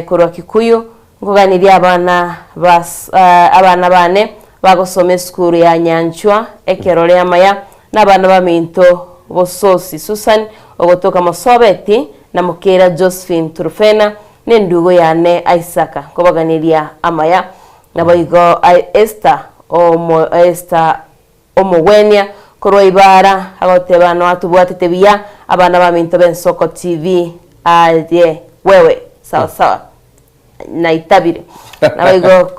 [SPEAKER 2] kurwa Kikuyu ngoganiria abana bane bagosome skuru ya Nyanchwa ekerole ya maya nabana baminto bososi Susan ogotoka Mosobeti na mukera Josephine Turfena nendugo yane Isaka kobaganiria amaya nabayigo Esther omogwenia korwa ibara agotebana watubwatete biya abana baminto bensoko TV adie wewe sawa na itabire nabayigo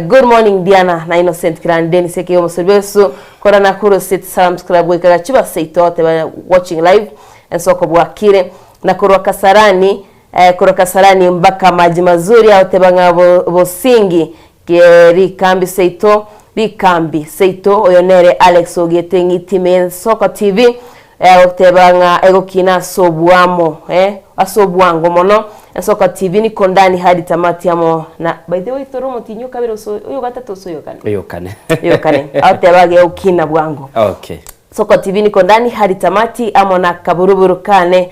[SPEAKER 2] good morning Diana na Innocent Grandeni seke yomusebesu kora na kuro sit Salams Club wekaga chiba seito te watching live ensoko bwakire na kurwa Kasarani mbaka maji mazuri au tebanga bosingi keri kambi seito oyonere Alex Ogetengi time Soko TV tebanga egokina sobuamo asobwango mono
[SPEAKER 3] Soka TV ni kondani hadi tamati amo na by the way toro mutinyo kabiro so uyo gatatu so yokane atebage ukina bwangu.
[SPEAKER 2] Okay.
[SPEAKER 3] Soka TV ni kondani hadi tamati amo na kaburuburukane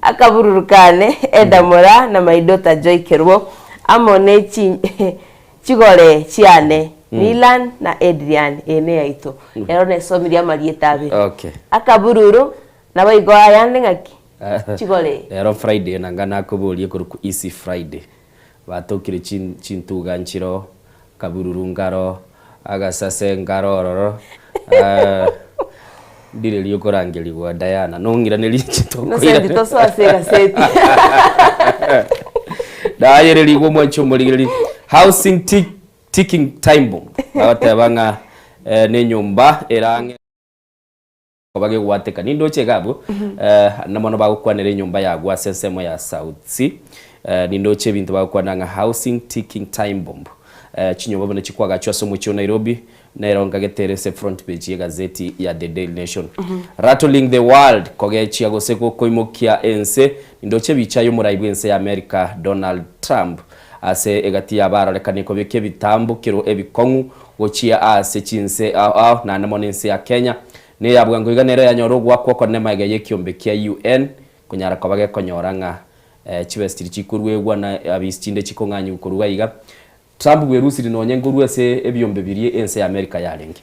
[SPEAKER 3] akabururukane Edamora na maidota Joy Kerubo amo ne chigore chiane Milan na Adrian ene yaito erone somiria marietabe.
[SPEAKER 2] Okay.
[SPEAKER 3] Akabururu na baigo ayande ngaki chigole
[SPEAKER 2] ero Friday nangana kubulie kuruku Easy Friday batokire chintuga nchiro kabururu ngaro agasase ngarororo ndire liyo korangeli gwa Diana nongira neli chitoko
[SPEAKER 3] no sendi to so asega seti
[SPEAKER 2] daire ligo mwancho muligiri housing ticking time bomb batabanga ne nyumba erange bage gwateka nindo chegabo namono bagukwanira nyumba yagwa sensemo ya South Sea nindo che bintu bagukwananga housing ticking time bomb chinyobo bone chikwaga cyoso mu cyo Nairobi naironga geterese front page ya gazeti ya The Daily Nation. Rattling the world kogechi agoseko koimokia ense nindo che bicayo muraibu ense ya America Donald Trump ase egati yabarolekane ko bike bitambukiro ebikongu gochia ase chinse na namonense ya Kenya ne yabwa ngo iganero ya nyorogwa kwako ne maige yekiombe kia UN kunyara ko bage konyoranga chibestiri chikurwegwa na abistinde chikonganyi ukoruga iga Trump gwerusiri nonye ngurwese ebyombe birie ense ya America yarenge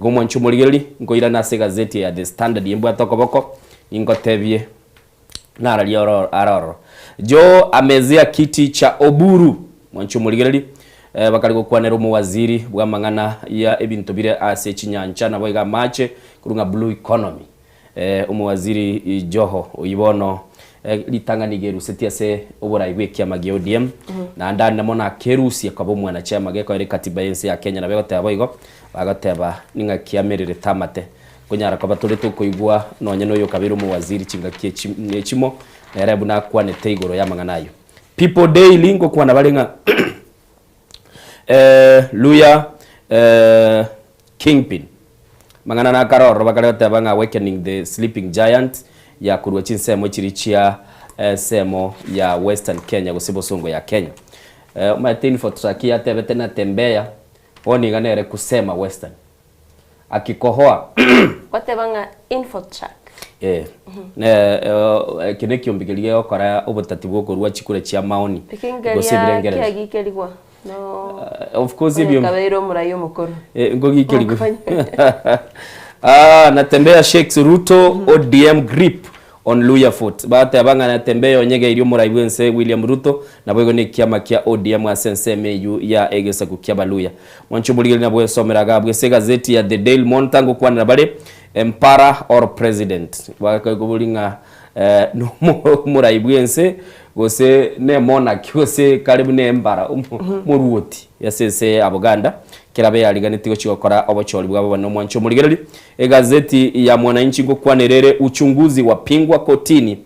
[SPEAKER 2] gomo nchumuligeli ngoira na gazeti ya The Standard yembwa tokoboko ingotebie narali aroro jo amezia kiti cha Oburu mwanchumuligeli bakali gukwanera mu waziri bwa mangana ya ebintu bire ase chinyancha na boiga mache kurunga blue economy umuwaziri Joho uyibono litanganige setia se oburaigwe kia magi ODM na ndani namona kerusi akabo mwana chama geko ere katiba yense ya Kenya na begote aboigo bagateba ninga kiamerere tamate kunyara kwa batore to koigwa nonye no yo kabiro mu waziri chinga kie chimo na rebu na kwa ne teigoro ya manganayo People Daily ngo kwa na balenga Luya Kingpin mangana na karoro bakaleta banga awakening the sleeping giant ya kurwa chinsemo chirichia semo ya Western Kenya gosibo songo ya Kenya Martin Fotraki atebete na tembea oni ganere kusema Western akikohoa
[SPEAKER 3] Kote banga Infotrack
[SPEAKER 2] kine kiombigelie okora obotati bwo kurwa chikure chia maoni
[SPEAKER 3] gosibire ngere no
[SPEAKER 2] of course ibyo
[SPEAKER 3] kabero murayo mukoro
[SPEAKER 2] ngogi kirigo natembea Sheikh Ruto ODM grip on Luya Fort bata banga natembea onyege iri muraiwense William Ruto na bwego ne kiama kia ODM asense meyu ya egesa kukiaba Luya mwancho muligeli na bwe someraga bwe gazeti ya The Daily Montango kwa na bale empara or president bakagobulinga no muraiwense gose ne monarch gose karibu ne embara muruoti yasese abuganda kirabe yaliganitiko chikokora obocholi bwabo no mwancho muligereri gazeti ya Mwananchi ngo kwanerere uchunguzi wapingwa kotini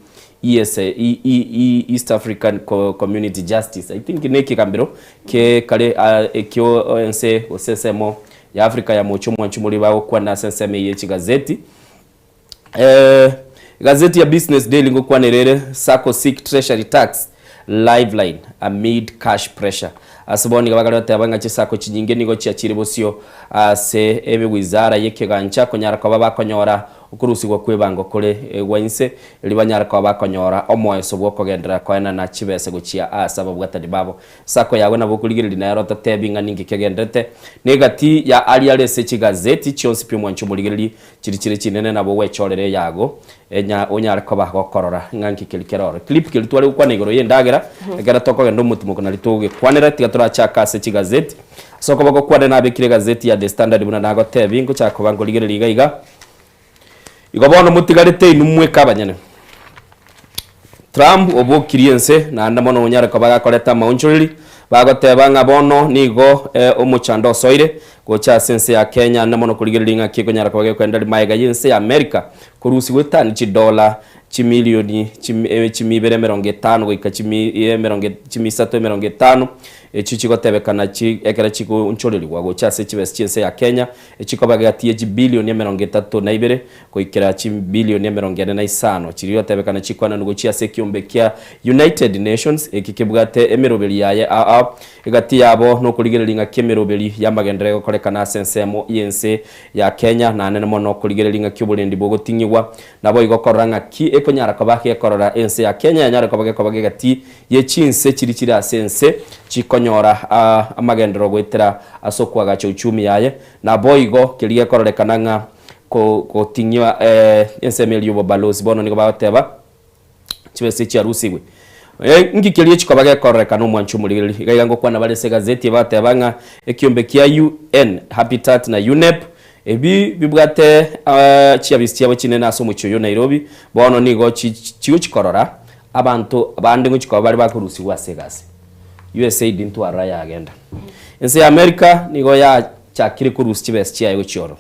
[SPEAKER 2] East African Community Justice I think neki kambiro ke kale ekyo ense osesemo ya Afrika ya mocho mwancho mulibao kwa na senseme yechi gazeti gazeti ya Business Daily ngo kwanerere Sacco seek treasury tax liveline amid cash pressure asiboni gabagalota abanga chisako chinyinge nigo chiachire bosio se ebe wizara yekegancha konyara kwa bakonyora ukurusi gwa kwebango kole gwainse libanyara kwa bakonyora omoyeso bwo kogendera kwaena na chibese gochia asaba bwatadi babo sako yawe na bokuligirira na yarota tebinga ningi kegendete negati ya aliale se chigazeti chionsi pimo ncho muligiriri chirichire chinene nabo wechorere yago enya onyara kwa bakokorora nganki kilikerore clip kilitwale kwa negoro yendagera egara toko gendo mutumuko nalitoge kwanera tigatora chaka se chigazeti soko bako kwa na bekire gazeti ya The Standard buna nago tebingo chako bango ligirira iga Igobona mutigarite inumwe kabanyane Trump obo kiriense na ndamono onyara ko bagakoreta maunchuriri bagoteba ngabono nigo omuchando soire gocha sense ya Kenya ndamono kuligiringa kiko nyara ko bagekenda maiga yense ya America kurusi wetani $1 chimilioni chimibere 50 goika chimi 350 echi gotebekana chi ekera chiko unchoreri gwa gochase chibes chinse ya Kenya echiko bagatie chi bilioni 32 koikera chi bilioni 45 chiri gotebekana chikwana nugo chiase kiombe kia United Nations ekikebwate emeroberi yaye egati yabo no kurigerelinga kemeroberi yamagendere gokorekana sensemo yense ya Kenya na nene mono kurigerelinga kyubulendi bogotingirwa nabo igokoranga ki ekonyara kabake ekorora ense ya Kenya nyara kabage gati yechinse chiri asense chikonyora amagendero gwetera asokwa gacho uchumi yaye na boigo kiriye kororekana nga ko tingwa ense melio balozi bono nigo bateba chibese chiarusiwe ngikiriye chikobage kororekana umwanchu muri igayango kwana balese gazeti bateba nga ekiombe kia UN Habitat na UNEP ebi bibwate chiabistia bachine naso mu cyo Nairobi bono nigo chigo chikorora abantu abandi ngo chikaba bari bakurusi wasegase USAID into araya agenda ense America nigo ya chakire kurusi chibes chiayo choro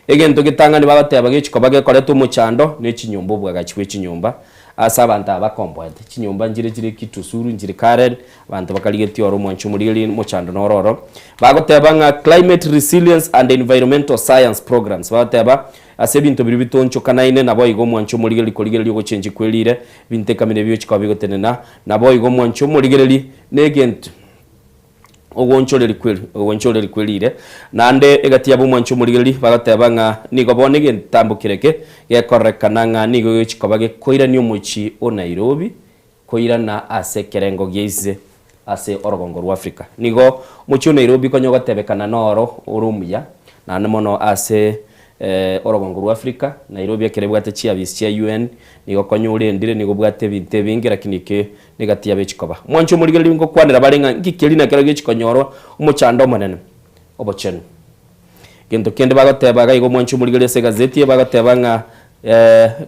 [SPEAKER 2] egento gitanga ni babateba gechikobage koreto mu chando ne chinyumba bwaga chwe chinyumba asa abantu abakombwete chinyumba njire kitusuru njire Karen abantu bakaligeti oro mwanchu muri mu chando nororo bagoteba nga climate resilience and environmental science programs bateba ase bintu biri bitoncho kanaine nabo igo mwancho muri likorigeri go change kwelire bintekamine byo chikabigo tenena nabo igo mwancho muri negent ogonchoreri kwelire nande egati yabo mwancho muri bagateba nga nigo bonege ntambukireke yekorekana nga nigo chikabage koira ni umuchi o Nairobi koira na ase kerengo geize ase orogongo rwa Afrika nigo muchi o Nairobi konyo gatebekana noro urumuya na nemono ase orogongo rwa Afrika Nairobi akerebwate chiabisi chia UN nigo konyure ndire nigo bwate binte bingi lakinike negati yabe chikoba mwancho muri gari ngo kwanira barenga ngikeli na kerage chikonyoro umuchando manene obochen gento kende bagateba igo mwancho muri gari se gazeti bagateba nga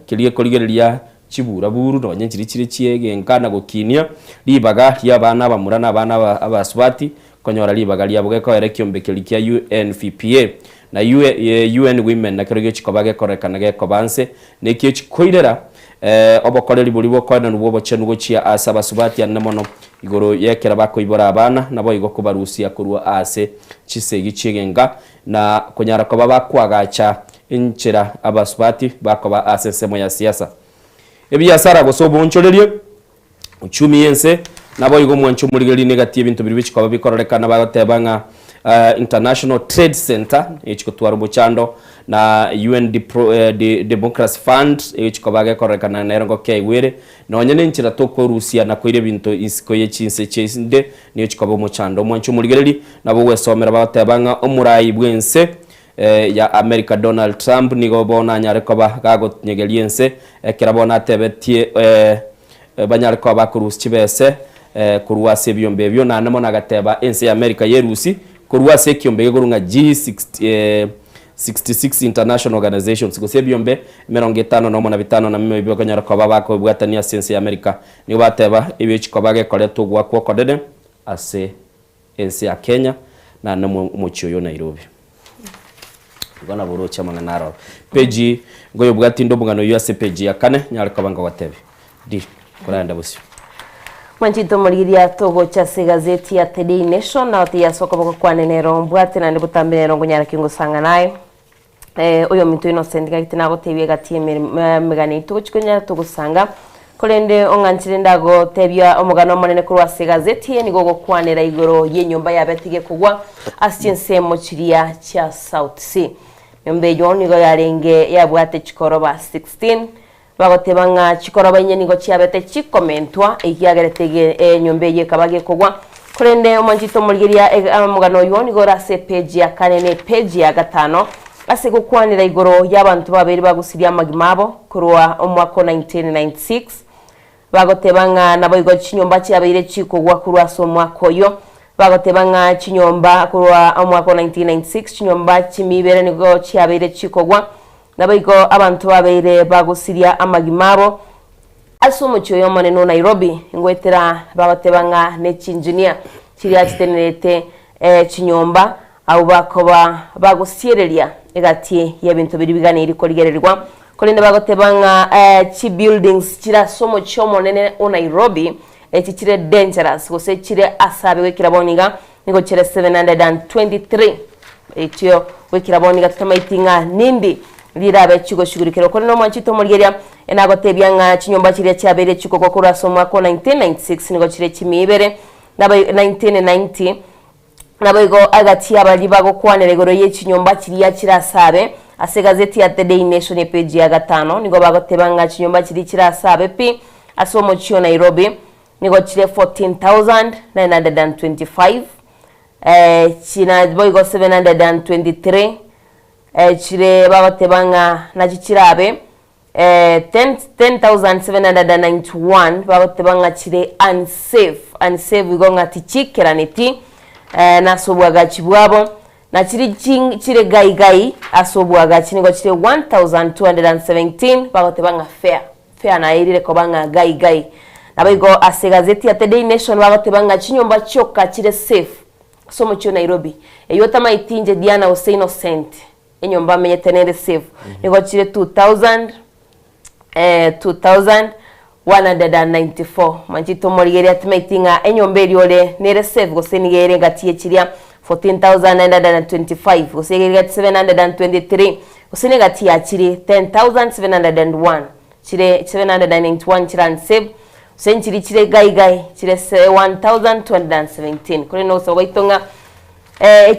[SPEAKER 2] kiliye koligeria chibura buru no nyenchiri chiege ngana gokinia libaga lya bana bamurana bana abaswati konyora libaga lya bugeko erekiombe kelikia UNFPA na UN Women na kerege chikobage korekana ge kobanse nekyo chikoirera obokoreri buri bokwana nubo bochenu gochia asaba subati annemono igoro yekera bakoibora abana nabo igo kubarusia kurwa ase chisegi chigenga na konyara ko bakwagacha inchira abasubati bakoba asensemo ya siasa ebyasara gosobo ncholerie uchumi yense nabo igo mwancho muri negative bintu biri bichikoba bikorekana bagatebanga International Trade Center echikotwara buchando na UN Democracy Fund echikobage korekana na erongo kewere na onyene nchira toko Rusia na koire bintu isiko yechinse chesinde ni echikoba muchando mwancho muri nabo wesomera bagatebanga omurayi bwense ya America Donald Trump nigo bona nyarekoba gago nyegeliense kirabona tebetie banyarekoba kurusi chibese kuruwase byombe byo na namo nagateba ense ya America yerusi kuruwase kiombe gorunga G66 international organizations gose byombe 55 no mona bitano na mime byo nyarekoba bako bwatania sense ya America ni bateba ibechikobage koleto gwa kodede ase ense ya Kenya na namo muchiyo Nairobi gona buru chama naro page ngoyo bwati ndo bungano yase page ya kane nyarekobanga watebe di kuranda busi Mwanjito muriria togo chase gazeti ya The Daily Nation na otia soko boko kwa nenero mbwate na ndibutambire ngo nyara kingo sanga nayo uyo mintu Innocent gakitina gotebye gatie megani togo chikonya togo sanga kolende onganchire ndago tebya omugano monene kurwa se gazeti ni gogo kwanera igoro yenyumba yabetige kugwa asiense mochiria cha South Sea nyombe yoni go yarenge yabwate chikoroba 16 bagotebanga chikoroba nyeni go chiabete chikomentwa ikiageretege nyombe ye kabage kugwa kolende omanjito muriria omugano yoni go rase page ya kanene page ya gatano ase gukwanira igoro y'abantu babiri bagusiria magimabo kurwa omwako 1996 bagotebanga nabo igo chinyomba chiabire chikugwa kurwa somwako yo bagotebanga chinyomba kurwa omwako 1996 chinyomba chimibere nigo chiabire chikugwa nabo igo abantu babire bagusiria amagimabo asumu cyo mone no Nairobi ngwetera bagotebanga ne engineer chiria chitenete chinyomba abo bakoba bagusiereria egati y'ebintu biri biganira koligererwa kolinde bagotebanga chi buildings chira somo chomo nene o Nairobi
[SPEAKER 3] echichire dangerous gose chire asabe wekira boniga nigo chire 723 etio wekira boniga tutamaitinga nindi lirabe chigo shugurikero kono mwanchito murigeria enagotebya nga chinyomba chire cyabere chiko kokura somwa ko 1996 nigo chire chimibere naba 1990 nabo go agati abali bago kwanere goro yechinyomba chiriya chirasabe ase gazeti ya The Daily Nation page ya 5 nigo bagoteba nga chinyomba chiri chirasabe pi asomo chio Nairobi nigo chire 14,925 china boigo 723 chire bagotebanga na chichirabe 10,791 bagotebanga chire unsafe bigonga tichikera neti nasobwaga chibwabo na chire gai asobwaga chinigo chire 1,217 bagotebanga fair na irire kobanga gai nabigo ase gazeti ya The Daily Nation bagotebanga chinyomba choka chire safe somo chio Nairobi eyota maitinje Diana was innocent enyomba menyetenere safe nigo chire 2,194 manchito morigeria timaitinga enyomba eriole nere safe gose nigere ngatiye chiria 14,925 gose nigere 723 gose negatiya chiri 10,701 chire 791 chira safe senchiri chire gai chire 1,217 kuri no so waitonga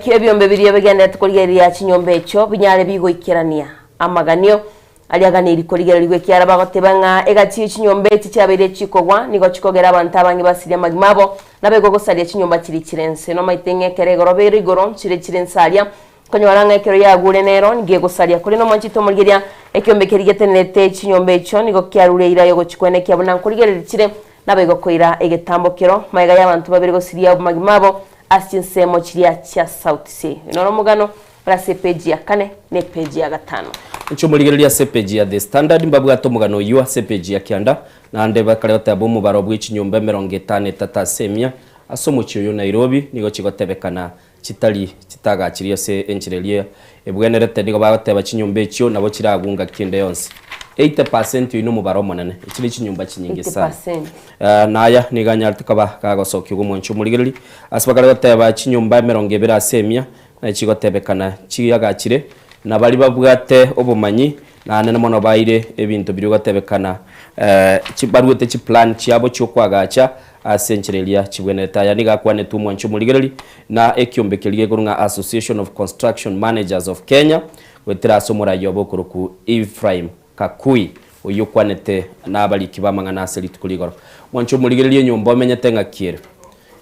[SPEAKER 3] ebyombe biriyo begenda tukoligeria chinyombe echo binyale bigo ikirania amaganio aliagana irikorigera ligwe kyara bagotebanga egati chinyombe ticyabere chikogwa nigo chikogera abantu abangi basiria magimabo nabego gosalia chinyomba chiri chirense no maitenge keregoro berigoro chire chirensalia konyoranga ekero yagure nero ngiye gosalia kuri no manchito murigeria ekyombe kerigetenete chinyombe echo nigo kyarureira yo gochikwene kyabona kurigerera chire nabego koira egetambokero maiga y'abantu babiri gosiria magimabo asinsemo chiria cha South Sea inono mugano rase page ya 4 ne page ya 5
[SPEAKER 2] ncho murigereria se page ya The Standard mbabwa to mugano yu se page ya kyanda na ndeba kale otabo mu baro bw'ichinyombe 53 semia asomo chiyo Nairobi nigo chigotebekana chitaga chiriyo se enchirelie ebwenerete nigo bagoteba chinyombe chyo nabo kiragunga kinde yonse 80% ino mu baro monene ikiri chinyumba chinyingi sana naya niganya tukaba kagosokyo gumoncho murigereri asbakale goteba chinyumba 200 semia na chigotebekana chiyagakire nabali babwate obumanyi na nene mono baire ebintu biri gotebekana chibaruete chi plan chiabo cyo kwagacha asencherelia chibweneta yani gakwane tumwancho murigereri na ekyombekelie kurunga Association of Construction Managers of Kenya wetira somora yobo kuruku Ephraim Kakui uyu kwanete nabali kibamanga naseli tukuligoro mwancho murigerelie nyombo menyete ngakire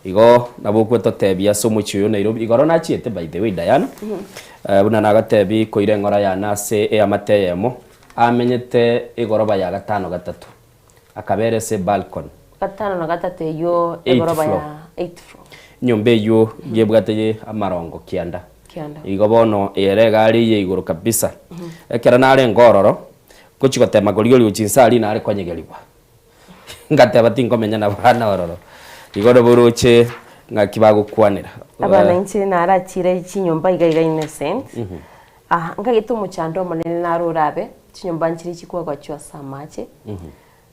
[SPEAKER 2] igo nabukwe totebia somo chiyo Nairobi igoro nachiete by the way Diana buna nagatebi koire ngora ya nase amateyemo amenyete igoroba ya 5-3 akabere se balcon
[SPEAKER 3] 5-3 yo igoroba ya 8 floor
[SPEAKER 2] nyombe yo yebwateye amarongo kianda igobono eregari ye igoro kabisa ekera nare ngororo kuchigotema gorigori uchinsali na ari kwanyegerwa ngateba tinkomenya na bana ororo igoro buruche ngakibago kwanira
[SPEAKER 3] abana inchi na arachire chinyomba igaiga innocent ngagito muchando monene na rurabe chinyomba nchiri chikwa chwa samache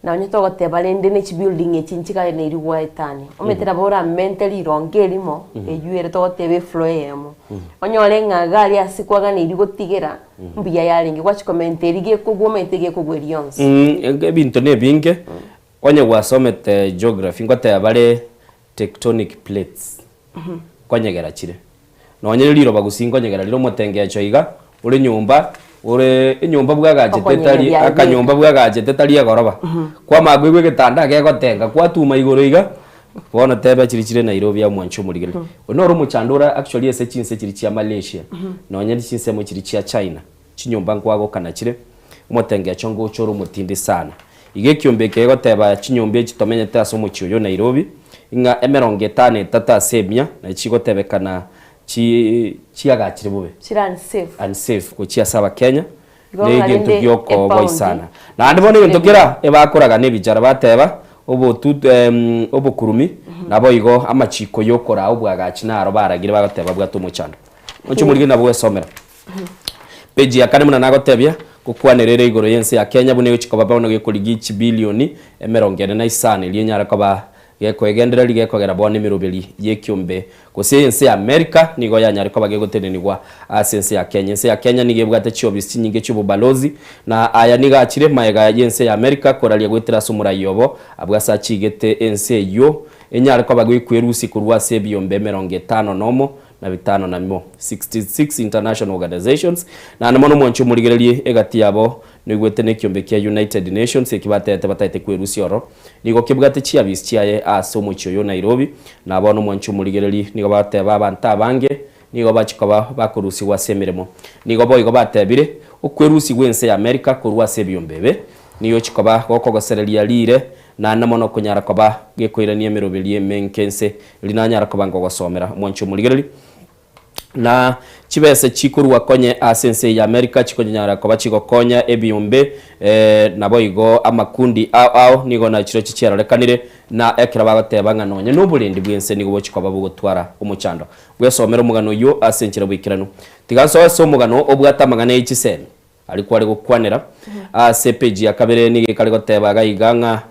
[SPEAKER 3] na onyeto goteba lende ne building echinchika ne iriwa etani ometera bora mentally rongerimo ejuere to gotebe flow yemo onyole ngagari asikwaga ne irigo tigera mbiya yalingi kwachi commentary ge kugomete ge kugwerionse
[SPEAKER 2] ebintu ne binge onye wasomete geography ngote abale tectonic plates kwanyegera chire nonye liro bagusingo nyegera liro motenge yacho iga uri nyumba ure inyumba bwagaje tetali akanyumba bwagaje tetali agoroba kwa magwegwe getanda ge gotenga kwa tuma igoro iga bona tebe chirichire Nairobi ya mwancho murigere onoro muchandura actually ese chinse chirichi ya Malaysia nonye chinse mu chirichi ya China chinyumba nkwago kana chire motenge yacho ngo choro mutindi sana ige kyombeke goteba chinyombe chitomenyete asomo chiyo Nairobi inga 53 semia na chigotebekana chiagachire bube unsafe kuchia saba Kenya nege tugioko boy sana na ndibone ntokira ebakoraga nebijara bateba obo kurumi nabo igo amachiko yokora obwagachi naro baragire bagateba bwato muchando oncho muri nabo esomera page ya kane muna nagotebya kukwanerere igoro yense ya Kenya bune chiko babona ge kuligi bilioni 40 na isane liye nyara koba gekwegendera ligekogera bone mirubiri yekiumbe gose ense America nigo yanyariko bagegotenenigwa asense ya Kenya. Ense ya Kenya nigebwate chiobisi nyinge cy'ububalozi na aya nigakire maega yense ya America koralia gwetera sumura yobo abwasa chigete ense yo enyariko bagwikwerusi kurwa sebiombe 50 nomo na 5 na 66 international organizations na namono mwancho murigererie egati yabo nigwete nekiombe kia United Nations ekibatete batete kwerusi oro nigo kibwate chiabisi chiaye asomo cyo yo Nairobi na abono mwancho murigererie nigo bateba abantu abange nigo bachikoba bakurusi wasemiremo nigo boyigo batebire okwerusi gwense ya America kurwa sebiombebe niyo chikoba gokogosereria lire na namono kunyara koba gekwirania mirobelie menkense linanyara koba ngogosomera mwancho murigererie na chibese chikurwa konye asense ya America chikonyara koba chigokonya ebiumbe nabo igo amakundi ao nigo na chiro chichiarorekanire na ekira bagoteba nganonye n'oburendi bwense nigo bochikoba bugotwara umuchando bwesomera umugano yo asenchira bwikirano tigaso so umugano obwata magana y'ichisemi alikuwa ari gukwanira CPG akabere nige kali goteba gayiganga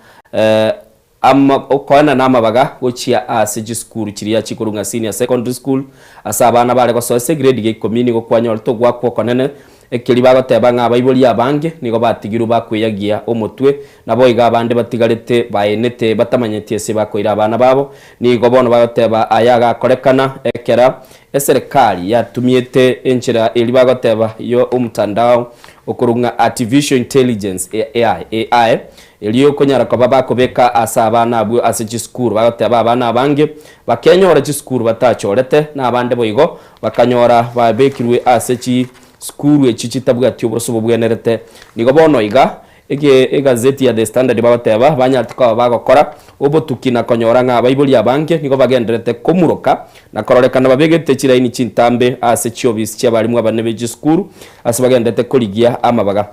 [SPEAKER 2] okwana namabaga gochia asiji school kiriya chikurunga senior secondary school asabana bale gosose grade ge komini gokwanya to gwakwo konene ekeli bagoteba nga bayiboli abange nigo batigiru bakwiyagia omotwe nabo iga abande batigarete bayenete batamanyete ese bakoira abana babo nigo bono bagoteba ayaga korekana ekera eserikali yatumiete enchira eli bagoteba yo umtandao okurunga artificial intelligence AI eliyo konyara kwa babako beka asabana abwo asiji school bagoteba abana abange bakenyora chi school batachorete na abande boigo bakanyora babekirwe asiji school echichitabwa tyoburoso bwenerete nigo bono iga egazeti ya The Standard bagoteba banyatuka bagokora obotukina konyora nga bayiboli abange nigo bagenderete komuroka na kororekana babegete chiraini chintambe asiji obisi cyabarimu abanebe school asibagendete koligia amabaga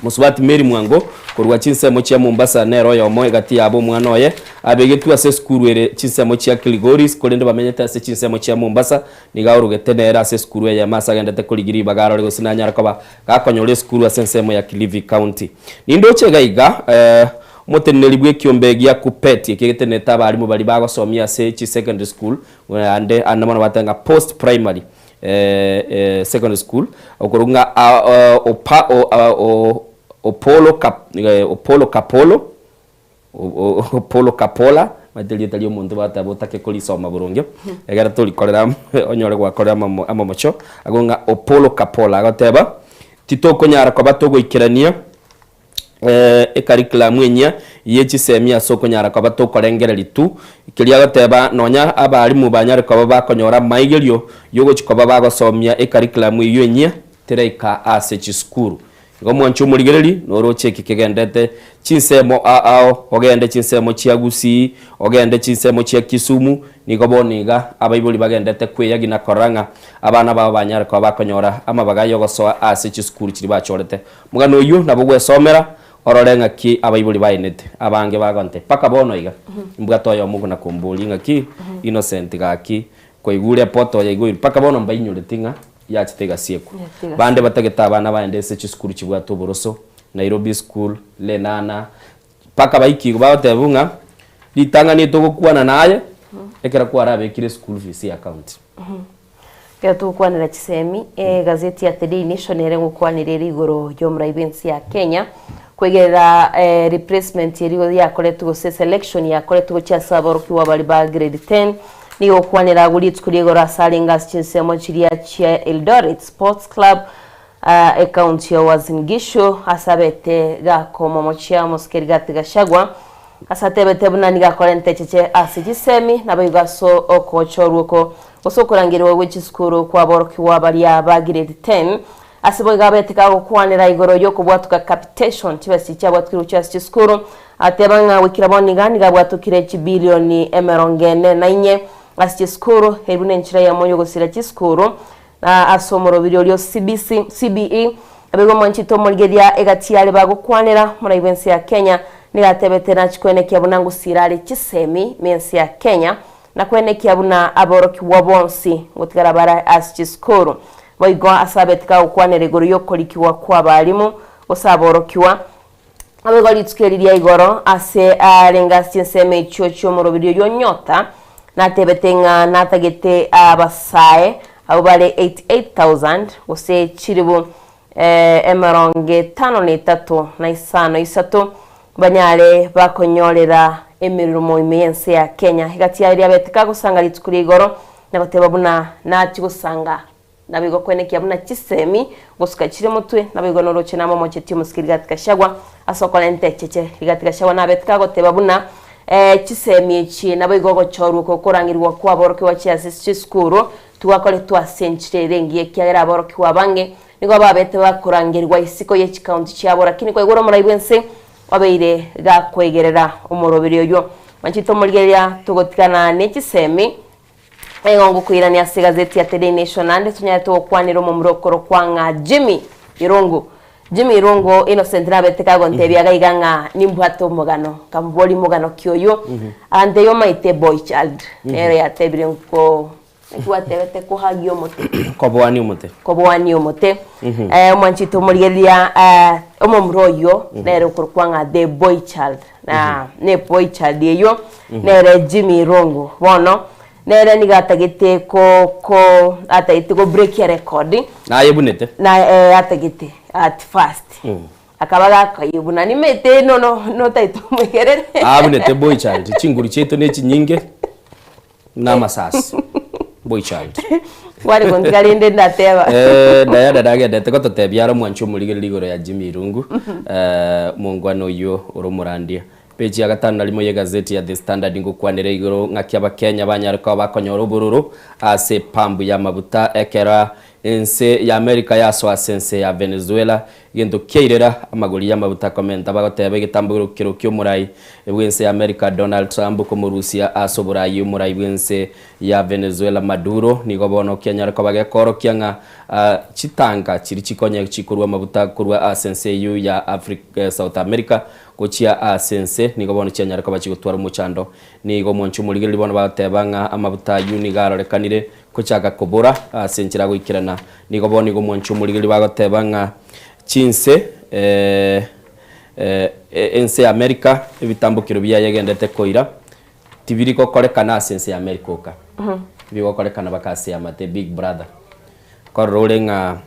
[SPEAKER 2] Musubati Mary Mwango kurwa chinsemo chia Mombasa nero yomo egati yabo mwanoye abegetu ase skuru ere chinsemo chia Kilgoris kolende bamenyeta ase chinsemo chia Mombasa nigaurugete nera ase skuru ya Masa gendete koligiri bagaro lego sinanyara koba gakonyole skuru ase nsemo ya Kilifi County nindo chegaiga moteneli bwe kiombegia kupeti ekegete neta balimu bali bagosomia ase chi secondary school ande anamana batanga post primary secondary school okurunga Opolo Kapola mateli tali omuntu batabotake kolisoma burungi egara tulikorera onyore gwakorera amamocho agonga Opolo Kapola agoteba titoko nyara kwa batogo ikirania curriculum enya yechisemia soko nyara kwa batoko rengera litu ikilia goteba nonya abalimu banyare kwa bakonyora maigerio yogo chikoba bagosomia curriculum iyo enya tereika ase chiskuru ngomwancho murigereri noroche kigendete chinsemo ao ogende chinsemo chiagusi ogende chinsemo chia Kisumu nigoboniga abayibuli bagendete kweyagina koranga abana babo banyare kwa bakonyora amabaga yogosoa ase chiskuru kiri bachorete mugano uyu nabo gwesomera ororenga ki abayibuli bayenete abange bagonte paka bono iga mbwatoyo mugo na kumbuli ngaki innocent gaki koigure poto ya iguri paka bono mbainyoretinga yachitega sieku bande batageta abana baendese chiskuru kibwato boroso Nairobi school Lenana paka baiki batebunga litanga ni togokwana naye ekera kwa arabe kire school fees account
[SPEAKER 3] Ketu kwanira chisemi gazeti ya The Daily Nation ere gukwanirira igoro jomra events ya Kenya kwegera replacement yerigo yakoretu go selection yakoretu go chasa barukiwa bali ba grade 10 nigo kwanira gulitsukurigo rasalinga chinsemo chiria chia Eldoret Sports Club account ya Wazingisho asabete gakoma mochia moskerigati gashagwa asatebete bunani gakorente cheche asijisemi nabayigaso okochoruko osokurangirwe w'ekiskuru kwa borokiwa bali aba grade 10 asiboga betika okwanira igoro yo kubwatuka capitation tibasi cyabwatwiru cya skuru atebanga wikiraboni gani gabwatukire bilioni emerongene nainye asije skuru hebune nchira ya moyo gosira kiskuru asomoro biryo CBE abego manchito molgedia egatiale bagukwanira muri ibensi ya Kenya nigatebete na chikwene kyabunangu sirale kisemi mensi ya Kenya na kwene kyabuna aboroki wabonsi ngotigarabara asije skuru boigo asabetika ukwanira igoro yo kolikiwa kwa balimu osaborokiwa abegori tukeriria igoro ase arenga sinseme icho morobirio yonyota natebetenga natagete abasae abale 88,000 gose chiribu emaronge 53 na isano isato banyale bakonyorera emirimo imense ya Kenya higati ya beteka gusanga litukuri igoro nabateba buna nati gusanga nabigo kwenekia buna chisemi gusuka chire mutwe nabigo noroche namo mocheti muskiri gatika shagwa asokolente cheche gatika shagwa nabetka goteba buna chisemi echi nabigo gochoru ko kurangirwa kwa boroke wa chiasi skuru tuwakole twa century rengi kiagera boroke wa bange nigo babete bakurangirwa isiko ye county cyabo lakini kwa igoro murayibwense wabeire ga kwegerera umurobiri yo manchito murgeria tugotikana nechisemi Engo kuirani ya gazeti ya Today Nation ande tunyato kwaniro mu murokoro kwanga Jimmy Irungu Innocent na beteka gontebi agaiga nimbwato mugano kamboli mugano kyoyo ande yo maite boy child ere ya tebire ko twatebete ko hagio mote kobwani omote mwanchito murigeria omomroyo nero kwanga the boy child na ne boy child yo nere Jimmy Irungu bono nere nigatagite ko atagite ko break ya record
[SPEAKER 2] na yebunete
[SPEAKER 3] na atagite at first akabaga kayibuna nimete no taito mugerere
[SPEAKER 2] abunete boy child chinguru cheto ne chinyinge na masasi boy child
[SPEAKER 3] wari kongalinde ndateba
[SPEAKER 2] daya dage dete ko totebyara mwancho muri ligoro ya Jimmy Irungu mungwano yo uromurandia peji ya gatanu nalimo ye gazeti ya The Standard ngukwanire igoro ngakia bakenya banyariko bakonyoro bururu ase pambu ya mabuta ekera ense ya Amerika yaso asense ya Venezuela gendo keirera amaguri ya mabuta komenta bagotebe gitamburo kiro kyo murai ebwense ya Amerika Donald Trump ko mu Russia aso burayi murai bwense ya Venezuela Maduro nigo bono kenyariko bagekoro kyanga chitanga chiri chikonye chikurwa mabuta kurwa asense yu ya Africa South America kochia asense nigo bono chenyariko bachigutwara muchando nigo monchu muligiri bono batebanga amabuta yu nigarorekanire kuchaga kubura asenchira gwikirana nigo bono nigo monchu muligiri bagotebanga chinse ense America ibitambukiro byayegendete koira tibiriko korekana asense America oka bigo korekana bakase amate big brother kororenga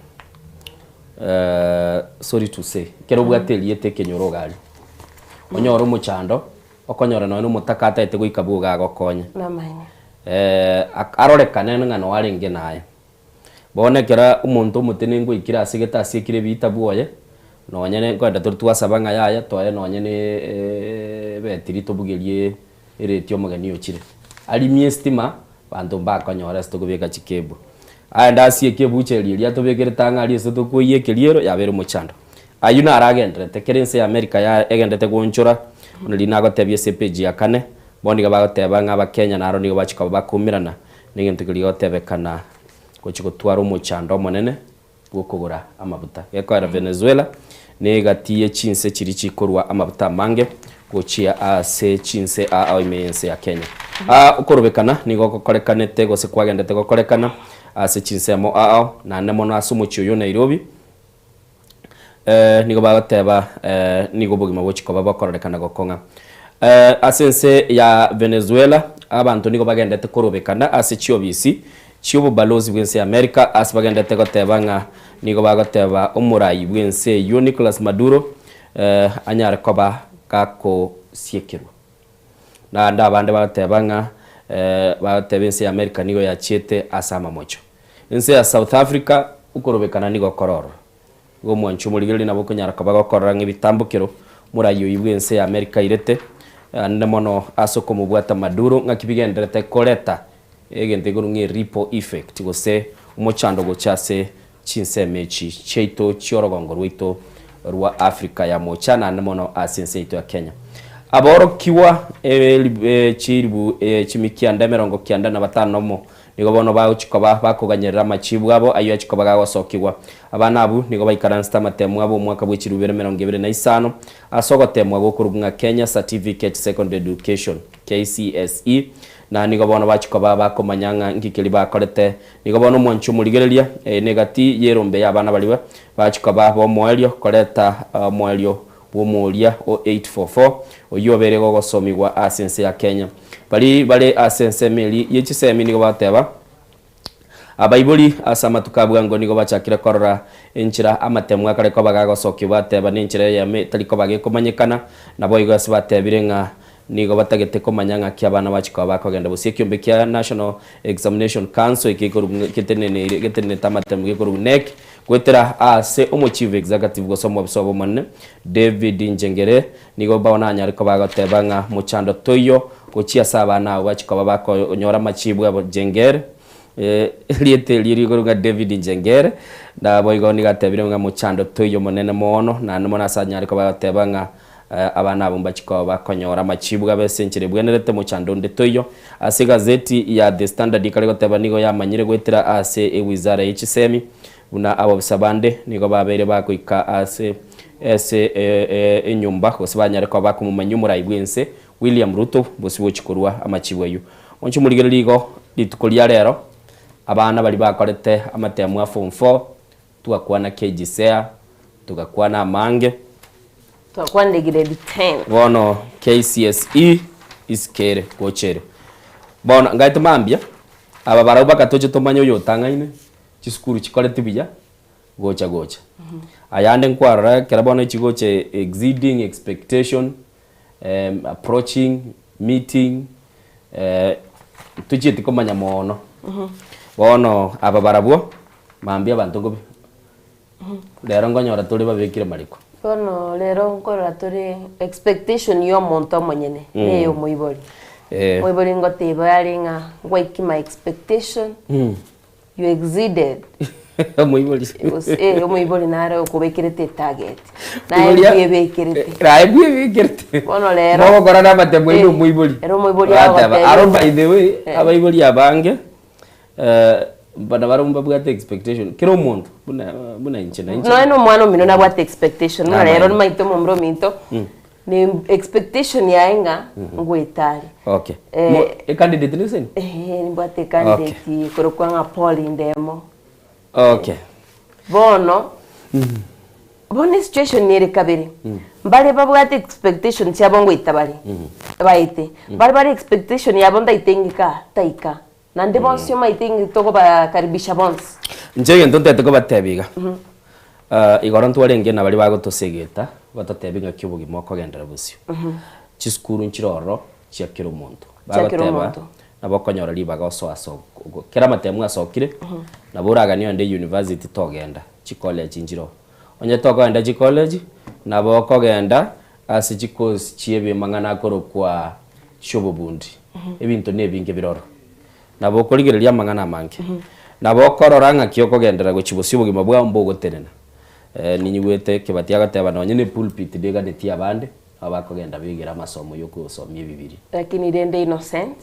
[SPEAKER 2] sorry to say kero bwateli kenyoro gali onyoro muchando okonyora no mutakata ete guikabuga gokonya
[SPEAKER 3] namanya
[SPEAKER 2] arorekana ngano warenge naye bonekera umuntu mutene ngo ikira asigeta asikire bita buoye nonyene kwenda turtwa sabanga yaya toye nonyene betiri tobugerie eretio mugeni okire ali miestima bantu bakonyora stogubeka chikebo anda asieke bucheri ria tobegere tanga ali so tokuye keliero yabero muchando ayuna aragendre tekerense America ya egendete gonchora onalina gotebye CPG yakane boniga bagoteba ngaba Kenya naro nigo bachika bakumirana nigento kiligo tebekana kochigotwara umuchando monene gukugura amabuta yekwara Venezuela negatiye chinse chiri chikorwa amabuta mange gochia ase chinse imense ya Kenya ukorobekana nigo kokorekanete gose kwagendete kokorekana ase chinse mo na nemono asumuchi yo Nairobi nigo bagoteba nigo bugima bochiko babakorekana gokonga asense ya Venezuela abantu nigo bagendete korobekana ase chiobisi chiubu balozi bwense America asbagendete gotebanga nigo bagoteba omurayi bwense yo Nicolas Maduro anyara koba kako siekirwa na ndabande bagotebanga batebense America nigo yachiete asama mocho ense ya South Africa ukorobekana nigo kororo go mwanchu muligeli nabo kunyara koba gokorora ngibitambukiro murayi ibwense America irete ndamono asoko mubwata Maduro ngakibigenderete koleta egente gurungi ripple effect gose umuchando gochase chinse mechi cheito chiorogongo rwito rwa Africa ya mochana ndamono asense ito ya Kenya aboro kiwa chiribu chimikia ndamerongo kianda na batano mo nigo bono ba uchikoba bakuganyerera machibu abo ayo achikoba gagosokigwa abana abu nigo baikaransta matemu abo mwaka bw'ichiru 2025 asogotemwa gokurubwa Kenya Certificate Secondary Education KCSE na nigo bono bachikoba bakomanyanga ngikili bakorete nigo bono mwanchu murigereria negati yerombe yabana baliwe bachikoba bo moelio koreta moelio bwomoria o 844 oyobere gogosomi gwa asense ya Kenya bali asense meli yechisemi nigo bateba abaibuli asama tukabwa ngo nigo bachakira korora enchira amatemwa kare ko bagagosoki bateba n'enchira ya taliko bagekomanyekana nabo igasi batebire nga nigo batagete komanyanga kya bana bachiko bakogenda busie kyombe kya National Examination Council kitene tamatemwe ko NEC gwetera ase chief executive gosomo bisobo manne David Njengere nigo baona nyariko bagoteba nga muchando toyo gochia sabana bachiko bakonyora machibwa Njengere liete lirigo nga David Njengere na boigo ni gatebire nga muchando toyo monene mono na nomona sanyariko bagoteba nga abana abo mbachiko bakonyora machibwa besenchere bwenerete muchando ndetoyo ase gazeti ya The Standard ikari goteba nigo yamanyire gwetera ase ewizara y'ichisemi una abo bisabande nigo babere bakwika ase enyumba kosibanyare kwa bakumumanya umurayibwense William Ruto bosibo chikorwa amachibwa yu oncho muligere ligo litukolia rero abana bali bakorete amatemu form 4 tukakwana KGCA tukakwana Mange
[SPEAKER 3] tukakwana grade 10
[SPEAKER 2] bono KCSE iskere gochere bono ngaite mambia aba barauba katoje tomanyo yotangaine chiskuru chikorete bija gocha ayande nkwara kerabona ichigoche exceeding expectation approaching meeting tujiti komanya mono bono aba barabwo mambia abantu ngobi lero ngonyora tuli babekire mariko
[SPEAKER 3] bono lero ngora tuli expectation yo monto monyene neyo moibori moibori ngoteba yaringa wake my expectation you exceeded
[SPEAKER 2] moibori
[SPEAKER 3] moibori nare okubekirete target naye bebekirete bono lero
[SPEAKER 2] bono gora na matemwe no moibori
[SPEAKER 3] ero moibori
[SPEAKER 2] aro by the way abaibori abange bana barumba bwate expectation kiro muntu buna inche
[SPEAKER 3] no mwana mino na bwate expectation na lero maito momro minto ni expectation yaenga ngwetari
[SPEAKER 2] okay candidate ni seni
[SPEAKER 3] ni bwate candidate korokwanga Paul Ndemo
[SPEAKER 2] okay
[SPEAKER 3] bono bono situation ni kabiri mbale babwate expectation cyabo ngwitabari baite bari expectation yabo ndaitengika taika nande bonsi yo maiting toko bakaribisha bonsi
[SPEAKER 2] njege ntonte toko batebiga igoro ntwarenge na bari bagotosegeta batatebiga cyubugi moko gendera busyo chiskuru nchiroro cyakiro muntu bagoteba nabokonyora libaga so kera matemu asokire naburaga niyo nde university togenda chi college njiro onye togenda chi college nabokogenda asi chikosi chiebe mangana koro kwa shobobundi ebintu nebinge biroro nabo koligereria mangana mange nabo kororanga kioko gendera go chibusi bugima bwa mbogo tenena ninyugwete kibatia gateba no nyine pulpit dega netia abande abakogenda bigira masomo yo kusomia bibiri
[SPEAKER 3] lakini rende innocent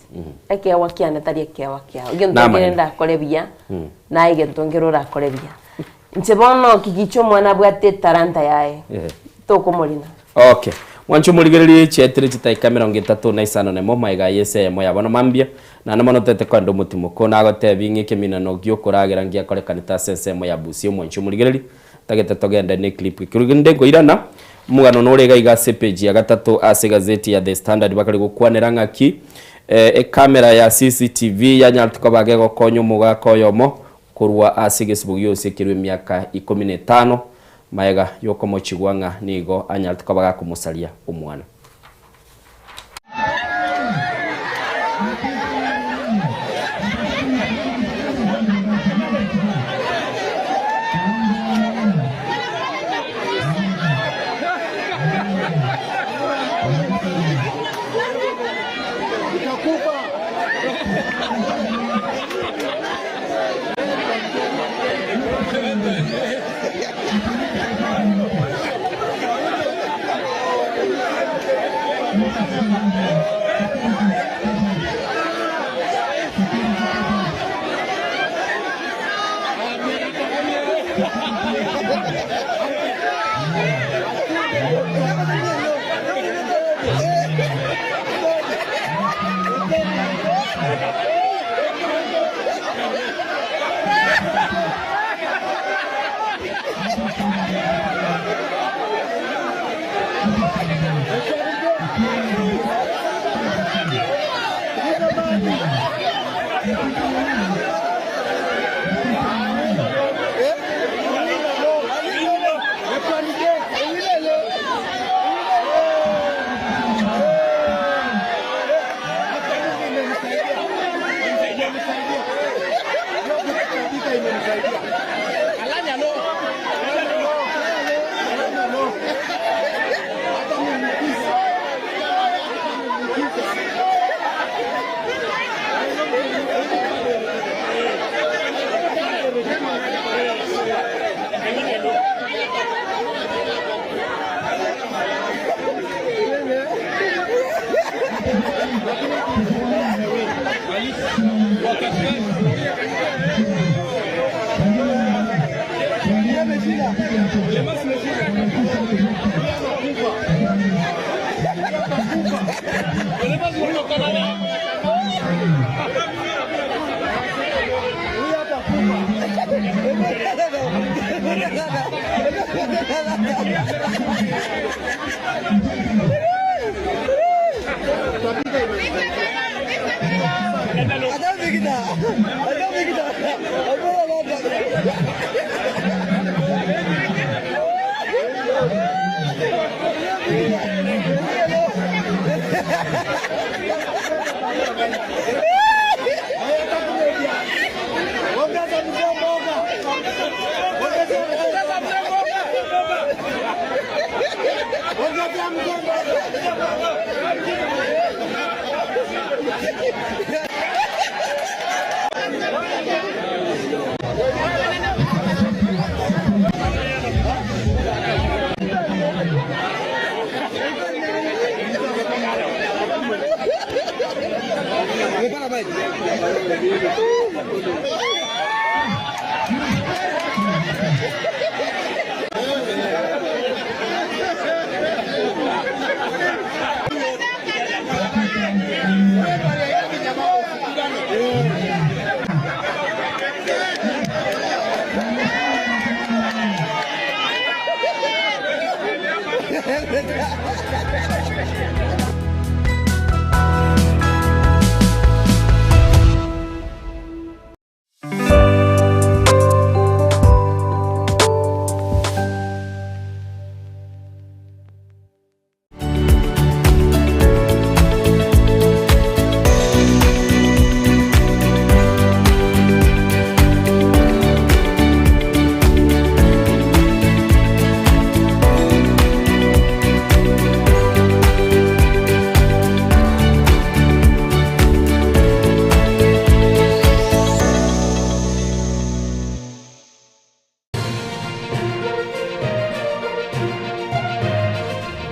[SPEAKER 3] ake wakiana tari ake wakia ugenda korebia na igentongero ra korebia nchebono kigicho mwana bwate taranta yae toko molina
[SPEAKER 2] okay wancho muligereri chetere chitai kamera ngetatu na isano nemo maiga yese mo yabona mambia na namono tete kwando mutimo kona agote binge kemina no gyo koragira ngia kore kanita sense mo yabusi mwancho muligereri tagete togenda ne clip kirugende ngo irana mugano norega igase page ya gatatu ase gazeti ya The Standard bakari gukwanera ngaki kamera ya CCTV ya nyaltuko bagego konyo mugako yomo kurwa ase gesbugu yose kirwe myaka 15 maega yoko mochigwanga nigo anyaltuko baga kumusalia umwana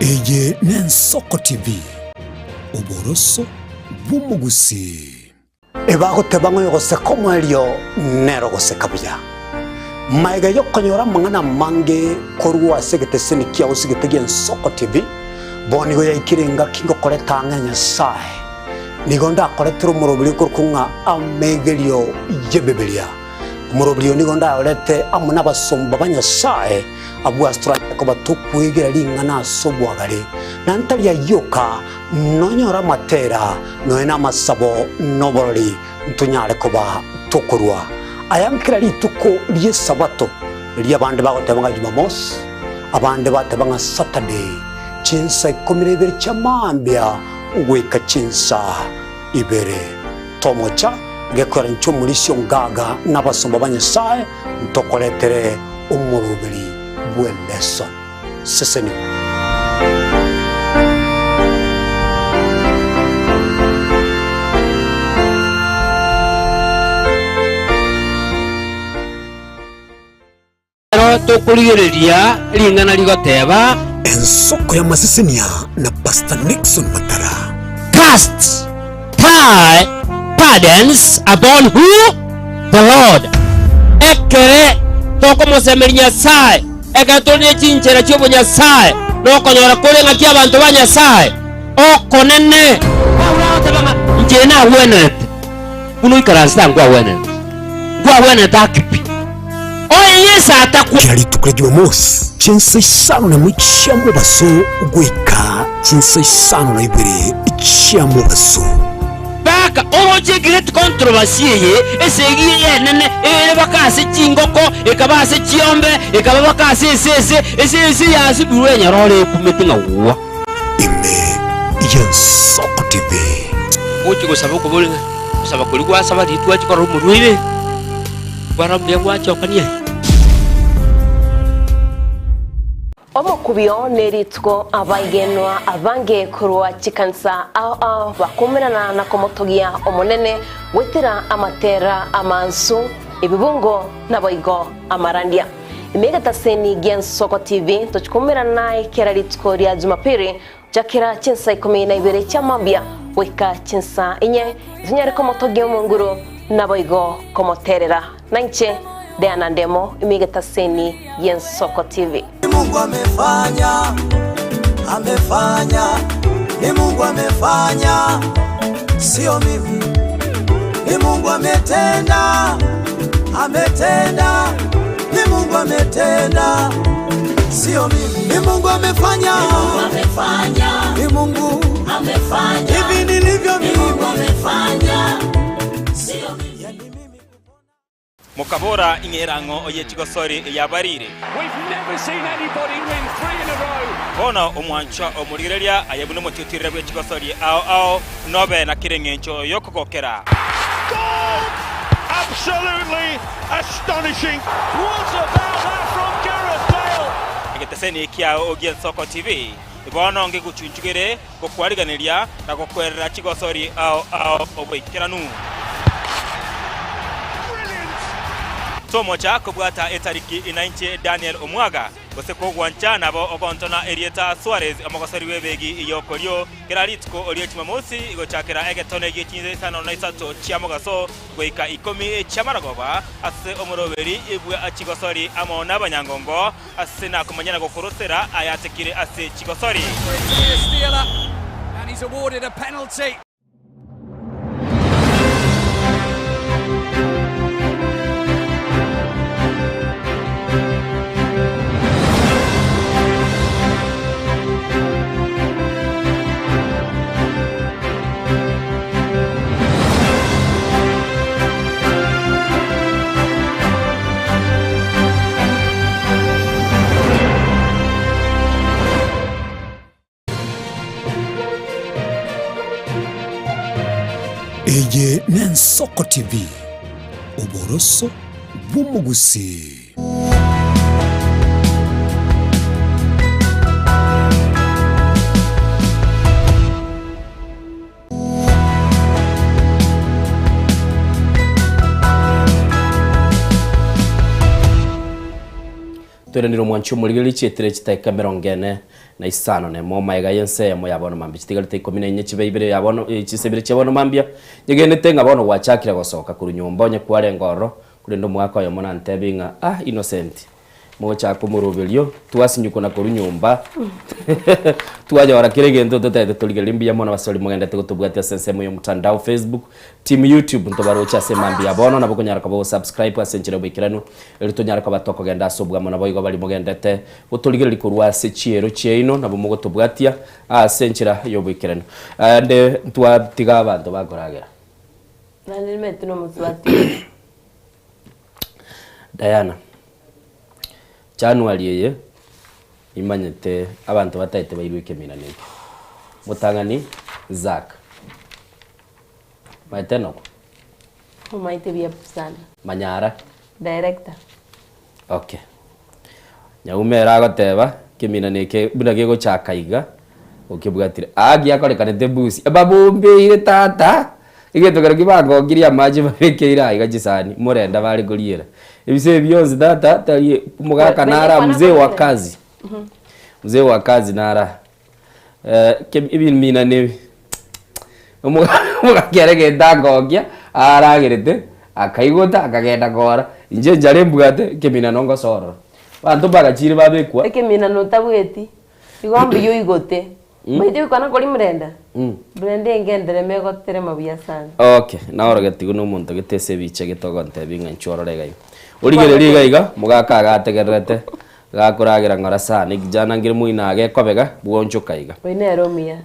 [SPEAKER 14] Eye Nensoko TV uboroso bw'umugusi ebagoteba ngo yogoseka omwelio nero goseka buya maiga yokonyora mang'ana mange korwa segeteseni kiago sigetegia Nsoko TV bonigo yaikirenga kingo koreta ng'anya sae nigo ndakoretera omorobiri korkunga amegerio yebeberia omorobiri nigo ndaorete amo n'abasomba banyasae abwastura ko batukwegera lingana sobwagare nantali yoka nonyora matera noena masabo noborori ntunyare koba tukurwa ayankira lituko lye sabato lya bande bagotebanga Jumamos abande batebanga Saturday chinsa 12 chamambia ugweka chinsa ibere tomocha gekora nchumulisyo ngaga n'abasomba banyasaye ntokoletere umurubiri bweleso seseni
[SPEAKER 19] tukuligereria lingana ligoteba
[SPEAKER 14] Ensoko ya Masesenia na Pastor Nixon Matara.
[SPEAKER 19] Cast tie pardons upon who? The Lord. Ekere toko mosemenya sai ekatonie chinchera chobo nyasaye nokonyora kulenga kia bantu ba nyasaye okonene bawutabanga njena wenet kuno ikarasta ngwa wenet akipi oyesa atakwa
[SPEAKER 14] yali tukule Jumamos chinsa isano na mwichamo baso gweka chinsa isano na ibere ichamo baso
[SPEAKER 19] baka oroje great controversy ye esegi yenene bakase chingoko ekabase chiombe ekaba bakase ese yasi burenya role kumetinga wa
[SPEAKER 14] ime Nsoko TV
[SPEAKER 19] uchi gusaba kubulinga gusaba kuligwa saba ditwa chikoro murwire Barambia gwachokanie.
[SPEAKER 3] Omukubio neritwo abaigenwa abange kurwa chikansa ao bakumirana na komotogia omonene wetira amatera amansu ibibungo na boigo amarandia imegata seni Gen Soko TV tuchikumirana kera ritwo ria Jumapili jakira chinsa 12 cha mambia weka chinsa inye zinyare komotogia munguru na boigo komoterera nanche Diana Ndemo imegata seni Gen Soko TV.
[SPEAKER 4] Mungu amefanya, ni Mungu amefanya, sio mimi. Ni Mungu ametenda, ni Mungu ametenda, sio mimi. Ni Mungu amefanya, ni Mungu amefanya, hivi nilivyo mimi. Ni Mungu amefanya, sio mimi.
[SPEAKER 20] Mukabora ingerango oyetigosori yabarire.
[SPEAKER 21] We've never seen anybody win 3 in a row.
[SPEAKER 20] Ona omwancha omurireria ayabune mutitire bwetigosori ao nobe na kirengencho yokogokera.
[SPEAKER 21] Goal! Absolutely astonishing. What about that from Gareth Bale?
[SPEAKER 20] Ngeteseni kia Gen Soko TV. Ibono ngekuchunchugere gokwariganiria na gokwerera chigosori ao oboikeranu. Tomo cha kubwata etariki inainche Daniel Omwaga gose kogwancha nabo ogontona Erieta Suarez amagosari webegi iyokoryo keraritko olio chimamosi igochakera egetone gichinze sano na isato chiamogaso goika 10 chamaragoba ase omoroberi ibwe achigosori amo nabanyangongo ase na kumanyana gokorosera ayatekire ase chigosori
[SPEAKER 21] and he's awarded a penalty.
[SPEAKER 14] Eye Gen Soko TV uboroso bw'umugusi.
[SPEAKER 2] Tureniro mwancho muligeli chetere chitaika merongene na isano ne moma ega yense ya moya bono mambia chitigalite 14 chibeibire ya bono chisebire chabono mambia nyegene tenga bono wachakira gosoka kuru nyomba onye kware ngoro kuri ndo mwaka yo mona ntebinga innocent mocha kumurubelio twasinyuko na kuru nyomba tuaja warakire gento totete tuligelimbia mona basoli mugenda tegotubwatia sensemo yo mtandao Facebook team YouTube ntobarocha semambia bono nabo kunyara kabo subscribe asenchira bwikiranu elitonyara kaba toko genda sobwa mona boigo bali mugendete utuligeli kurwa sechiero cheino nabo mugotubwatia asenchira yo bwikiranu ande twatiga abantu bakoragera
[SPEAKER 3] nani metuno mutwati
[SPEAKER 2] Diana January ye imanyete abantu bataite bayirwike minaneke mutangani Zak maiteno
[SPEAKER 3] umaite bia sana
[SPEAKER 2] Manyara
[SPEAKER 3] director
[SPEAKER 2] okay nyaumera goteba kiminaneke bunage go chakaiga ukibwatire agi akorekanete busi babumbe ire tata igetogera kibango ngiria maji babeke ira igajisani murenda bari guriera ibise byonze data tari mugaka nara mzee wa kazi mzee wa kazi nara ibin mina ne mugakere ndangogia aragerete akaigota akagenda gora inje njare mbugate kemina nongo soro bantu bagachire babekwa
[SPEAKER 3] kemina no tabweti igombi yo igote maite kana koli mrenda brende ngendere megotere mabia sana
[SPEAKER 2] okay naoro getigo no muntu gitese biche gitogonte binga nchororega urigereri gaiga mugaka agategerete gakuragira ngora sana kijana ngire muina agekobega bwonjuka iga
[SPEAKER 3] wene romia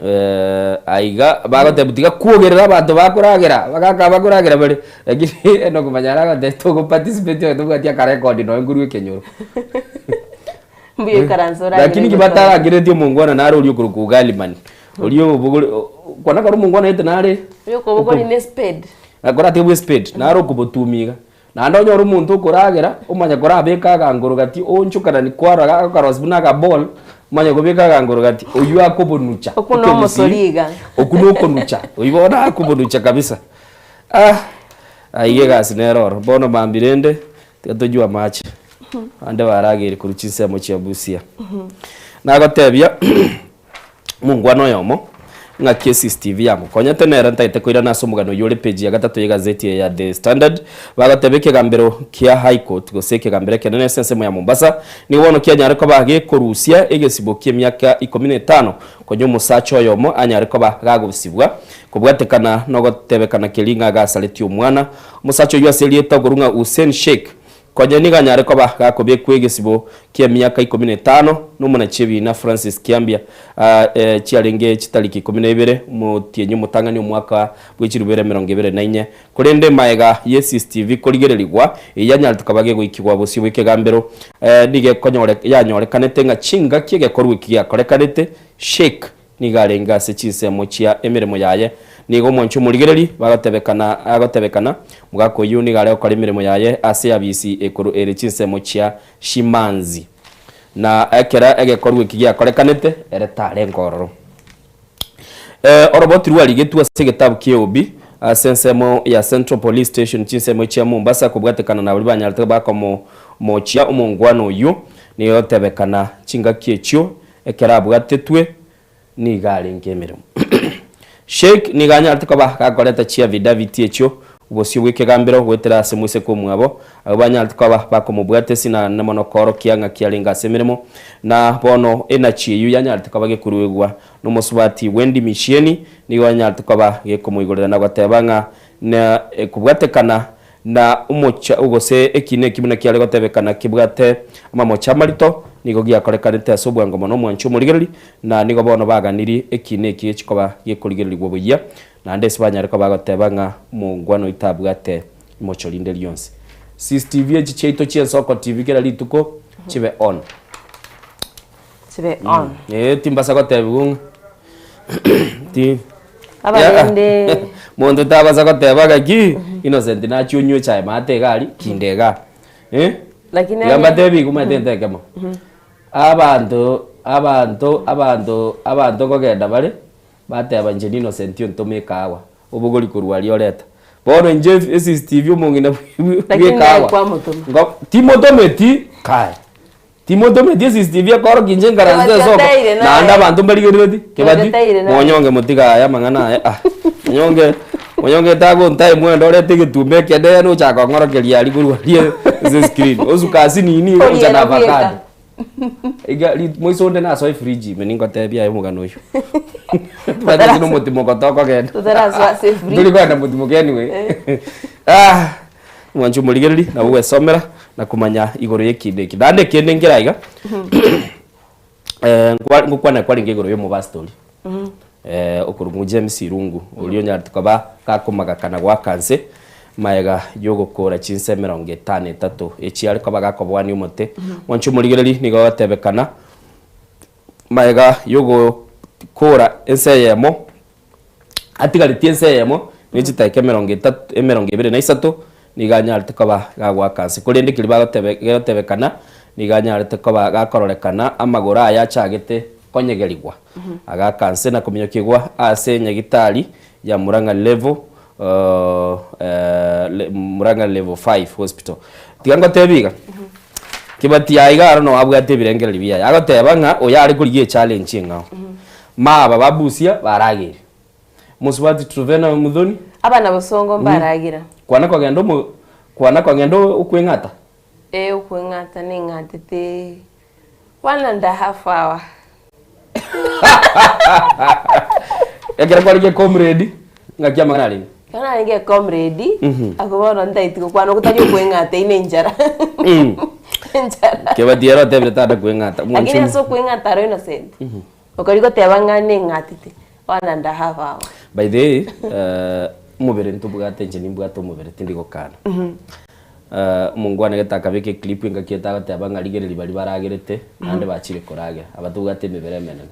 [SPEAKER 2] aiga bagote butiga kuogerera abantu bakuragira bagaka bakuragira bari lakini eno kumanyara gate to participate to gatia ka record no nguru kenyoro
[SPEAKER 3] mbiye karansora
[SPEAKER 2] lakini kibatara giretio mungwana naro uri kuruku galimani uri kwana karu mungwana ite nare
[SPEAKER 3] yo ko bogoli ne spade
[SPEAKER 2] akora te spade naro kubotumiga na ndo nyoru muntu ukuragera umanya kurabika ganguru gati onchukana ni kwara karosbuna ga ball umanya kubika ganguru gati uyu akubunucha
[SPEAKER 3] okuno musoriga
[SPEAKER 2] okuno konucha uyibona akubunucha kabisa aiye gasi neroro bono bambirende tojua match ande baragire kuruchise mu chiabusia nagotebia mungwano yomo nga CCTV yamo konya tenera ntaite koira naso mugano yore page ya gatatu ya gazeti ya The Standard bagatebeke gambero kia High Court goseke gambere kenene sense mu ya Mombasa ni wono kia nyare ko bage korusia egesibokie myaka 15 konyo musacho yomo anyare ko bagagusibwa kubwatekana no gotebekana kilinga gasaleti umwana musacho yaselieta gorunga Hussein Sheikh Kwa niga nyare kwa bakakobye kwegesibo kia myaka 15 n'umuna chebi na Francis Kiambia chiarenge chitaliki 12 mu tienye mutangani umwaka bw'ikirubere 2024 kurende maega Yesis TV koligereligwa yanyal tukabage gwikigwa busi bwike gambero nige konyore yanyore kanete nga chinga kige korwiki ya korekanete Sheikh nigarenga se chise mu chia emiremo yaye nigo mwanchu murigereri bagatebekana mugako yuni gare ko imirimo yaye ase abisi ekuru erechinse mu chia Shimanzi na ekera egekorwe kigia korekanete eretare ngororo oroboti ruali getu asegetabu kiobi sensemo ya Central Police Station chinse mu chia Mombasa kubwatekana na bali banyalite bako mu chia umungwano yu niyo tebekana chinga kiechyo ekera bwatetwe ni gare ngemirimo Sheikh niganya atikoba kakoleta chia vidaviti echo ubosyo bwike gambero gwetera semwise ko mwabo abanya atikoba bako mubwate sina namono koro kianga kialinga semiremo na bono enachi yu yanya atikoba gekuruegwa no musubati Wendi Mishieni niganya atikoba gekomwigorera na gwatebanga na kubwatekana na umocha ugose ekine kimuna kiale gotebekana kibwate amamocha marito nigo giakorekanete asobwango mono mwanchu murigereri na nigo bono baganiri ekine kiechikoba gekurigereri gwobuya na ndesi banyareko bagotebanga mungwano itabwate imocho linde lyonse CCTV chicheito chiensoko TV kera lituko chibe on timbasa gotebunga ti
[SPEAKER 3] abagende
[SPEAKER 2] mondo tabaza gotebaga ki innocent na chunywe cha mate gari kindega
[SPEAKER 3] lakini
[SPEAKER 2] yamba debi kumatende kemo abantu kogenda bale bateba nje innocent yo ntomekawa ubugori kurwali oleta bono nje CCTV umungina bwekawa ngo timotometi kai timotometi CCTV akoro kinje ngaranze soko na anda abantu mbaligeredi kebati monyonge mutiga ya mangana Monyonge tago ntai mwendo olete gitumbe kende no chako ngorokeria ali kurwalie ze screen ozuka nini uja na avocado iga moisonde na so fridge meningo tebia yo mugano uyu bada zino mutimo kotoko genda
[SPEAKER 3] tutaraswa se fridge
[SPEAKER 2] nduli kwenda mutimo gani we mwanju muligereri na uwe somera na kumanya igoro yekinde kidande kende ngiraiga ngukwana kwali ngigoro yo mu bastori okurungu James Irungu ulio nyartukaba kakomaga kana gwakanse maega yogokora chinse 53 echiari kabaga kobwani umote wanchu murigereri nigo batebekana maega yogo kora enseyemo atigari tienseyemo nichitaike 23 niganya artukaba gagwakanse kurinde kiri bagotebekana niganya artukaba gakororekana amagora ayachagete konyegerigwa agakanse na kuminyokigwa ase nyagitari ya Muranga level Muranga level 5 hospital tigango tebiga kibati yaigaro no abwate birengera biya agotebanga oyari kuriye challenge ngao maba babusia baragire musubati Truvena Mudhoni
[SPEAKER 3] abana bosongo mbaragira
[SPEAKER 2] kwana kwangendo ukwengata
[SPEAKER 3] ukwengata ningatete 1.5 hour
[SPEAKER 2] Ekera kwalike comrade ngakia manali
[SPEAKER 3] kana nge comrade akubona ndaitiko kwano kutanyo kwengata ine njara njara
[SPEAKER 2] kebadiero tebre tada kwengata
[SPEAKER 3] lakini so kwengata ro innocent okoriko tebanga ningatite 1.5 hour
[SPEAKER 2] by the mubere ntubugate nje nimbwato mubere tindigo kana mungwane getaka beke clip ngakieta tebanga ligereri bali baragerete nande bachire korage abatugate mibere menene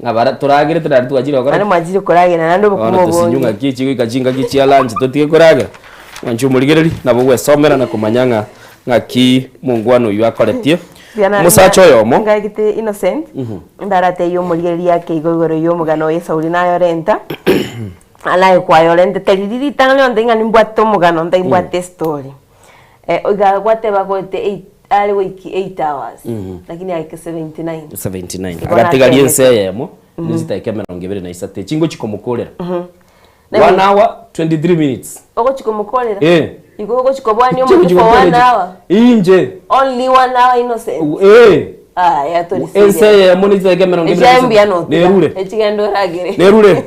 [SPEAKER 2] ngabara turagire turari twajire okora
[SPEAKER 3] ari majire korage na nando bukumo
[SPEAKER 2] bonye sinyunga kichi ikajinga kichi ya lunch totige korage Wanju muligereri nabo gwesomera na kumanyanga ngaki mungwano yu akoretie musacho yomo
[SPEAKER 3] ngagite Innocent ndarate yo muligereri yake igogoro yo mugano yesauri nayo renta ala kwa yo renta teriri tangale ondenga nimbwato mugano ndaimbwate story oiga gwate bagote ali wiki 8 hours lakini aike 79
[SPEAKER 2] agatigarie nseyemo nizitaike 23 chingo chikomukolera 1 hour 23 minutes
[SPEAKER 3] ogo chikomukolera igogo chikobwani omo for 1 hour
[SPEAKER 2] inje
[SPEAKER 3] only 1 hour Innocent ya tori
[SPEAKER 2] nseyemo nizitaike 23 nerure
[SPEAKER 3] echigendo ragere
[SPEAKER 2] nerure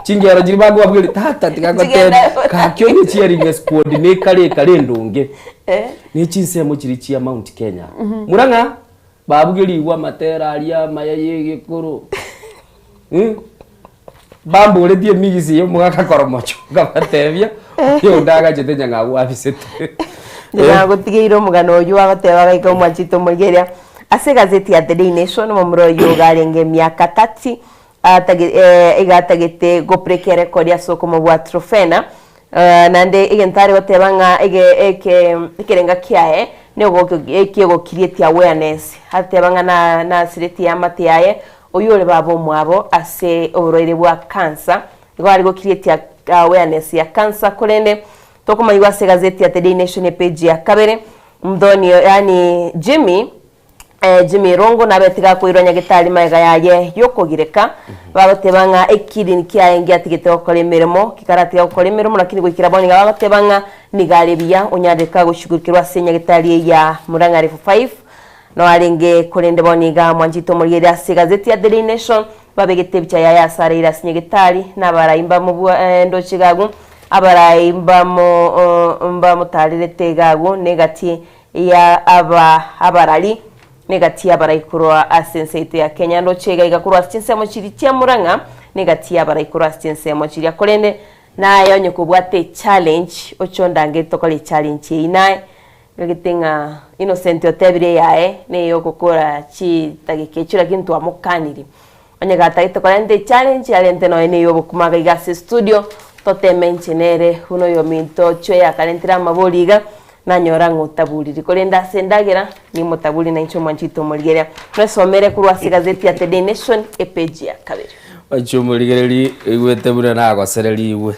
[SPEAKER 2] chingero jiribago abwire tata tikagote kakyo ni cheering squad ne kale ndunge ni chinsemo chiri chia Mount Kenya muranga babugiri wa matera alia mayaye gikuru bambo uretie migisi yo mugaka koromocho gabatebia yo ndaga jete nyanga wafisete
[SPEAKER 3] gutigiro mugano uyu agateba gaika umwachito mugeria ase gazeti ya The Daily Nation momro yo garenge miaka 30 igatagete goprekere rekodi ya soko mu bwa trofena nande igentare gotebanga ikirenga kiae nego ekiego create awareness hatebanga na sireti ya matiaye oyore babo mwabo ase oboroire bwa cancer igwari go create awareness ya cancer kolende tokumaywa se gazeti ya The Daily Nation page ya kabere mdoni yani Jimmy Rongo na betiga kuironya gitari maiga yaye yokogireka babatebanga ekiriniki yaenge atigete okole mirimo kikarati okole mirimo lakini gwikira boni babatebanga nigarebia onyandika gushugurikirwa senya gitari ya Murang'a Level 5 no arenge kolende boni ga Mwanjito Muligeri ase gazeti ya The Daily Nation babegete bicha ya sare ira senya gitari na baraimba mu ndochigagu abaraimba mu tarire tegagu negati ya abarali negati ya baraikurwa asensete ya Kenya ndo chega igakurwa chinsemo chiri tia Murang'a negati ya baraikurwa chinsemo chiri akolende na yonye kubwate challenge ochondange tokole challenge inae ngagitenga Innocent otebire yae ne yokokora chi tagikechura kintu amukaniri onye gata itokolende challenge alente no ene yobukumaga igase studio totemenchenere uno yominto chwe ya kalentira maboliga nanyora ngutabuliri kolenda sendagera ni mutabuli na incho Mwanjito Muligeri twesomere kurwasi gazeti ya The Daily Nation page ya kabiri
[SPEAKER 2] Mwanjito Muligeri igwete buna na gwasereri iwe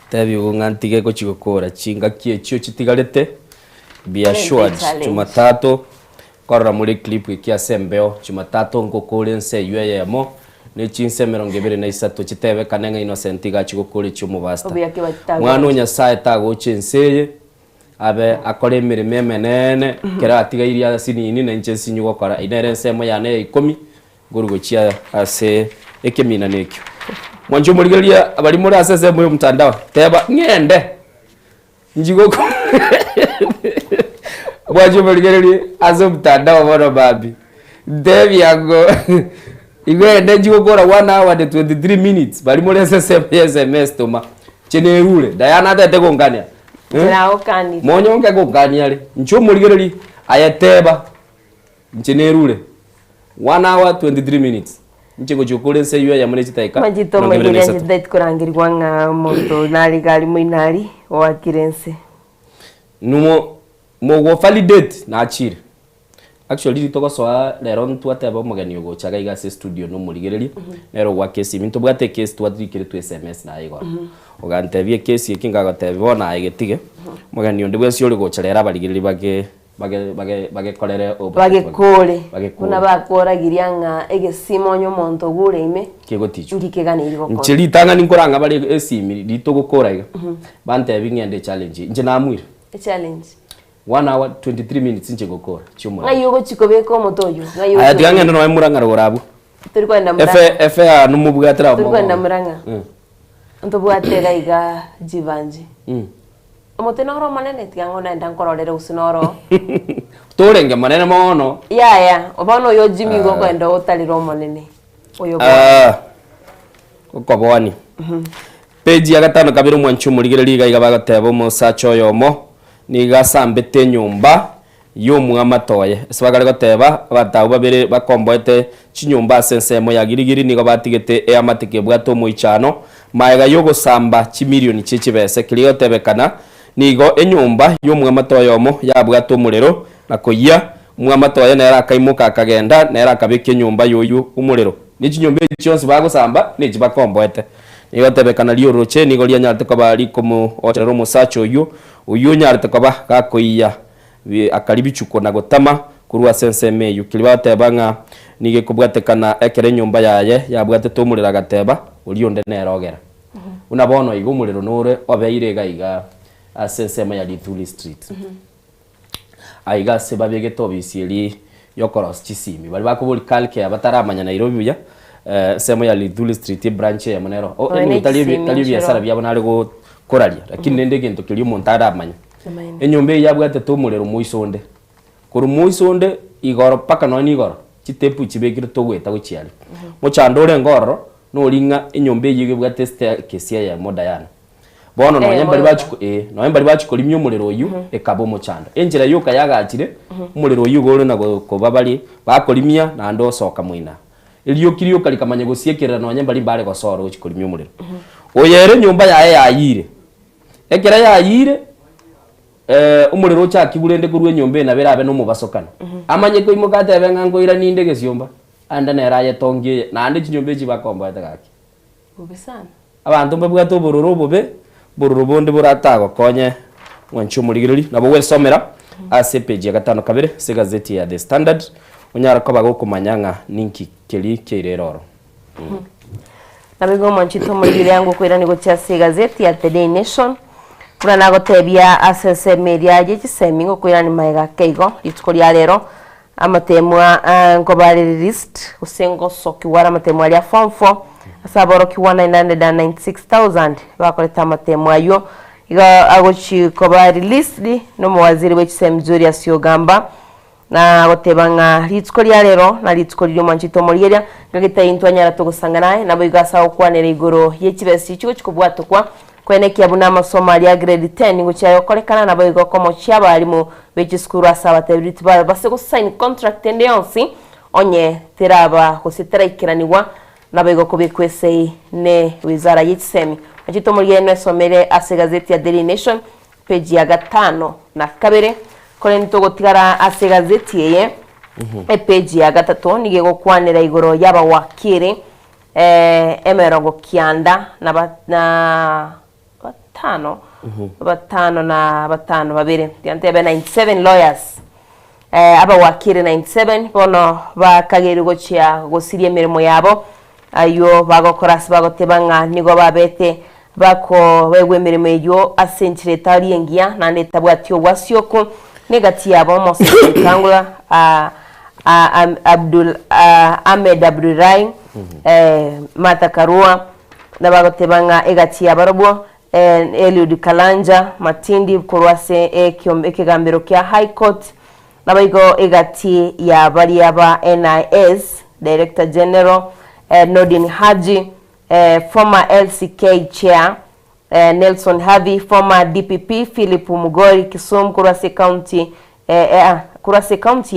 [SPEAKER 2] tebi ungantige ko chigokora chinga kiechio chitigarete be assured Jumatatu korra muri clip ikia sembeo Jumatatu ngokore nse yemo ne chinse 23 chitebe kanenga Innocent ga chigokore cyumubasta mwana unyasaye tago chinseye abe akore imirimo emenene kera atigairia sinini na inche sinyu gukora inere nsemo yane 10 gurugochia ase ekemina nekyo Mwanjito Muligeri abari muri asese mu mtandao teba ngende njigoko Mwanjito Muligeri azo mtandao bora babi devi yago igwende njigokora 1 hour and 23 minutes bari muri asese SMS toma chenerule Diana tete kongania Monyonge kugania ri Mwanjito Muligeri ayateba nchenerule 1 hour 23 minutes nchego chokole se yuya yamune chitaika
[SPEAKER 3] Mwanjito Muligeri ndait kurangirwa nga moto nari gali muinari wa kirense
[SPEAKER 2] numo mo validate na achire actually toko so lero ntwateba mugani ugo chaga igase studio no Muligeri lero wa kesi minto bwate kesi twatrikire tu SMS na igwa ogantebie kesi ikinga gatebe na igetige mugani onde bwesi uri gocherera Baligeri bage kolere
[SPEAKER 3] bagekole kuna bakora girianga egesimo nyo monto gure ime
[SPEAKER 2] kegoticho
[SPEAKER 3] ndikegana iri gokora
[SPEAKER 2] nchiri tanga ninkoranga bali esimi lito gukora iga bante bingende challenge nje namwire
[SPEAKER 3] challenge
[SPEAKER 2] 1 hour 23 minutes nje gukora cyumura
[SPEAKER 3] ngayo chikobeko motoyo
[SPEAKER 2] ngayo aya tigangende no Murang'a rorabu
[SPEAKER 3] turi kwenda Murang'a
[SPEAKER 2] efe numubwatira
[SPEAKER 3] turi kwenda Murang'a ntobwatera iga jivanje Omotenoro manene tigangona ndankororere usinoro
[SPEAKER 2] torenge manene mono
[SPEAKER 3] ya obano yo Jimmy go kwenda utaliro manene oyo
[SPEAKER 2] ko bwani page ya gatano kabiri Mwanjito Muligeri iga bagatebo mo sacho yomo ni gasambete nyumba yomu amatoye sibagale goteba abatawu babere bakomboete chinyumba sensemo ya girigiri nigo batigete e amatike bwato mu ichano maega yogo samba chimilioni chichibese kiliyo tebekana nigo enyumba y'omwamato yomo yabwata omulero na koya mwamato ya nera kaimuka akagenda nera kabike nyumba yoyu umulero nichi nyumba cyose bagusamba nichi bakomboete nigo tebekana liyo roche nigo lya nyarte ko bari komo otero musacho uyu nyarte ko ba gakoya akalibichuko na gotama kurwa senseme yukiliba tebanga nige kubwatekana ekere nyumba yaye yabwate tomulira gateba ulionde nerogera unabono igo muliro nore obeire gaiga senseme ya Lithuli Street aiga seba begeto bisieli yokoros chisimi bali bakubuli kalke abataramanya Nairobi ya sema ya Lithuli Street branch ya Monero eni talibi ya sara byabo nari go koralia lakini nende gento kili montada amanya enyombe yabwate tomuliro muisonde kuru muisonde igoro paka noni igoro chitepu chibekire togweta gochiali mochandore ngoro no linga enyombe yige bwate kesia ya modayana bono no yembali bachuko no yembali bachuko limyo mulero oyu ekabo mochanda enjira yuka yagachire mulero oyu gore na ko babali bakolimia na ndo soka mwina iliyo kiriyo kalikamanya gosiekera no yembali bare gosoro chikolimyo mulero oyere nyumba yae yayire ekera yayire umulero cha kibulende kurwe nyombe na berabe no mubasokana amanye ko imugate benga ngoira ninde gesiomba anda neraye tongie na ande chinyombe chibakomba atagaki
[SPEAKER 3] ubisana
[SPEAKER 2] abantu mbabwato bororo bobe bororo bonde boratago konye wanchumurigiriri nabo wesomera ase page ya 5 kabere se gazeti ya The Standard unyara ko bagokumanyanga ninki keli kireroro
[SPEAKER 3] nabigo manchito murigire yangu kwira ni gocha se gazeti ya The Daily Nation kuna nagotebia asese media gichisemi ngo kwira ni maega keigo litukoria rero amatemwa ngobari list usengo soki wara amatemwa ya form 4 asaboro ki 996,000 bakoleta amatemwa yo iga agochi kobari list no muwaziri w'echisemi Julius Yogamba na gotebanga litukoria rero na litukoria manchito muriria ngagita intwanyara tugusanganaye nabo igasa okwanera igoro yechibesi chiko chikubwatokwa kwenekia buna masomo ya grade 10 nguchayo kolekana nabo igokomo cyabarimu bechiskuru asaba tebiriti base go sign contract ende yonsi onye teraba kusitaraikiraniwa nabo igokobekwese ne wizara y'itsemi achito muri yene somere ase gazeti ya Daily Nation page ya 5 na kabere kole nitogotigara ase gazeti ye page ya 3 nige gokwanira igoro yaba wakire emerongo kianda na batano babiri yantebe 97 lawyers aba wakire 97 bono bakageri gochia gosirie mirimo yabo ayo bagokora bagotebanga nigo babete bako wegwe mirimo yo asenchire tariengia na netabwatio wasioko negati yabo Moses Kangula Ahmed Abdulrai Mata Karua na bagotebanga egati yabarobo Eliud Kalanja Matindi kurwase ekigambiro kya High Court nabaigo egati ya bali aba NIS Director General Nordin Haji former LCK Chair Nelson Havi former DPP Philip Mugori Kisumu kurwase county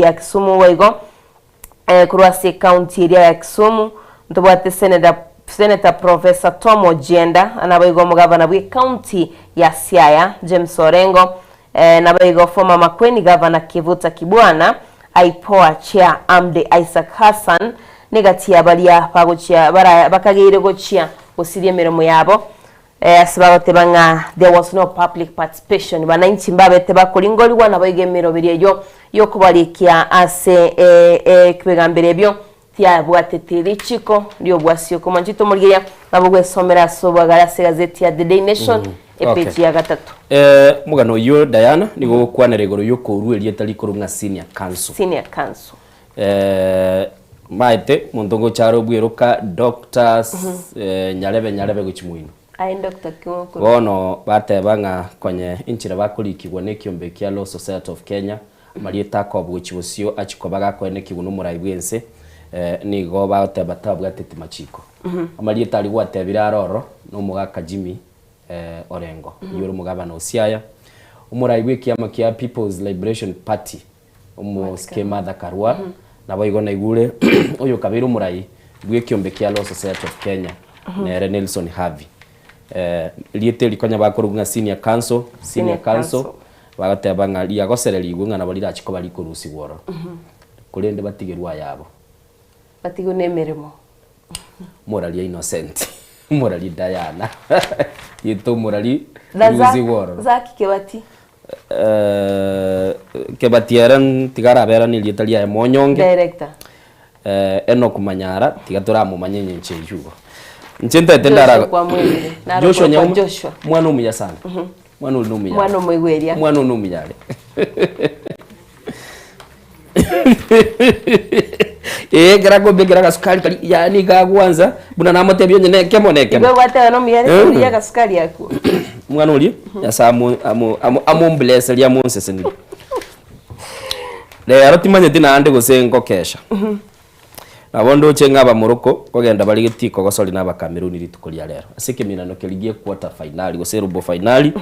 [SPEAKER 3] ya Kisumu waigo kurwase county ya Kisumu ntobate Senator Professor Tom Ojienda anabaigo mugavana bwe county ya Siaya James Orengo nabaigo former Makweni governor Kivuta Kibwana aipoa chair Amde Isaac Hassan negatia balia pagochia bara bakagire gochia osirie mirimo yabo asibagote banga there was no public participation bananchi mbabete bakolingolwa nabaige mirobiri yo kubalikia ase kwegambere byo tia bwatetiri chiko ndio bwasio komanjito muriya nabugwe somera sobagara se gazeti ya The Daily Nation page ya 3
[SPEAKER 2] mugano yo Diana nigo kwanera igoro yo koruerie tari kurunga senior council maite mundongo charo bwiruka doctors nyarebe guchimwino
[SPEAKER 3] ai Dr. Kioko
[SPEAKER 2] bono batebanga konye inchira bakurikigwa nekiombe kia Law Society of Kenya marieta ko bwichibusio achikobaga kwene kibuno muraibwense nigo bateba tabwatete machiko amarieta ali gwatebira roro no mugaka Jimmy Orengo yoro mugabana Osiaya umuraibwe kiama kia People's Liberation Party umuskema Dakarwa nabo igona igure uyo kabiro murai bwe kiombe kia Law Society of Kenya nere Nelson Havi liete likonya bakorunga senior council bagateba nga lia gosereri igunga na balira chiko bali kurusi woro kulende batigirwa yabo
[SPEAKER 3] batigo nemeremo
[SPEAKER 2] morali innocent morali Diana yito morali
[SPEAKER 3] rusi
[SPEAKER 2] woro
[SPEAKER 3] zaki kebati
[SPEAKER 2] kebati eran tigara bera ni lieta lia monyonge
[SPEAKER 3] director
[SPEAKER 2] eno kumanyara tigatora mu manyenye nchejugo nchenta tendara Joshua mwana umuya sana mwana unumuya
[SPEAKER 3] mwana umwegeria
[SPEAKER 2] mwana unumuya garago begera gasukari kali yani gagwanza buna namote byo nyene kemoneke
[SPEAKER 3] bwo bata no miyare ya gasukari yako
[SPEAKER 2] mwana uli yasamu amu bless lya monsese ni le arotimanye tina ande gosengo kesha abondo chenga aba Morocco kogenda bali gitiko gosoli naba Cameroon litukulia lero asike minano keligie quarter final go robo final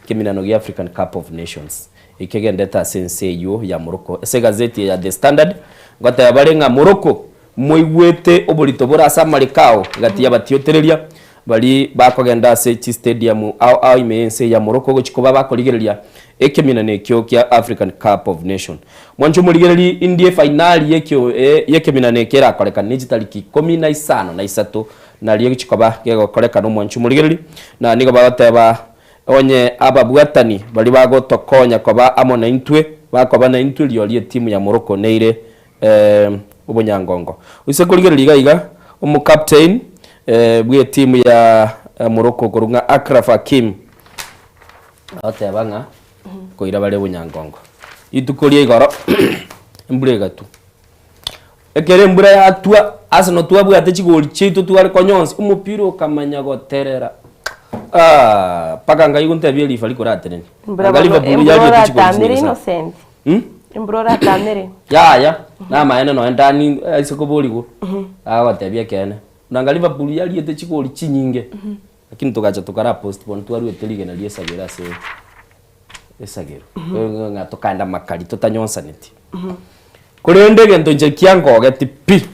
[SPEAKER 2] keminano gi African Cup of Nations ikegenda ta senseyo ya Morocco ese gazeti ya The Standard ngota yabalenga Morocco moigwete obolito borasa malikao gati yabatiotereria bali bakogenda se stadium au imense ya Morocco gochikoba bakoligereria ekeminane kyo kya African Cup of Nation mwancho muligereri indie final yekyo yekeminane kera koleka digitaliki 15 na 3 na liye chikoba gego koleka no mwancho muligereri na nigo bagateba onye ababwatani bali bagotokonya koba amona intwe bakoba na intwe liyo timu ya Morocco neire ubonyangongo use kuligereri gaiga umu captain bwe timu ya Morocco kurunga Akraf Hakim atebanga koira bale bunyangongo itukolie igoro mbure tu ekere mbura ya tua asno tua bwa techigoli chitu tuale konyonsi umupira ukamanya goterera paka ngai guntebye lifali korateneni ngaliva bulu ya techigoli
[SPEAKER 3] innocent imbrora tamere
[SPEAKER 2] ya na maene no ndani isikoboligo agotebye kene ngaliva bulu ya liete chigoli chinyinge lakini tukacha tukara postpone tuarwe telige na liesa gerase esagero nga tokanda makali tutanyonsa neti kurende gento nje kiango geti pi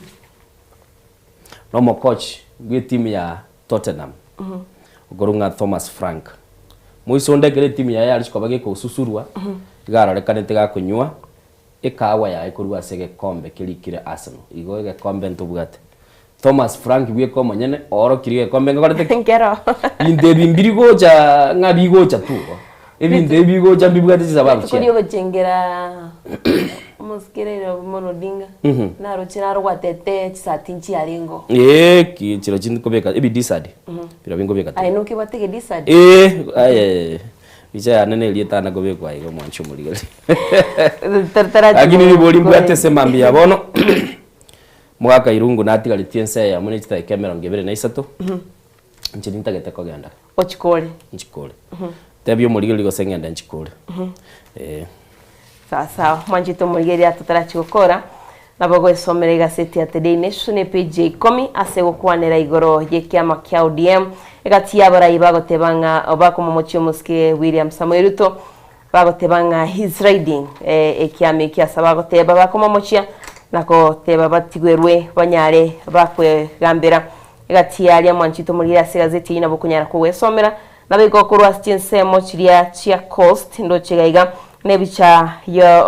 [SPEAKER 2] no mo coach gwe team ya Tottenham gorunga Thomas Frank muisonde gere team ya yali chikobage ko susurwa igara rekanete ga kunywa ikawa ya ikurwa sege kombe kilikire Arsenal igoge kombe ntubugate Thomas Frank gwe ko monyene oro kirige kombe ngorete
[SPEAKER 3] ngero
[SPEAKER 2] inde bimbiri gocha ngabi gocha tu ebinde bigo jambi bugati zababu
[SPEAKER 3] kuri obachengera muskirero monodinga naro chinaro kwatete chisatinchi alingo
[SPEAKER 2] chiro chindikobeka ebi disad biro bingobeka
[SPEAKER 3] ai nuki batege disad
[SPEAKER 2] bicha nene lieta na gobekwa igo mwancho muligale agini boli mbate semambi yabono mwaka irungu natigale tiense ya mune chita kamera ngebere na isato nchirinta geteko ganda
[SPEAKER 3] ochikole
[SPEAKER 2] tebyo muligeli go sengenda nchikule
[SPEAKER 3] sawa mwanjito muligeli atatarachikokora nabago esomere gazeti ya The Daily Nation page 10 asego kwanera igoro yekiama kya ODM egati yabarayi bagotebanga obako momochio muske William Samoei Ruto bagotebanga his riding ekiame kya sabagoteba bako momochia nako teba batigwerwe banyare bakwe gambera egati yali mwanjito muligeli gazeti ina bokunyara ko esomera nabiko kurwa stinsemo chiria chia coast ndo chigaiga nebicha yo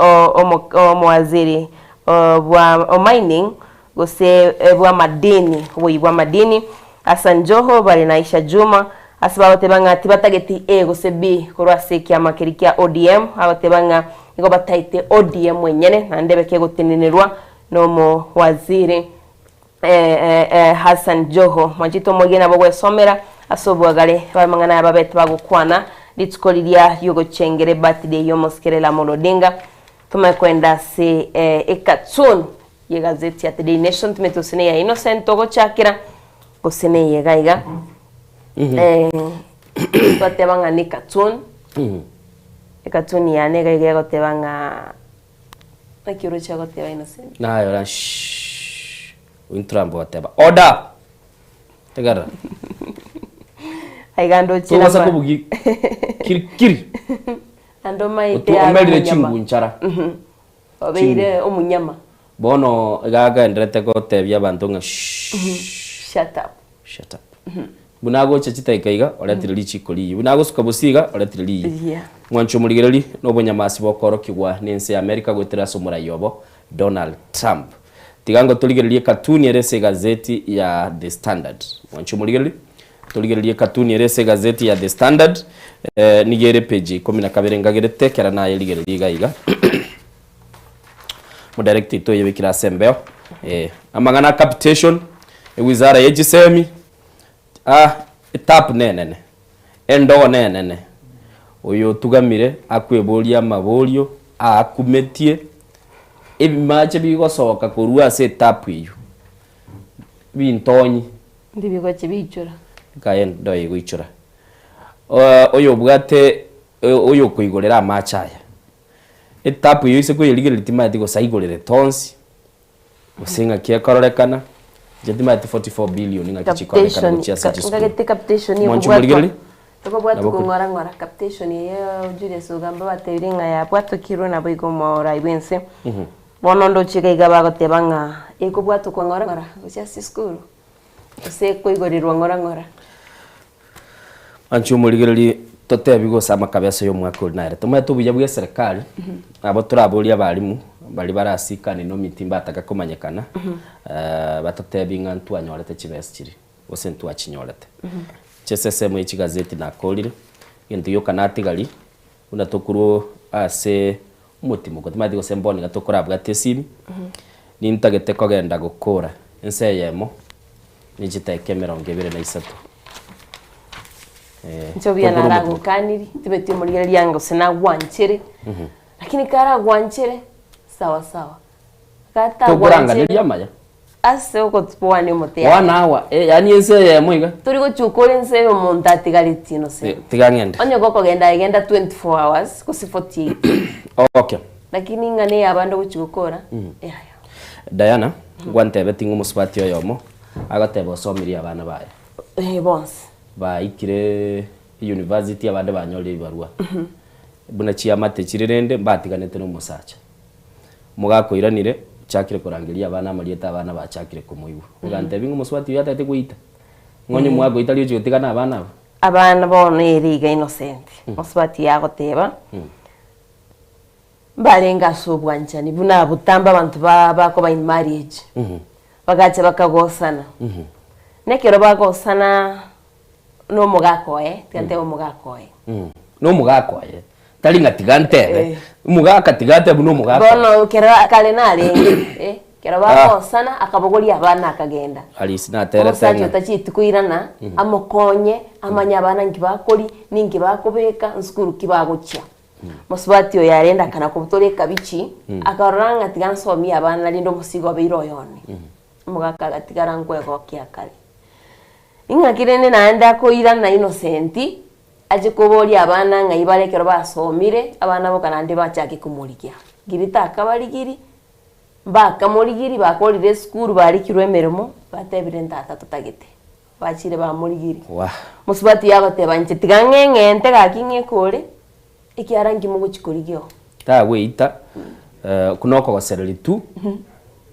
[SPEAKER 3] omwaziri bwa mining gose bwa madini bwa madini Hassan Joho bali na Aisha Juma asibabotebanga tibatageti gose B kurwa sekia makirikia ODM abotebanga ngo bataite ODM mwenyene na ndebeke gutinirwa no mo waziri Hassan Joho mwanjito mogena bogwe somera asobwagale bamangana yababete bagukwana litskolilia yugo chengere birthday yo moskerela Molodinga tumekwenda si ekatsun ye gazeti ya The Daily Nation tumetosene ya Innocent togo chakira gosene ye gaiga batebanga ni katsun ekatsun ya ne gaiga gotebanga nakiro cha goteba Innocent
[SPEAKER 2] na yora Wintrambo wateba order tegara
[SPEAKER 3] aigando china
[SPEAKER 2] basa ko bugi kiri
[SPEAKER 3] ando maite
[SPEAKER 2] amelire chingu nchara
[SPEAKER 3] obeire omunyama
[SPEAKER 2] bono gaga ndrete ko tebya bantu nga
[SPEAKER 3] shut up
[SPEAKER 2] bunago chachitaika iga oretire lichikoli bunago suka busiga oretire li
[SPEAKER 3] Yeah.
[SPEAKER 2] Mwancho muligereri no bonyamasi bokoro kigwa nense America gwetera somura yobo Donald Trump tigango tuligererie katuni erese gazeti ya The Standard. Mwancho muligereri tuligererie katuni erese gazeti ya The Standard nigere page 12 ngagerete kera na yeligererie gaiga mu director to yebikira sembeo amangana capitation wizara yegisemi etap nenene endo nenene oyo tugamire akweboria maborio akumetie ebimache bigosoka kurua se etap iyo bintonyi
[SPEAKER 3] ndibigo chibichura
[SPEAKER 2] kayen ndo igwichura oyo bwate oyo kuigorera amachaya etap iyo ise kwirigira litimati go saigorere tonsi usinga kiekorekana jetimati 44 billion nga kichikoreka ngo chia sati
[SPEAKER 3] ngagete capitation yo
[SPEAKER 2] kubwatwa
[SPEAKER 3] Toko bwatu ngora capitation yo Julius Ugamba batebiringa ya bwatu kiro na boigo mora ibense bonondo chika igaba gotebanga eko bwatu ngora usia school use koigorirwa ngora anchu muligereri totebigo sama kabesa yo mwaka ulinare tomato buya bwa serikali abo turaboria balimu bali barasika ni no mitimba atakakomanyekana batatebinga ntu anyorete chibesiri ose ntu achinyorete chesese mu gazeti na kolire into yo kanatigali unatokuru ase umutimo ko timadi gose mboni gatokora bwa tesimi ni ntagete kogenda gukora enseyemo ni chiteke 23 Nchobia na rago kaniri tibeti muligeri yango sena wanchere lakini kara wanchere sawa kata
[SPEAKER 2] wanchere yamaya
[SPEAKER 3] ase uko tupwani motea
[SPEAKER 2] wana hawa yani ense mwiga
[SPEAKER 3] turi go chukore ense yo monta tigalitino se
[SPEAKER 2] tigangende
[SPEAKER 3] onyo goko genda 24 hours ko 48
[SPEAKER 2] okay
[SPEAKER 3] lakini ngane yabando guchukora
[SPEAKER 2] Diana gwantebe tingu musubati yomo agatebo somiria abana baye
[SPEAKER 3] bons
[SPEAKER 2] ba ikire university abande banyole ibarua buna chiamate chirirende mbatiganete no musacha mugakoiranire chakire kurangiria abana marieta abana bachakire kumuibu ugante bingu muswati yatate kuita ngonye mwago italio chigotigana abana
[SPEAKER 3] bono eriga innocent muswati yagoteba barenga sobwanchani buna butamba abantu bako ba in marriage bagacha bakagosana nekero bagosana no mugako tigante mugako
[SPEAKER 2] no mugako talinga tigante mugaka tigante buno mugako
[SPEAKER 3] bono kera kale nalenge kera bagosana akabogoria abana akagenda
[SPEAKER 2] alisi na tere
[SPEAKER 3] tena tachiti kuirana amokonye amanya abana ngibakori ningi bakobeka nsukuru kibagocha musubati yo yarenda kana kubutoreka bichi akaranga tigansomi abana lindo musigo beiro yone mugaka gatigara ngwego kiakali ingakirene naenda koirana innocenti aje kuboria abana ngai barekero basomire abana bo kanande bachake kumurikia girita akabarigiri bakamurigiri bakorire school barikirwe emeremo batebire ntata tutagete bachire bamurigiri musubati yabateba nche tigangengente gakinge kore ikiarangi mu guchikorigyo
[SPEAKER 2] ta weita kunoko gosereri tu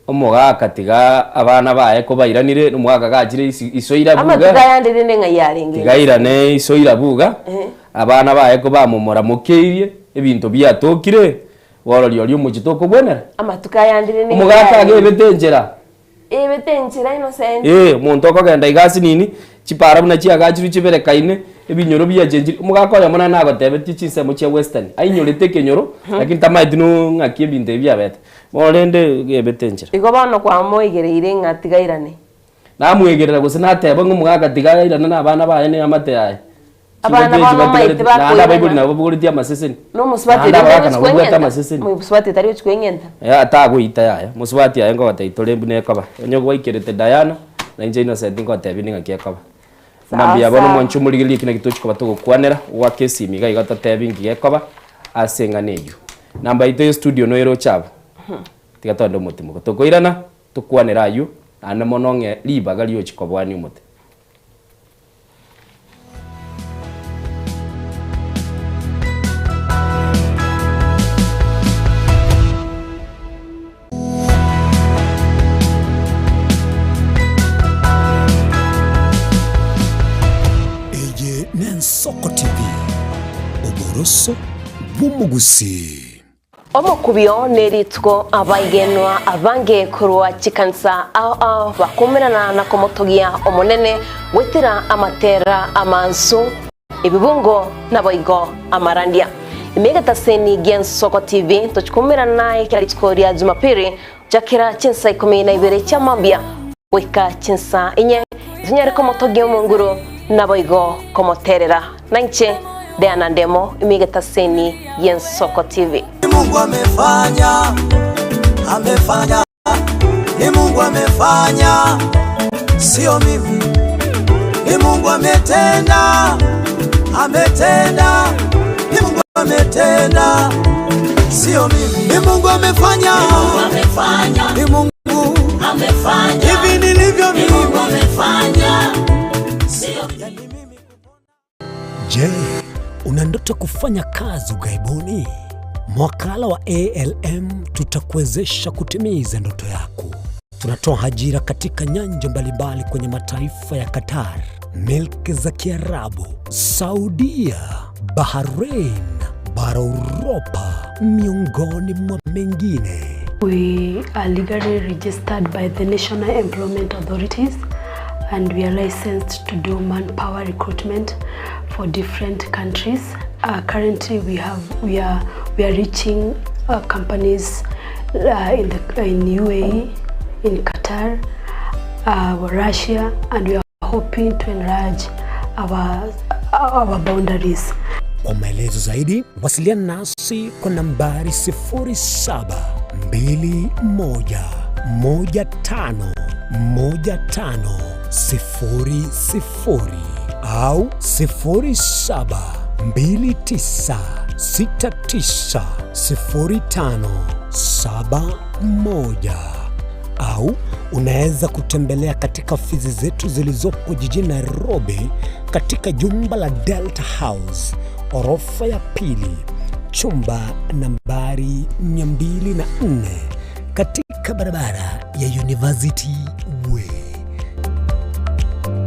[SPEAKER 2] omoga katiga abana bae ko bairanire numwaga gajire isoira buga
[SPEAKER 3] amatuga yandire ngai yarenge
[SPEAKER 2] gairane isoira buga abana bae ko bamomora mukeirie ebinto byatokire worori ori umujitoko bwenera
[SPEAKER 3] amatuka yandire ngai
[SPEAKER 2] omoga kage betenjera
[SPEAKER 3] innocent
[SPEAKER 2] muntu okogenda igasi nini chipara buna chiagachiru chiberekaine ebinyoro byajenjiri omugako ya mona nagotebeti chinsemo chia western ainyorete kenyoro lakini tamaiti no ngakie binte byabete morende gebetenjera
[SPEAKER 3] igo bano kwa moigereire ngatigairane
[SPEAKER 2] namwegerera gose nateba ngomugaka tigairana na abana baye ne amate yaye
[SPEAKER 3] abana bano maite
[SPEAKER 2] bakora bayibuli nabo buguriti amaseseni
[SPEAKER 3] no musubati musubati tari chkwengenta
[SPEAKER 2] ataguita yaye musubati yaye ngo bataitorembu ne kaba onyo gwaikirete Diana na inje innocent ngo tebi ngakie kaba nambia bono mwanchu muligili kina kitochi kwa batugo kwanera wa kesi miga igata tebi ngiye kaba asenga neyo namba ite studio no ero chabo tigatondo mutimo tukoirana tukwanera ayu ana mononge libaga lyo chikobwani umuti
[SPEAKER 14] Oboroso bw'Omugusi.
[SPEAKER 3] Omukubyo neritwo abaigenwa abange kurwa chikansa bakumirana na komotogia omonene wetira amatera amansu ibibungo na boigo amarandia imegata seni Gensoko TV tuchukumirana naye kila itikoria Jumapili jakira chinsa 12 cha mambia weka chinsa inye zinyare komotogia munguru na boigo komoterera nanche Diana Ndemo imegata seni Gensoko TV.
[SPEAKER 4] Mungu amefanya, ni Mungu amefanya, sio mimi. Ni Mungu ametenda, ni Mungu ametenda, sio mimi. Ni Mungu amefanya, ni Mungu amefanya, hivi nilivyo mimi. Ni Mungu amefanya, sio mimi.
[SPEAKER 14] Je, una ndoto kufanya kazi ughaibuni? Mwakala wa ALM tutakuwezesha kutimiza ndoto yako. Tunatoa ajira katika nyanja mbalimbali kwenye mataifa ya Qatar, Milki za Kiarabu, Saudia, Bahrain, bara Europa, miongoni mwa mengine.
[SPEAKER 1] We are legally registered by the National Employment Authorities and we are licensed to do manpower recruitment for different countries. Currently we are reaching companies in UAE, in Qatar, Russia, and we are hoping to enlarge our boundaries.
[SPEAKER 14] Kwa maelezo zaidi, wasiliana nasi kwa nambari 0721511500 au 0729690571 au unaweza kutembelea katika ofisi zetu zilizopo jijini Nairobi katika jumba la Delta House, orofa ya pili, chumba nambari 204 katika barabara ya University Way.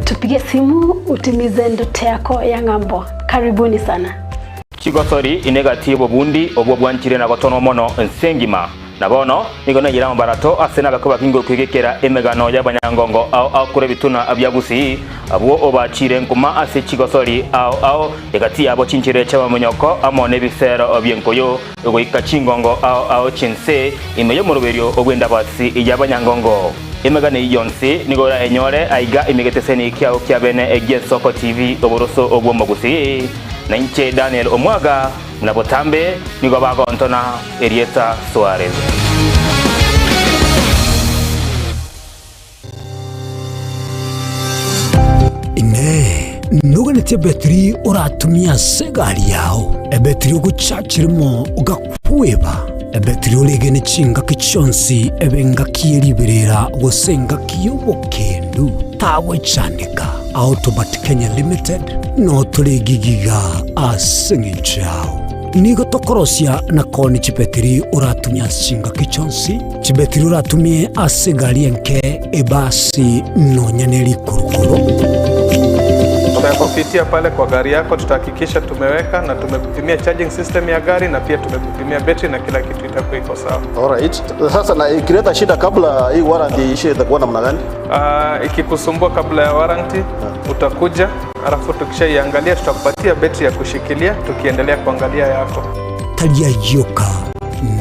[SPEAKER 1] Tupige simu utimize ndoto yako ya ng'ambo. Karibuni sana.
[SPEAKER 20] Chigosori inegatibo bundi obwo bwanchire na gotono mono nsengima nabono nigona gira mbarato asena bakuba kingo kwigekera emegano y'abanyangongo au kure bituna abyagusi abwo obachire nkuma ase Chigosori au egati abo chinchire chaba munyoko amone bisero obyenkoyo ego ikachingongo au chinse imeyo muruberio obwenda basi y'abanyangongo emegane yonse nigora enyore aiga imigeteseni kyao kyabene Gensoko TV Oboroso obwo Omugusi na nche Daniel Omwaga mnabotambe nigo bago Antona Erieta Suarez.
[SPEAKER 14] Ine nuganete betri oratumia segari yao ebetri uguchachirimo ugakweba ebetri ulegene chinga kichonsi ebenga kieriberera gosenga kiyobokendu tawe chandika Autobat Kenya Limited no tulegigiga asingichao nigo tokorosia na koni chipetiri uratumia singa kichonsi chipetiri uratumie asigari enke ebasi no nyaneli kurukuru.
[SPEAKER 5] Tunapopitia pale kwa gari yako tutahakikisha tumeweka na tumekupimia charging system ya gari na pia tumekupimia battery na kila kitu itakuwa iko sawa.
[SPEAKER 22] Alright. Sasa na ikileta shida kabla hii warranty ishe itakuwa namna gani?
[SPEAKER 5] Ikikusumbua kabla ya warranty utakuja, alafu tukishaiangalia tutakupatia battery ya kushikilia tukiendelea kuangalia yako.
[SPEAKER 14] Talia yoka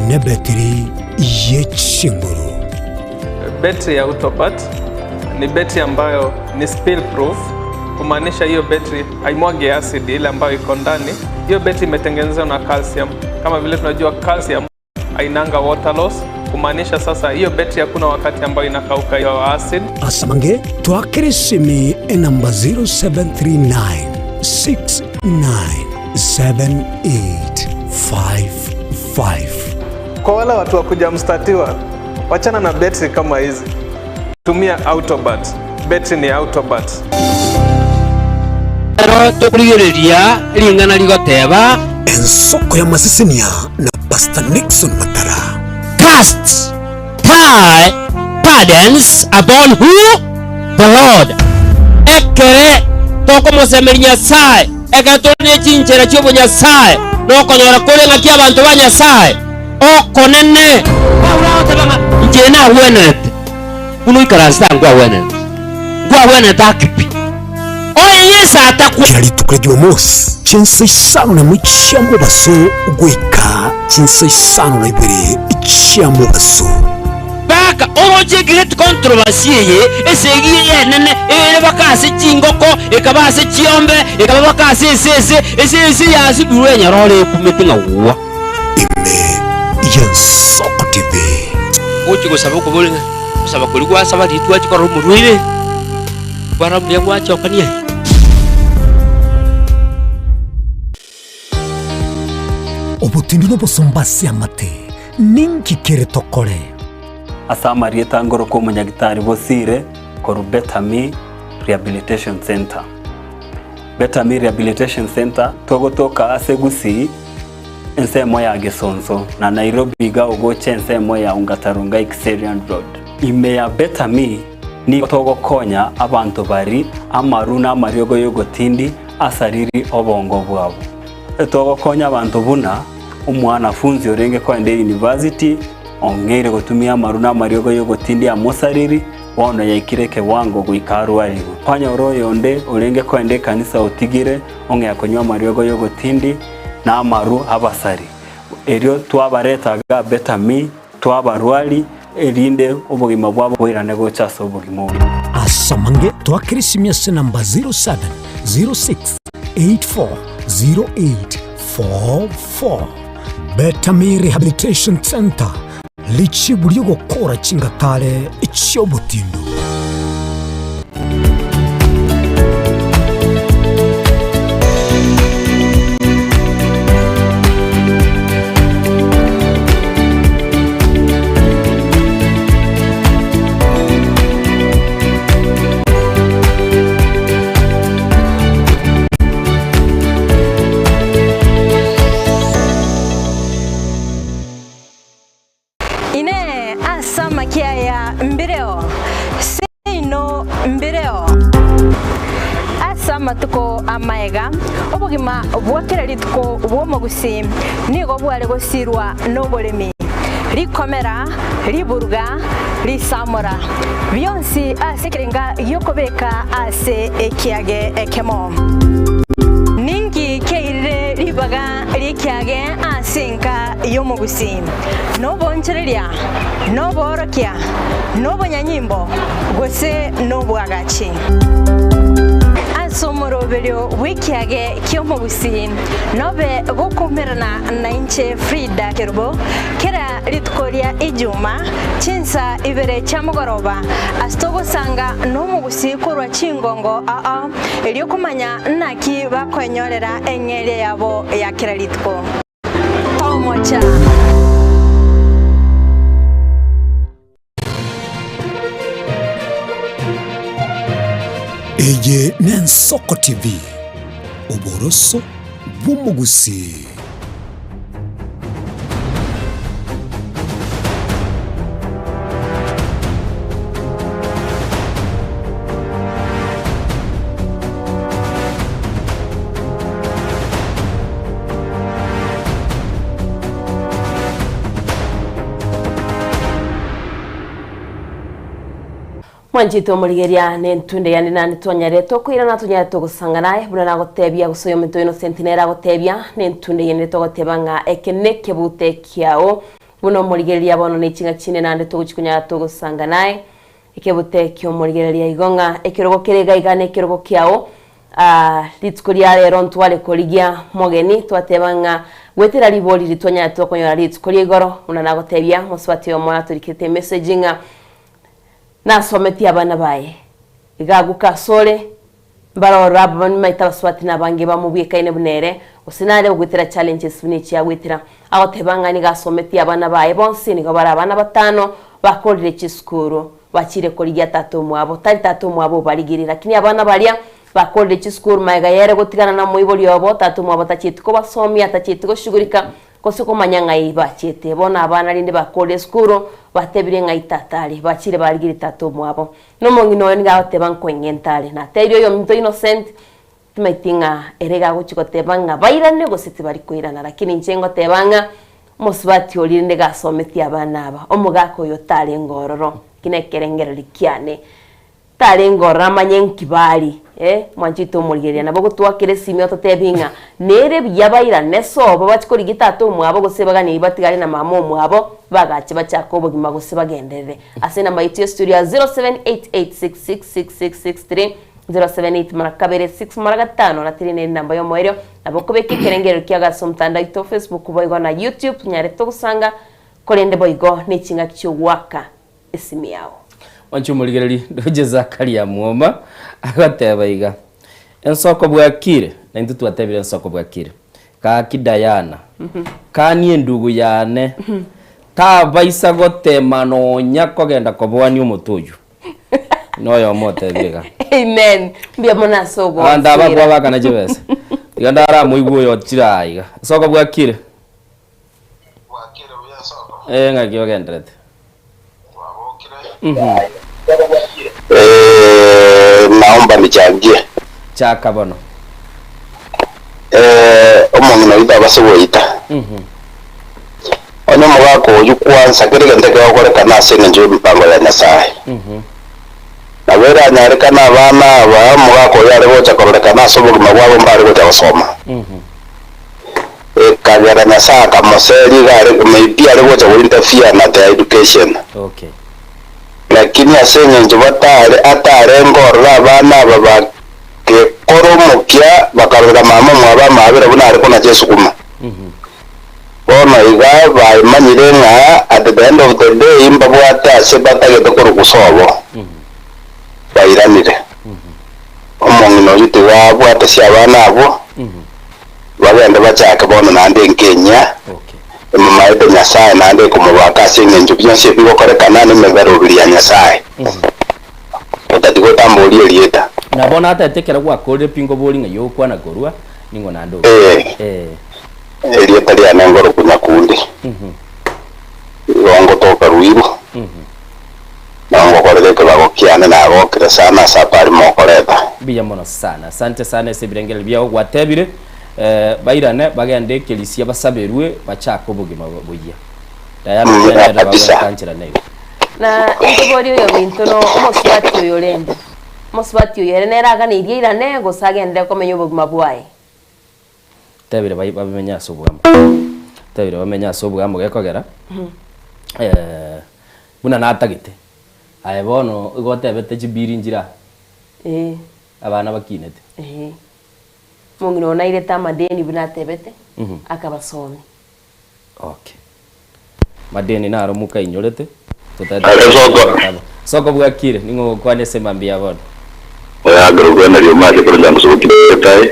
[SPEAKER 14] ne battery yechinguru.
[SPEAKER 5] Battery ya Autobat ni battery ambayo ni spill proof. Kumaanisha hiyo battery haimwagi acid ile ambayo iko ndani. Hiyo battery imetengenezwa na calcium. Kama vile tunajua calcium hainanga water loss. Kumaanisha sasa hiyo battery hakuna wakati ambayo inakauka hiyo acid.
[SPEAKER 14] Asamange twakirisimi namba 0739697855.
[SPEAKER 5] Kwa wale watu wakuja mstatiwa, wachana na battery kama hizi. Tumia Autobat. Battery ni Autobat.
[SPEAKER 19] Tukurigereria lingana ligoteba
[SPEAKER 14] Ensoko ya Masisinia na Pastor Nixon Matara.
[SPEAKER 19] Cast pardons upon who? The Lord. Ekere toko mosemeri Nyasaye egatone chinchera cyo bunyasaye no konyora kurenga kia abantu banyasaye okonene bauraotabanga njena wenete uno ikarasta ngwa wenete akipi oyesa atakwa
[SPEAKER 14] kiralitukura Jumamosi chinsa isano na mwichamo baso gwika chinsa isano na ibere ichamo baso
[SPEAKER 19] baka oroje great controversy ye esegiye yenene ere bakase chingoko ekabase chiombe ekabakase ese yasi buwe nyarole kumetinga wa
[SPEAKER 14] ime Yensoko TV
[SPEAKER 19] uchi gusaba kubulinga gusaba kuligwa saba ditwa chikoro murwire bara mbyangwa chokanie
[SPEAKER 14] obutindu no bosombasi amate ninki kere tokore
[SPEAKER 6] asama rieta ngoro ko munyagitari bosire koru Betami Rehabilitation Center. Betami Rehabilitation Center togotoka asegusi ensemo ya Gesonso na Nairobi ga ogoche ensemo ya Ungatarunga Xerian Road. Ime ya Betami ni togokonya abantu bari amaruna amariogo yogotindi asariri obongo bwabo. Togokonya abantu buna umwana funzi orenge kwa ende university ongere gutumia maruna mariogo yogotindi amosariri wona yaikireke wango guikarwarigo kwanya oroyo onde orenge kwa ende kanisa utigire onge yakonywa mariogo yogotindi na amaru abasari erio twabaretaga Betami twabarwali erinde ubugima bwabo bwirane gochaso ubugimo
[SPEAKER 14] asamange twakirisimya se namba 07 06 84 0844 Betami Rehabilitation Center lichi buri gukora kingatare icyo butindu
[SPEAKER 18] matuko amaega obugima bwakera litko bwomogusi nigo bwale gosirwa nobolemi likomera liburga lisamora byonsi asekerenga yokobeka ase ekiage ekemo ningi keire libaga likiage asenka yomogusi nobonchereria noborokia nobonyanyimbo gose nobwagachi somorobelio wikiage kyomogusi nobe gukumirana na inche Frida Kerubo kera litkoria ijuma chinsa ibere chamugoroba astogo sanga nomugusi kurwa chingongo elio kumanya naki bakwenyorera engere yabo ya kera litko tomocha
[SPEAKER 14] Eye Nensoko TV uboroso bw'umugusi
[SPEAKER 3] Mwanjito murigeria nentunde yani nani twanyare tokwira na tunyare tugusanga naye buna nagotebia gusoyo minto Innocent nera gotebia nentunde yene togotebanga ekeneke bute kiao buno murigeria bono ne chinga chine nande tuguchikunya tugusanga naye ikebute kyo murigeria igonga ekirogo kerega igane kirogo kiao litskoria rero ntwale koligia mogeni twatebanga gwetera liboli litwanya tokonyora litskoria igoro buna nagotebia muswati yo mwana turikete messaginga nasometi abana baye igaguka sole mbaro rabo bani maita baswati nabange bamubwika ine bunere usinale ugwitira challenges funichi ya gwitira aho tebanga ni gasometi abana baye bonsi ni gabara abana batano bakolire chiskuru bachire koligia tatu mwabo tari tatu mwabo baligirira lakini abana balia bakolire chiskuru maiga yere gutigana na muiboli yobo tatu mwabo tachitiko basomi atachitiko shugurika kosiko manyanga iba chete bona abana linde bakole skuru batebire ngaitatali bachire baligiri tatu mwabo no mongino nga ote banko ngentale na terio yo mito Innocent timaitinga erega guchigotebanga bairane gositi bari kwirana lakini njengo tebanga musubati olinde gasometi abana aba omugako yo tale ngororo kinekerengero likiane tale ngorora manyenkibali mwanjito muligeria nabo gutwakire simio totebinga nere byabaira nesobo bachikori gitato mwabo gosebaga ni batigari na mama mwabo bagache bachako bogima gosebagendere asena maitio studio 0788666663 078 marakabere 6 maragатano na tirine namba yo moerio abokobeke kerengero kiaga somtanda ito Facebook boigo na YouTube nyare to gusanga kolende boigo ni chinga kichwaka esimi yao
[SPEAKER 2] wanchu muligereri doje zakari ya muoma agatebaiga ensoko bwakire na intu twatebire ensoko bwakire ka kidayana kanie ndugu yane ta baisa gotema no nyako genda kobwani umutuju noyo motebirega
[SPEAKER 3] amen mbia mona sogo
[SPEAKER 2] anda bagwa bakana jebesa iganda ara muigu yo tiraiga soko bwakire ngakio gendrete
[SPEAKER 8] naomba nichangie
[SPEAKER 2] chaka bono
[SPEAKER 8] omuntu naita basoboita ono mugako uyu kwanza kiri ndeke wakorekana sene nje mpango ya Nyasaye nabera nyarekana abana ba mugako yare bocha korekana sobuguma gwabo mbari gocha basoma kagera Nyasaye kamoseri gare maybe ari gocha interfere na the education
[SPEAKER 2] okay
[SPEAKER 8] lakini asenye nje batare atare ngorra abana baba ke koromukia bakarura mama mwaba mabira buna ari kona Yesu kuma bona iga baimanyire nga at the end of the day imbabwata sebatage dokoro kusobo bairanire omongi no yite wabwata si abana abo bagenda bachaka bona nande nkenya mama ite Nyasaye nande kumubaka singe nju byose bigokorekana n'imebero biri ya Nyasaye utatigo tamboli elieta
[SPEAKER 2] nabona atatekera kwa kode pingo bolinga yokwa na gorwa ningo nando
[SPEAKER 8] elieta lya nangoro kunyakundi wango toka ruibo nango koreleke bagokiane na agokire sana sapari mokoreta
[SPEAKER 2] biya mono sana asante sana ese birengele bya gwatebire bairane bagende kelisia basaberwe bachako bugima boya dayana ndaba kanchira nayo
[SPEAKER 3] na intobori yo bintono omoswati yo lende moswati yo yerenera gani iria nego sagende komenya bugima bwaye
[SPEAKER 2] tabire babimenya sobugama tabire bamenya sobugama gekogera buna natagite aye bono igotebete chibiri njira abana bakinete
[SPEAKER 3] mungino na ile tama deni bunatebete akabasomi
[SPEAKER 2] okay madeni naro muka inyorete soko bwakire ningo kwane sema mbia bono
[SPEAKER 8] oya garo na lyo maje ko ndango soki tai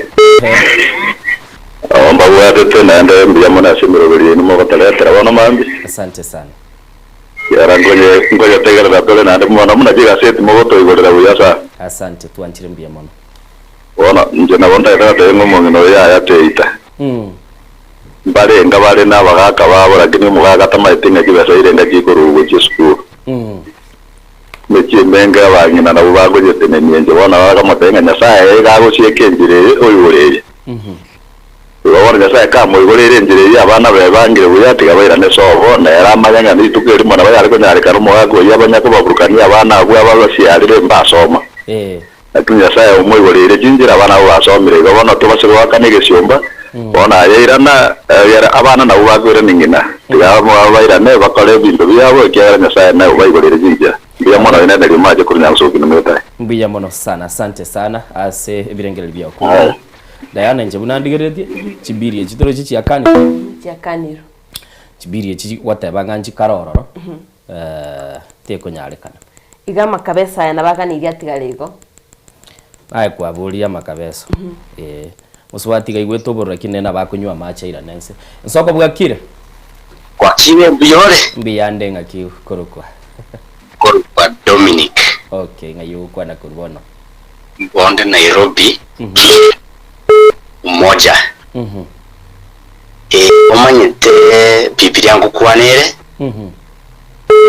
[SPEAKER 8] amba bwatete nande mbia mona simiro biri ni mo bataletra bono mambi
[SPEAKER 2] asante sana
[SPEAKER 8] ngoja tegera da tole nande mona muna jiga seti mo boto igorera buyasa
[SPEAKER 2] asante tuanchire mbia mono
[SPEAKER 8] ona nje na bonda ira de ngomongi no ya teita mbare ngabare na bagaka babo lakini mugaga tamaitinga kibasa ile ndaki kurugo chisku mechi menga banyina na bubago yetene nyenje bona baga matenga Nyasaye gago ciekenjire oyureye Lord Nyasaye kamo igorere njire abana bebangire buyati gabaira ne sobo na era amanyanga nitukeri mona bayari ko nyari karumo gago yabanya ko baburukani abana agwa babashiarire mbasoma lakini Nyasaye umuyigorere jinjira abana bo basomire gabona to basiro wakanige cyomba bona yirana yara abana na ubagwire ningina tigamo abaira ne bakore bintu byabo cyara Nyasaye na ubayigorere jinjira biya mona ina ndari maje kuri nyamusoki numeta
[SPEAKER 2] biya mono sana asante sana ase birengele bya ko Diana nje bunandigeretie chibiri ekitoro chichi
[SPEAKER 3] yakaniro
[SPEAKER 2] chibiri echi watebanga nji karororo teko nyarekana
[SPEAKER 3] igama kabesa ya nabaganiria tigarego
[SPEAKER 2] ai kwa buria makabeso muswati gaigweto borra kinena bakunywa macha ira nense nsoko bwakire
[SPEAKER 8] kwa chibe biyore
[SPEAKER 2] mbiyande ngaki korokwa
[SPEAKER 8] Dominic
[SPEAKER 2] okay ngayo kwa na kurbono
[SPEAKER 8] bonde Nairobi mmoja omanyete bibiri yangu kwanere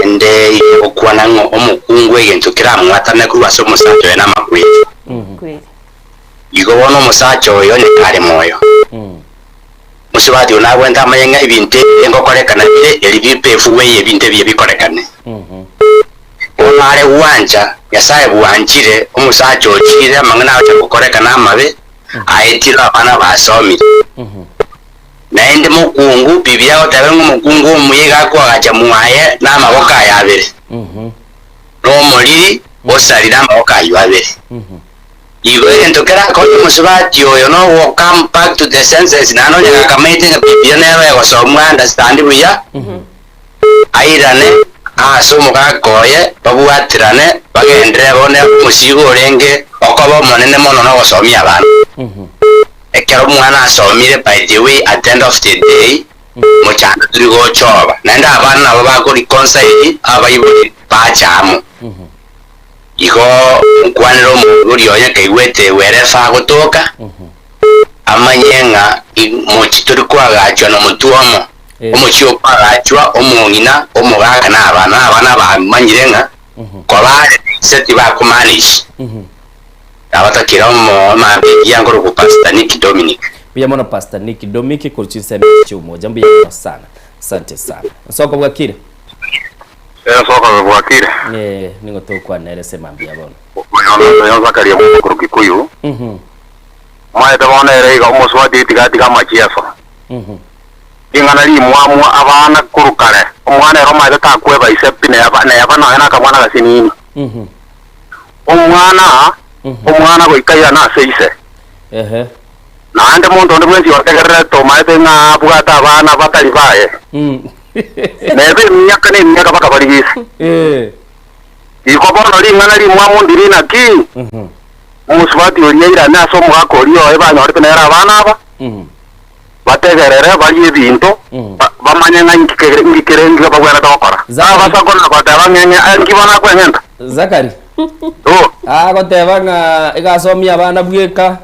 [SPEAKER 8] ende okwana ngo omukungu egento kira mwatane kuba so musato ena makwiti
[SPEAKER 9] igo bono musacho yo ni kare moyo musibati unagwenda mayenga ibinte engokorekana bire elibipe fuwe yebinte bye bikorekane onare uwanja yasaye buwanjire umusacho ochire mangana acha gukorekana amabe aitira abana basomire naende mukungu bibia otabe mukungu umuyiga ko agacha muaye na maboka yabere romoliri osalira maboka yabere igo entokera ko musibati oyo no will come back to the senses nano nya kamete na bibia newe gosomwa understand buya airane asumu gakoye babuatirane bagendere bone musigo orenge okobo monene mono no gosomia abana ekero mwana asomire by the way at the end of the day muchanda turi gochoba nenda abana nabo bakuri concert abayiburi bachamu igo nkwaniro muri onya kaiwete werefa gutoka amanyenga mochituri kwagachwa no mutuomo omuchio kwagachwa omungina omugaka na abana bamanyirenga kobare seti bakumanage abatakira mu mabigi yangoro ku Pastor Nick Dominic
[SPEAKER 2] pia mwana Pastor Nick Dominic kurchisema chumo jambo ya sana asante sana soko bwakire
[SPEAKER 8] soko bwakire
[SPEAKER 2] ningo to kwa nerese mambia bono
[SPEAKER 8] yo zakaria mu kurukikuyu mwae tabona erega umuswadi tigatika machiaso ingana ri mwamwa abana kurukare umwana roma ita kweba isepine yabana na kamwana gasinini umwana goikaya na seise nande muntu ndi mwenzi otegerere to maete nga bugata abana batari baye nebe myaka ne myaka baka barigisa iko bono lingana li mwamu ndiri na ki umuswati oriira na so mwako rio ebanya orite na abana aba bategerere bali ebinto bamanya nga ngikerengi babwera tokora basakona batabangenge ngibona kwengenda
[SPEAKER 2] Zakari goteba nga igasomia abana bweka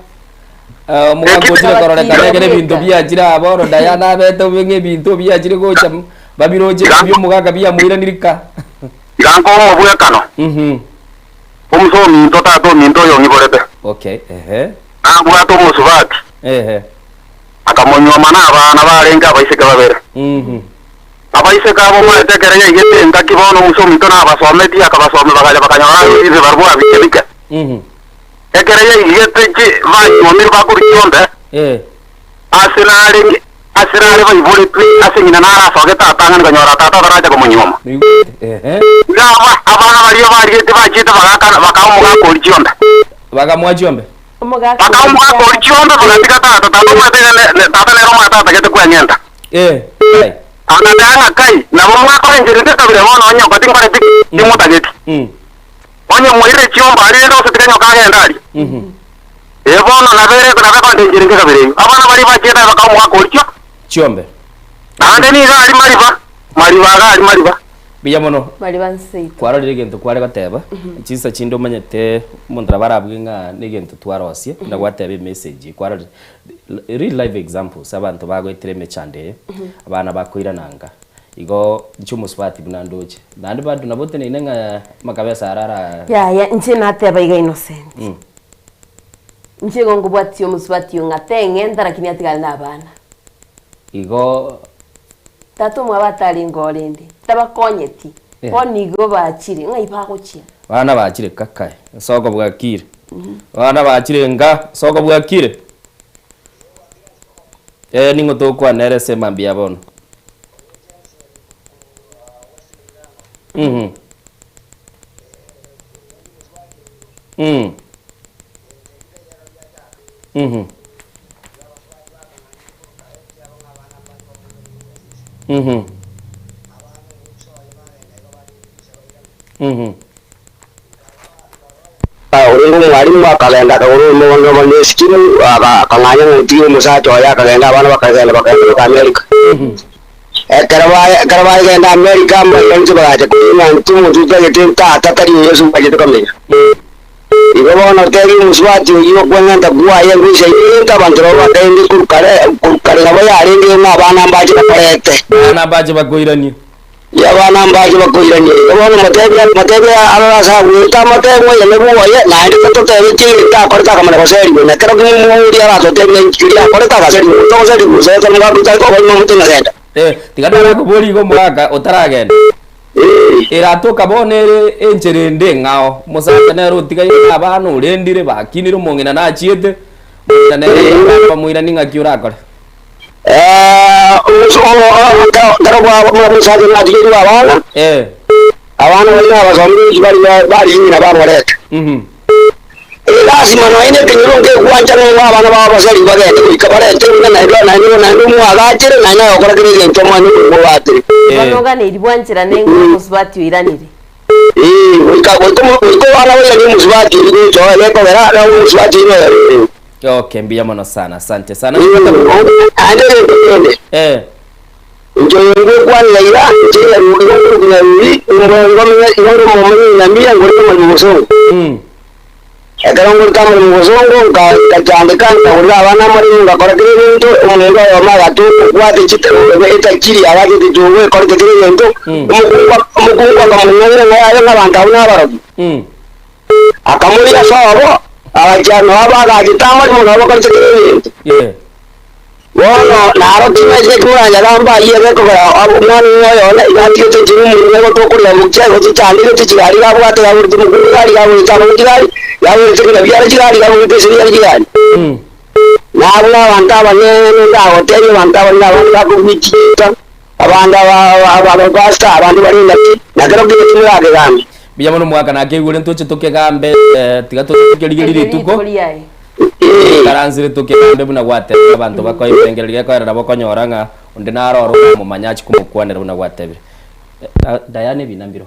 [SPEAKER 2] mugagotire kororeka negere bintu byakira aboro Diana beto binge bintu byakire gocha babiroje byo mugaga bya muiranirika
[SPEAKER 8] irango mo bwekano umusomi to minto yo ngiborete
[SPEAKER 2] okay
[SPEAKER 8] abwato musubati akamonywa mana abana barenga baiseka babere abaiseka abo mwatekereye igete ndakibono musomi to nabasometi akabasome bakaja bakanyora izi barbuwa bikebika ekereye igete ki bayomir bakuri chonde asinare bayiburi twi asinyina nara soge tatanga nganyora tata baraja komonyoma abana bariyo bariyete bachite bakamuga kuri chonde
[SPEAKER 2] bakamwa chombe
[SPEAKER 8] bakamuga kuri chonde bakatika tata tata lero mata tata kwanyenda anadanga kai na bomwa ko njirinde tabire bono onyo bating bare tik dimutageti onyo muire chiomba ari ndo sitikanyo kagenda ari bono na bere ko njirinde tabire abana bari bacheta bakamwa ko
[SPEAKER 2] chiombe
[SPEAKER 8] ande ni ari mariba
[SPEAKER 2] biya mono
[SPEAKER 3] maribanse
[SPEAKER 2] kwaro rigento kware gateba chisa chindo manyete mundra barabwe nga negento twarosie na gwatebe message kwaro real live examples abantu bagwetere mechande abana bakoira nanga igo chumo swati bunandoje nandi badu nabote ne nga makabesa arara
[SPEAKER 3] ya nje nateba iga innocent nje gongo bwatio muswati ngatenge ndarakini atigal na abana
[SPEAKER 2] igo
[SPEAKER 3] tato mwabatari ngorende tabakonyeti onigo bachire ngai bagochia
[SPEAKER 2] bana bachire kakae soko bwakire bana bachire nga soko bwakire ningo to kwa nerese mambia bono
[SPEAKER 9] Uringo mwalimu akagenda uringo ngomone skimu akanganya ngutiyo musacho ya akagenda abana bakagenda ka America karabaya genda America mwanzo bagaje kuina ntumu tujage tata tari yesu baje tukamenya igo bono teri muswati yo kwenda kuwa yengu shayinta bandro bakaende kurkare nabo yarinde na abana baje bakarete
[SPEAKER 2] abana baje bagoirani
[SPEAKER 9] ya bana mbaje bakoiranye bona matebe arara sa wita matebe ya lebu ya na ndi to tebe ti ta korta kamana koseri na kero muri ara to tebe nkiri korta kaseri to koseri kusa to ngabu ta ko mo mutina senda
[SPEAKER 2] tigadara ko boli ko mwaka otaragenda iratoka bonere encherende ngao musaka nero tiga abana urendire bakinire mongena na chiete na nere pamwira ninga kiurakora darabwa musaka na tiga abana abana wali abasombi bari na bamoreka lazima no ine kinyuronge kwanja no abana baba basali bagende kuikabarete na ndo mwagachire na nayo okora kire nto mwana mwatire
[SPEAKER 3] banoga ne ribwanjira nengo musubati iranire
[SPEAKER 9] wiko wala wala ni musubati ngo jo leko vera na musubati no
[SPEAKER 2] okay mbia mono sana asante sana
[SPEAKER 9] njoyongo kwa leira je ngo na mia ngo muso Ekarongol kamar muzongo kajandika ngura abana muri ngakora kirento umuntu yoma gatu kwate chitero eta kiri abage tijuwe kora kirento umukunga kamunere ngaya ngabanta unabaro akamuri asabo abajano abaga gitamari mu ngabo kora kirento wono naro timeje kura yaramba yebe ko umwana yoyona ibati tijimu mu ngabo to kuri mukye go cyandike tikigari babwate yaburti mu kuri yabo cyangwa kigari yawe tikina byara kigari yawe tesiri yari kigari nabula wanta bane nda hoteli wanta bane wanta kubikita abanda abagasta abantu bari ndati nagero byitimurage gambe
[SPEAKER 2] biyamono mwaka nakegure ntoche toke gambe tigato tokeligirire tuko karanzire toke gambe buna gwate abantu bakoyirengerere ko era bakonyoranga undi naroro mu manyachi kumukwanira buna gwatebe Diane binambiro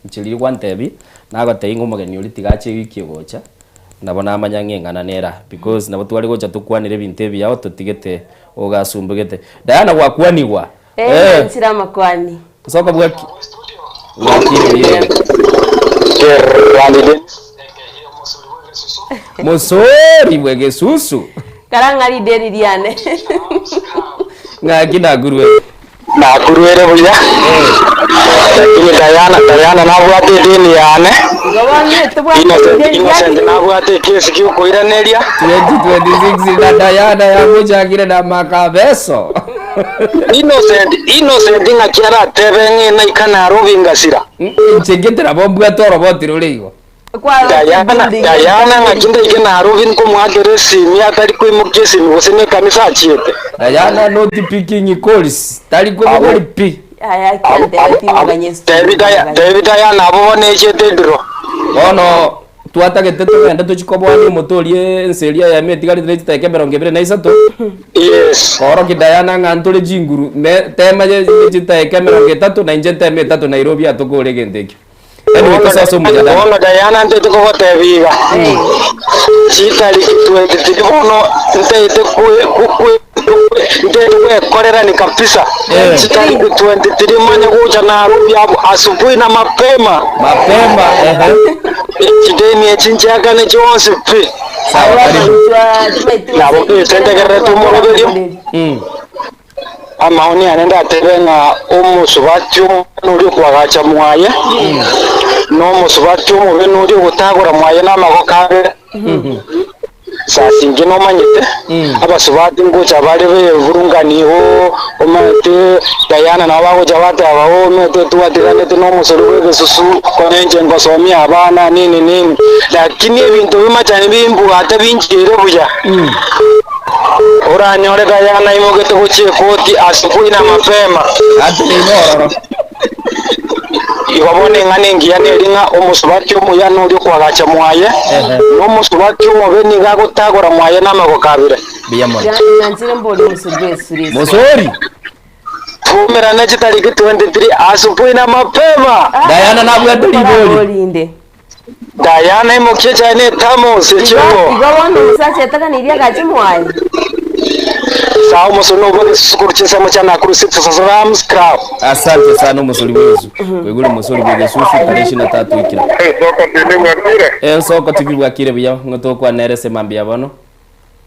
[SPEAKER 2] nchiri gwantebi nago teingo mageni uri tigache wiki gocha ndabona amanya ngengana nera because nabo twari gocha tukwanire bintebi yaho tutigete ogasumbugete Diana gwakwanirwa
[SPEAKER 3] nsira makwani
[SPEAKER 2] soka bwaki wakiri Mosori bwege susu
[SPEAKER 3] karangari deri diane
[SPEAKER 2] ngakina gurwe
[SPEAKER 9] na kuruere buya lakini Diana na bwate dini yane innocent na bwate kesi kyuko iraneria
[SPEAKER 2] 2026 na Diana ya mujagire na makabeso
[SPEAKER 9] innocent ngakira tebenge na ikana robingasira
[SPEAKER 2] nchegetera bombwa toro botirurigo
[SPEAKER 9] Diana ngakinde ikena robin ko mwagere simi atari kwimukye simi gusene kanisa chiete
[SPEAKER 2] Diana not picking calls tari ko bari pi
[SPEAKER 3] aya kande atimuganyesi
[SPEAKER 9] David Diana abone chete dro
[SPEAKER 2] ono tuatage teto enda tuchikobwani motorie nseria ya metigari direct kemeronge bere naisato
[SPEAKER 9] yes
[SPEAKER 2] oro ki Diana ngantole jinguru tema je chita kemeronge tatu na injenta me tatu Nairobi atokore gendeki anyway kosa mujadala
[SPEAKER 9] ono Diana ndete ko hotebiga chita likitwe tikono ndete ndete korera ni kabisa chita likitwe 23 manya kuja na Nairobi asubuhi na mapema chideni echinchaka ne chonse pe
[SPEAKER 2] sawa karibu
[SPEAKER 9] nabo tendekere tumoroberio amaoni anenda tebenga omusubatyo nuri kwagacha mwaye no musubatyo mu nuri gutagura mwaye namagokabe sasinge no manyite abasubati ngocha bari bevurunganiho omate Diana na bago jabata abaho mete tuwatirane no musoro besusu konenje ngosomia abana nini lakini ebintu bimachane bimbu atabinjire buya ora nyore Diana imogete kuchie koti asubuhi na mapema
[SPEAKER 2] ati imoro
[SPEAKER 9] ibabone ngane ngiyane ringa omusubati omuyano uri kwagacha mwaye no musubati omubeni gagutagura mwaye namagokabire
[SPEAKER 2] biyamora
[SPEAKER 3] nanzire mboli musubesuri
[SPEAKER 2] Mosori
[SPEAKER 9] tumera na chitariki 23 asubuhi na mapema
[SPEAKER 2] Diana na bwa
[SPEAKER 3] bolinde
[SPEAKER 9] Diana imokye cyane tamo sechiwo
[SPEAKER 3] igabona musache takaniria gache mwaye
[SPEAKER 9] sawa musono bwo sukurukisa mu cyana kuri Sitsaram Scrap
[SPEAKER 2] asante sana umusori wezu kwegure umusori bwege susu tarehe 23 ikira
[SPEAKER 7] soko tv bwakire
[SPEAKER 2] soko tv bwakire buya ngoto kwa nerese mambi yabono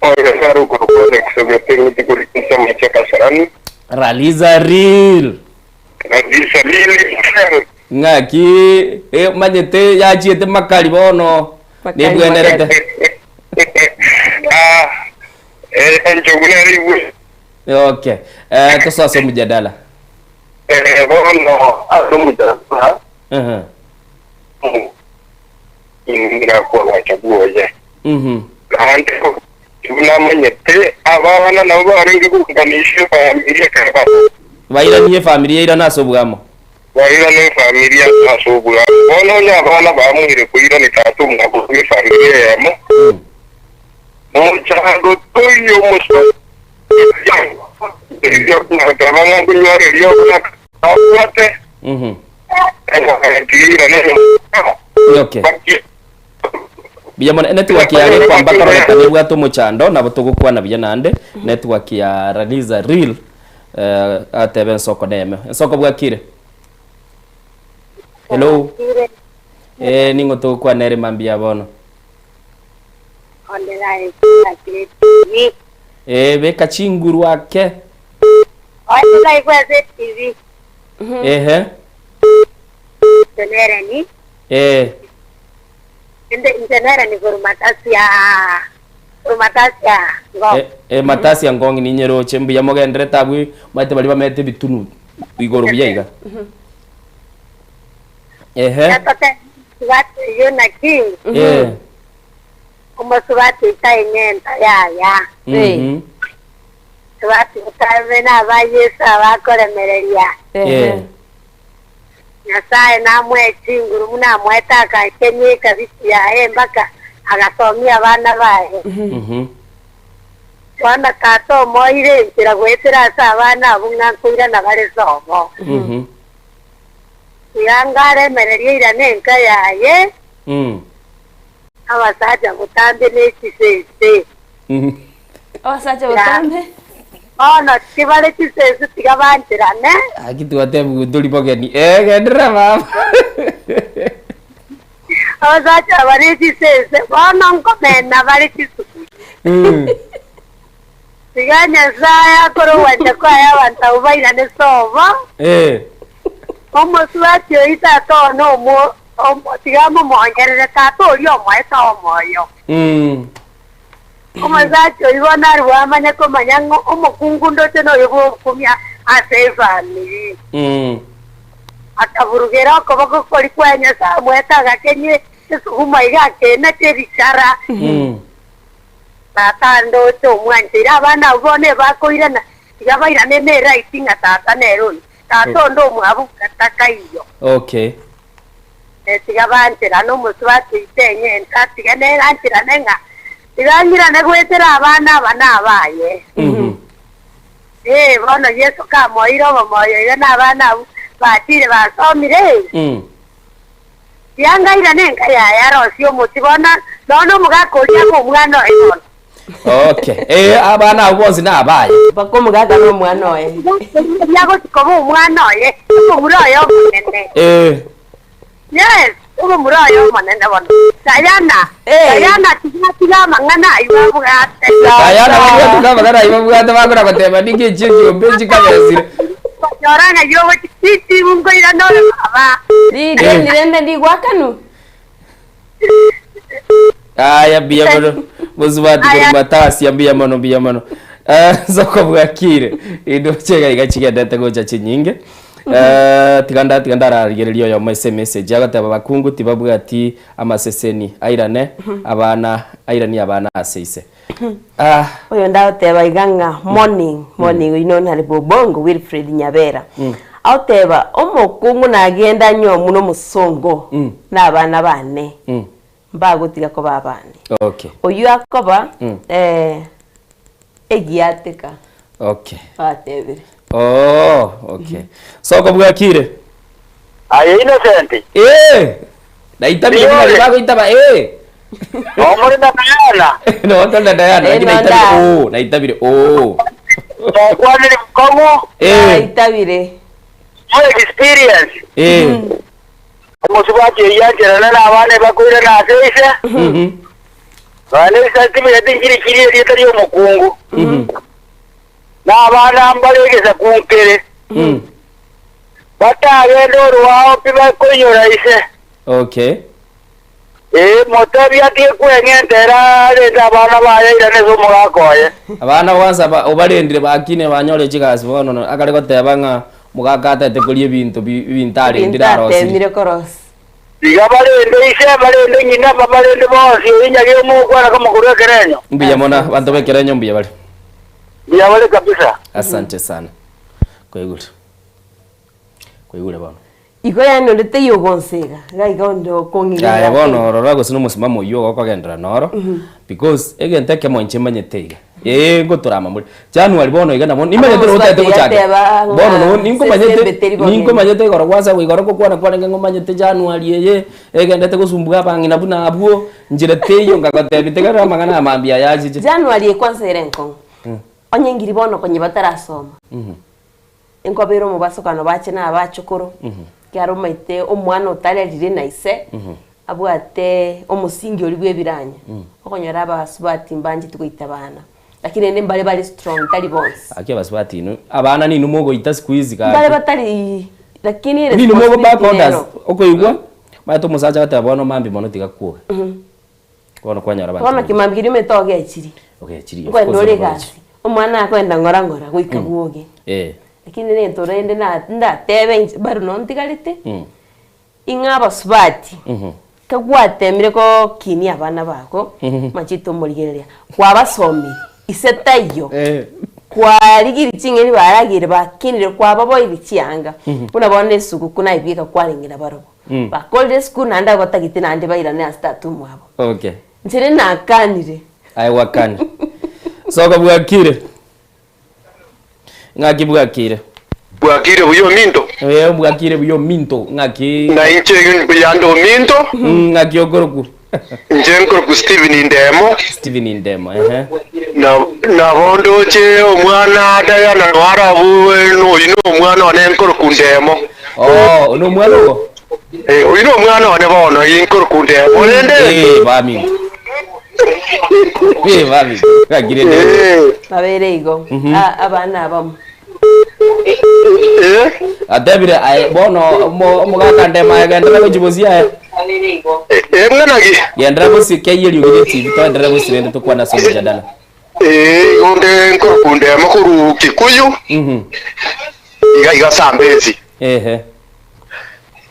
[SPEAKER 7] oya saru ko ko ne kusoge tingi kuri kinsa mu cheka sarani
[SPEAKER 2] Raliza real
[SPEAKER 7] Kabisa lili.
[SPEAKER 2] Ngaki manyete yachiete makali bono. Ni bwenerete.
[SPEAKER 7] Enjoguneri.
[SPEAKER 2] Okay. Tusaso mjadala.
[SPEAKER 7] Bono mjadala. Ingira kwa wachaguo je. Kanto tunamanyete abana nabo baringi kuganisha familia kaba.
[SPEAKER 2] Waira niye familia ira nasobwamo.
[SPEAKER 7] Waira ne familia nasobwamo. Bono nya abana bamwire kuira ni tatu mnako familia yamo. Muchando tuyo muso. Yo kuna tabanga kunyore yo kuna awate.
[SPEAKER 2] Okay. Biyamona network ya kwa mbaka reka ni bwato muchando na butugukwa na biyanande network ya Raliza Real ateben soko deme soko bwakire. Hello. Ningo to kwa nere mambia bono.
[SPEAKER 10] Ondela
[SPEAKER 2] beka chinguru wake.
[SPEAKER 10] Ondela kwa TV. Tenera ni? Tenera ni Matasia ngong.
[SPEAKER 2] Matasia ngong ni nyero chembu ya mogendere tabwi mate bali bamete bitunu igoro biyaiga.
[SPEAKER 10] Yapate watu yona king. Suwati itainenta ya. Suwati utavena vayesa vakoremereria. Nyasaye namwe chinguru muna mweta kenye kabisi ya mpaka agasomia abana bae. Wana kato moire ntira gwetera abana bunga kuira na bare somo. Yangare mereria ira nenka yaye. Abasaja butambe n'ekisese.
[SPEAKER 3] Abasaja butambe?
[SPEAKER 10] No, kibale kisese tigabantirane.
[SPEAKER 2] Akitu atebu duli pogeni. Gendera mama.
[SPEAKER 10] Abasaja bari kisese. Bono nkomena bari kisese. Tiganya saya koro wanja kwa ya wanta ubaina ne sobo. Omo suati oita to no mo tigamo moñerere tato yo moeta omoyo. Como zacho ibona ruamanya komanyango omokungundo teno yobo kumya asefani. Ataburugera kobako koli kwanya sa moeta gakenye sumaiga kena terichara. Tatando to mwantira bana ubone bakoirana tigabaira nene writing atata neroni. Tato ndo mwabu katakayo.
[SPEAKER 2] Okay.
[SPEAKER 10] Tigabantira no muswati itenye ntatiga nerantira nenga tigangira negwetera abana abaye bono yesu kamoiro bamoyo na abana batire basomire yangaira nenga ya rosio mutibona nono mugakoria ko mwana oyo.
[SPEAKER 2] Okay. Abana ubozi na abaye
[SPEAKER 3] bako mugaga no mwana oyo
[SPEAKER 10] yago tikobo mwana oyo ko muroyo munene. Yes, ugo murayo manenda wana. Sayana tiga mangana iwa bugate.
[SPEAKER 2] Sayana bugate tiga mangana iwa bugate bagura batema nige chinjo benji kabesire.
[SPEAKER 10] Yorana yo titi mungo ira no baba.
[SPEAKER 3] Nirende ndi gwakanu.
[SPEAKER 2] Aya biya mono. Muzubati ko matasi biya mono. Zoko bwakire. Indo chega igachiga data gocha chinyinge. Tiganda rarigererio yo message agataba bakungu tibabwe ati amaseseni airane abana airani abana aseise.
[SPEAKER 3] Oyo ndaoteba iganga morning ino ntari bobongo Wilfred Nyabera. Auteba omokungu nagenda nyo muno musongo n'abana bane. Mbagutiga ko babandi.
[SPEAKER 2] Okay.
[SPEAKER 3] Oyu akoba egiateka.
[SPEAKER 2] Okay.
[SPEAKER 3] Atebere.
[SPEAKER 2] Okay. Soko bwakire.
[SPEAKER 7] Aye Innocent.
[SPEAKER 2] Naitabire bali bago itaba
[SPEAKER 7] Omuri na Diana.
[SPEAKER 2] No, tonda Diana, naitabire naitabire
[SPEAKER 7] Kwani komo?
[SPEAKER 3] Naitabire.
[SPEAKER 7] More experience. Musubati yajera na abane bakwira na aseisha. Wale satibi yatingiri kiri yetari omukungu. Na abana ambalegeza kunkere. batagenda orwao piba kunyura ise.
[SPEAKER 2] Okay.
[SPEAKER 7] Motobi atie kweng'entera renda abana bayaira neso mugakoye.
[SPEAKER 2] Abana kwanza obarendire bakine banyore chigasi bono akari goteba nga mugakata tekolie bintu bintari ndira rosi.
[SPEAKER 3] Temire korosi.
[SPEAKER 7] Iga barende ise barende nyina babarende bosi inyage mukwana kama kurekerenyo.
[SPEAKER 2] Mbiya mona bantu bekerenyo mbiya bali.
[SPEAKER 7] Mbiya bali kabisa.
[SPEAKER 2] Asante sana. Kwegule bano.
[SPEAKER 3] Iko yani ndete yogonsega. Gaiga ndo kongira.
[SPEAKER 2] Ya bono rora gusino musimamo yo gokagendera noro because egente ke monche manyeteiga. Ngo turama muri. January bono igana bono imanyete rotete guchaka. Bono no ninko manyete goro kwaza wigoro kokwana kwanenge ngomanyete January yeye egendete gusumbuga bangina buna abuo njireteyo ngagate bitegara magana amambia yaji.
[SPEAKER 3] January kwanza irenko. Onyengiri bono konye batarasoma. Enkobero mu basokano bache na abachukuru. Kiaro maite omwana otarerire na ise. Abwate omusingi oli bwebiranya. Okonyora abasubati mbanji tugoita bana. Lakini ende mbale strong tali bonse.
[SPEAKER 2] Akia basubati no. Abana ni numogo ita squeeze ka.
[SPEAKER 3] Mbale batali lakini
[SPEAKER 2] ni numogo ba condas. Okoigwa. Mato musaja kata bono mambi mono tigakuwa. Kono kwanyara bana.
[SPEAKER 3] Kono kimambi kirime toge echiri.
[SPEAKER 2] Okay, echiri.
[SPEAKER 3] Kwa ndore gasi. Omwana akwenda ngora gwika guoge. Lakini ne torende na ndatebe baro nontigalite inga basubati kagwatemire ko kini abana bako machito murigereria kwa basomi isetayo kwa ligiri chingeri baragire bakinire kwa babo ibicyanga unabone suku kuna ibika kwaringira baro ba college school nanda gotagite nande bayirane astatu mwabo.
[SPEAKER 2] Okay,
[SPEAKER 3] ntire nakanire
[SPEAKER 2] ai wakani soka bwakire ngaki bwakire
[SPEAKER 7] buyo minto
[SPEAKER 2] bwakire buyo minto ngaki
[SPEAKER 7] na inche yando minto
[SPEAKER 2] ngaki ogoroku
[SPEAKER 7] njenkoroku Steven Indemo na bondo che omwana daya na warabu no ino omwana onenkoroku Ndemo
[SPEAKER 2] no mwana go
[SPEAKER 7] ino omwana one bono inkoroku Ndemo nende
[SPEAKER 2] bami bami ngakire
[SPEAKER 3] babere igo abana abamu
[SPEAKER 2] adebire ai bono mugaka Ndema agenda kujibozia
[SPEAKER 7] nganagi
[SPEAKER 2] yendra bosi kayeli ugire TV to ndra bosi rende to kwana so jadala
[SPEAKER 7] onde nkoroku Ndemo kuru Kikuyu iga Sambezi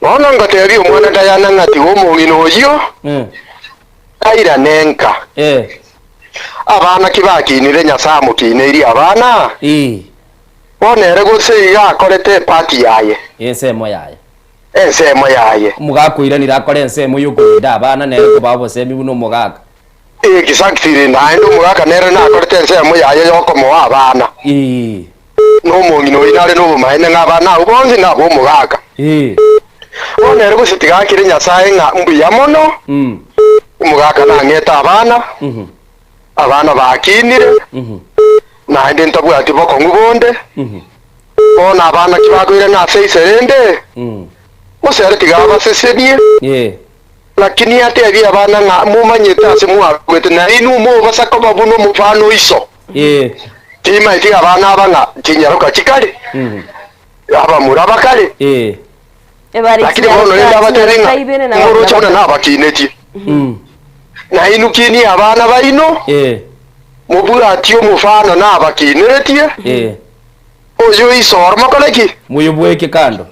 [SPEAKER 7] ona ngateri omwana dayana ngati omongino yo aira nenka abana kibakinire Nyasamu kiniri abana onere gose yakorete party yaye
[SPEAKER 2] ensemo yaye mugakwira nirakore ensemo yukuida abana nere kubabo semi buno mugaka
[SPEAKER 7] exactly naendo mugaka nere nakorete ensemo yaye yokomo abana no mongino inare no maene ngabana ubonzi nabo mugaka onere gose tigakire Nyasaye nga mbuya mono umugaka nangeta abana bakinire naende ntabwati boko ngubonde ona abana kibagoire na seiserende osere tigaba sesenie lakini ate abi abana nga mumanyeta ase muakwete na inu mo basako babuno mufano iso tima iti abana abana kinyaruka kikale aba muraba kale lakini bono nda baterenga ngoro chona na bakineti na inu kini abana baino mubwati omufano na bakineretie oyo isor makoleki
[SPEAKER 2] muyubweke kando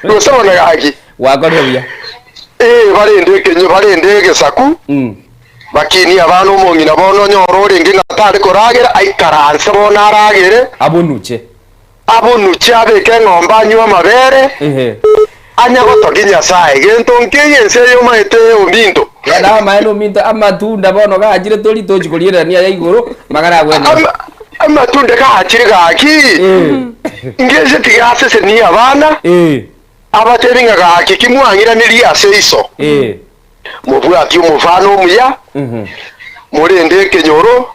[SPEAKER 7] Nosona gaki
[SPEAKER 2] wagorebya
[SPEAKER 7] barende saku bakini abana omongina bono nyoro ringi ngatari koragera aikaranse bona aragere
[SPEAKER 2] abonuche
[SPEAKER 7] abeke ng'omba anywa amabere anya gotoki Nyasaye gento nkiyense yo maite ominto
[SPEAKER 2] yada maeno minto amatunda bono gajire tori tochikoliera ya iguru magara gwena
[SPEAKER 7] amatunda gachire gaki ngeze tigase se ni abana abateringa gaki kimwangira niri aseiso mubwati umufano umuya murende kenyoro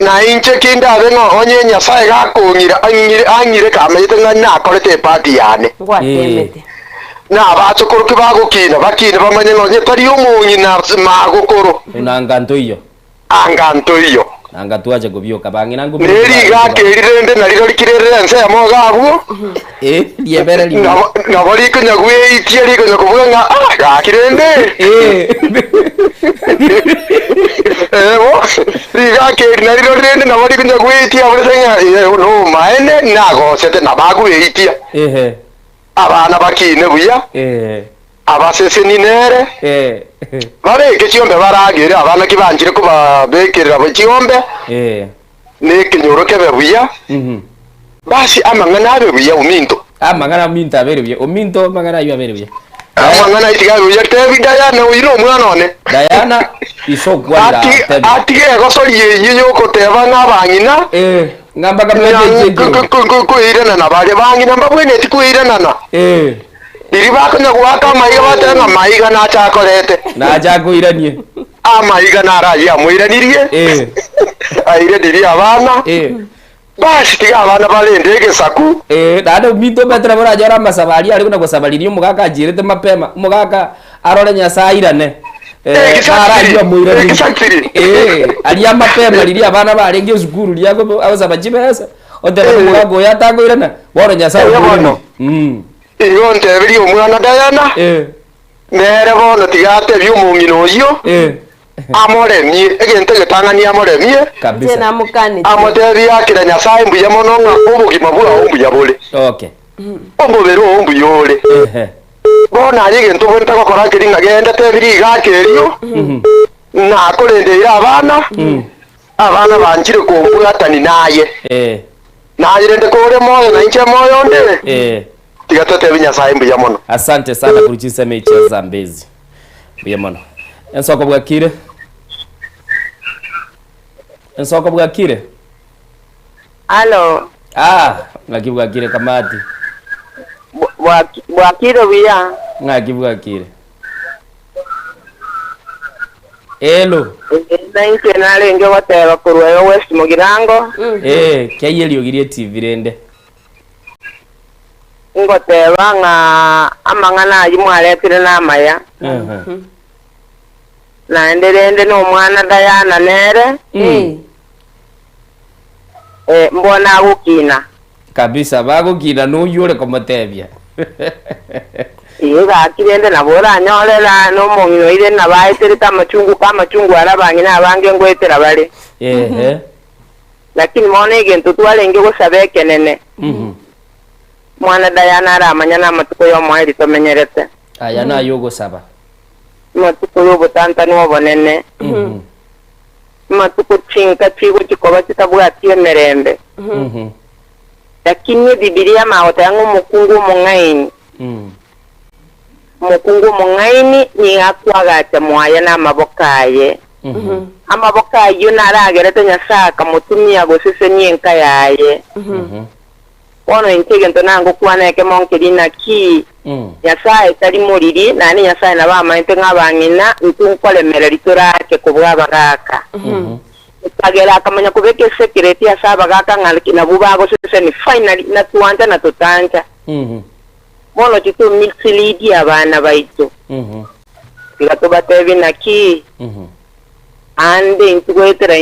[SPEAKER 7] na inche kinda abenga onye Nyasaye gakongira anyire kamete ngana akorete party yane na abachukuru kibagukina bakina bamanye nonye tari umunyi na magukuru
[SPEAKER 2] inanganto iyo Nanga tuache kubyoka bangina ngo.
[SPEAKER 7] Neri gakerire na riro likirere nse ya mogabu.
[SPEAKER 2] Liebere li.
[SPEAKER 7] Na bali kunya gwe itieri kunya kuvuga gakirende. Bo rigakeri na riro rende na bali kunya gwe itia bale no maene nago sete na bagu itia. Abana bakine buya. Abasese ninere. Bare kechiombe baragire abana kibanjire kuba bekerera bachiombe. Ne kinyoro kebe buya. Basi amangana abe buya uminto.
[SPEAKER 2] Amangana minto abere buya. Uminto mangana ayo abere buya.
[SPEAKER 7] Amangana itiga buya tebi Diana uino mwana one.
[SPEAKER 2] Diana isokwa tebi.
[SPEAKER 7] Ati gosori yinyo koteba ngabanyina.
[SPEAKER 2] Ngamba kamete
[SPEAKER 7] ku irena na bale bangina mbabwene tikuirena na. Iri bakonya gwaka maiga batanga maiga na chakorete.
[SPEAKER 2] Na chakoiranie.
[SPEAKER 7] Maiga na raji amuiranirie. Aire diri abana. Basi tiga abana bale ndege saku.
[SPEAKER 2] Dado mito betra bora jara masabali ari kuna gusabalirio mugaka ajirete mapema. Mugaka arore nyasairane. Araji amuiranirie. Ali mapema lili abana bale ngi zukuru lyako abasaba jibesa. Odera mugago yatangoirana. Bora nyasairane.
[SPEAKER 7] Iyo ntebiri omwana Diana. Nere bono tigate by'umungino uyo. Amoremye egente getangania amoremye.
[SPEAKER 2] Kabisa.
[SPEAKER 3] Na mukani.
[SPEAKER 7] Amotebi yakira Nyasaye mbuya mononga obugima bwa ombuya bole.
[SPEAKER 2] Okay.
[SPEAKER 7] Ombobero ombuya ole. Bona ari gento bonta gukora kiringa genda tebiri gakerio. Na kurendera abana. Abana banjire kumbuya tani naye. Nayirende kore moyo na inche moyo nde. Tigatote Nyasaye mbuya mono.
[SPEAKER 2] Asante sana kuruchisa mechi za Mbezi. Mbuya mono. Ensoko bwakire. Ensoko bwakire.
[SPEAKER 10] Halo.
[SPEAKER 2] Ngakibwakire kamati.
[SPEAKER 10] Bwakire biya.
[SPEAKER 2] Ngakibwakire. Hello.
[SPEAKER 10] Nainke nalenge wateba kurwa West Mugirango.
[SPEAKER 2] Kyayeli ogirie TV rende.
[SPEAKER 10] Ngoteba nga amangana ajimwaletire namaya. Na enderende no mwana Diana nere. Mbona gukina.
[SPEAKER 2] Kabisa bagukina nuyure komotebya.
[SPEAKER 10] Iga kirende nabora nyorera no mungino ire nabaetere kamachungu arabangina abange ngwetera bale. Lakini mone gento twalenge gusabeke nene. Mwana Diana aramanya na matuko yo mwari tomenyerete.
[SPEAKER 2] Aya na yogo saba.
[SPEAKER 10] Matuko yo butanta no bonene. Matuko chinka chigo chikoba chitabwa tiemerembe. Lakini Biblia maota yangu mukungu mungaini. Mukungu mungaini ni akwagata mwaya na mabokaye. Amabokaye naragerete nyasaka mutumia gosese nyenka yaye. Ono intege ntonango kwana yake monkelina ki Nyasaye tali muriri nani Nyasaye nabama inte ngabangina ntunkole mereritora ke kubwa bagaka Kagera akamanya kubeke security asaba gaka ngalkina bubago sese ni finally na tuanta na tutanja mono chitu milsilidi abana baito Kigato batevi naki ande intugwetera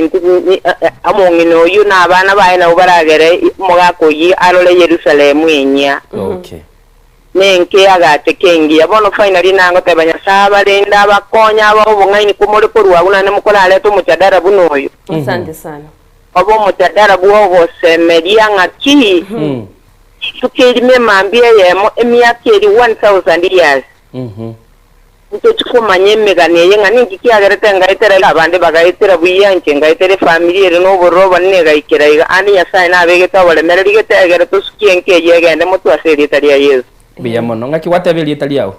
[SPEAKER 10] amongino yuna abana baina ubaragere mugako yi alole Yerusalemu enya. Nenke agate kengi yabono finally nango tebanya saba lenda abakonya abo bungaini kumole kurwa una ne mukola aleto muchadara bunoyo.
[SPEAKER 3] Asante sana.
[SPEAKER 10] Abo muchadara buwo semeria ngaki. Tukirime mambia yemo emyakeri 1000 years. Ntochukuma megane yenga ningi kiagerete ngaitera abande bagaitera buyanche ngaitera family ere no boroba nega ikira ani Nyasaye nabegeta bole merigete agere tuskienke yegende mutu aseri taria Yesu
[SPEAKER 2] biya mono ngaki watebeli taliao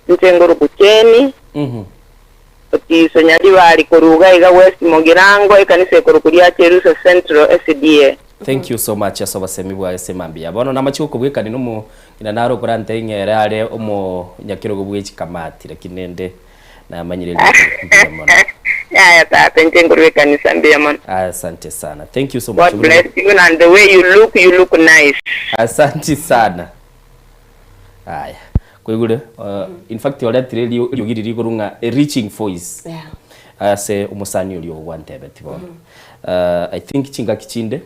[SPEAKER 10] ntengoro kucheni oti sonyali bali koruga iga West Mugirango ikanise korukuria Cherusa Central SDA.
[SPEAKER 2] Thank you so much asoba semibwa esemambia bono namachuko bwekani no ina naro kurante ngere ale omo nyakiro gobwechi kamati lakinende na manyire mono
[SPEAKER 10] ya tata ntengoro bwekani sambia man.
[SPEAKER 2] Asante sana. Thank you so much.
[SPEAKER 10] God bless you and the way you look nice.
[SPEAKER 2] Asante sana. Aya kwegure in fact wala tireli yogiriri kurunga a reaching voice ase umusani uri ogwantebe tibo I think chinga kichinde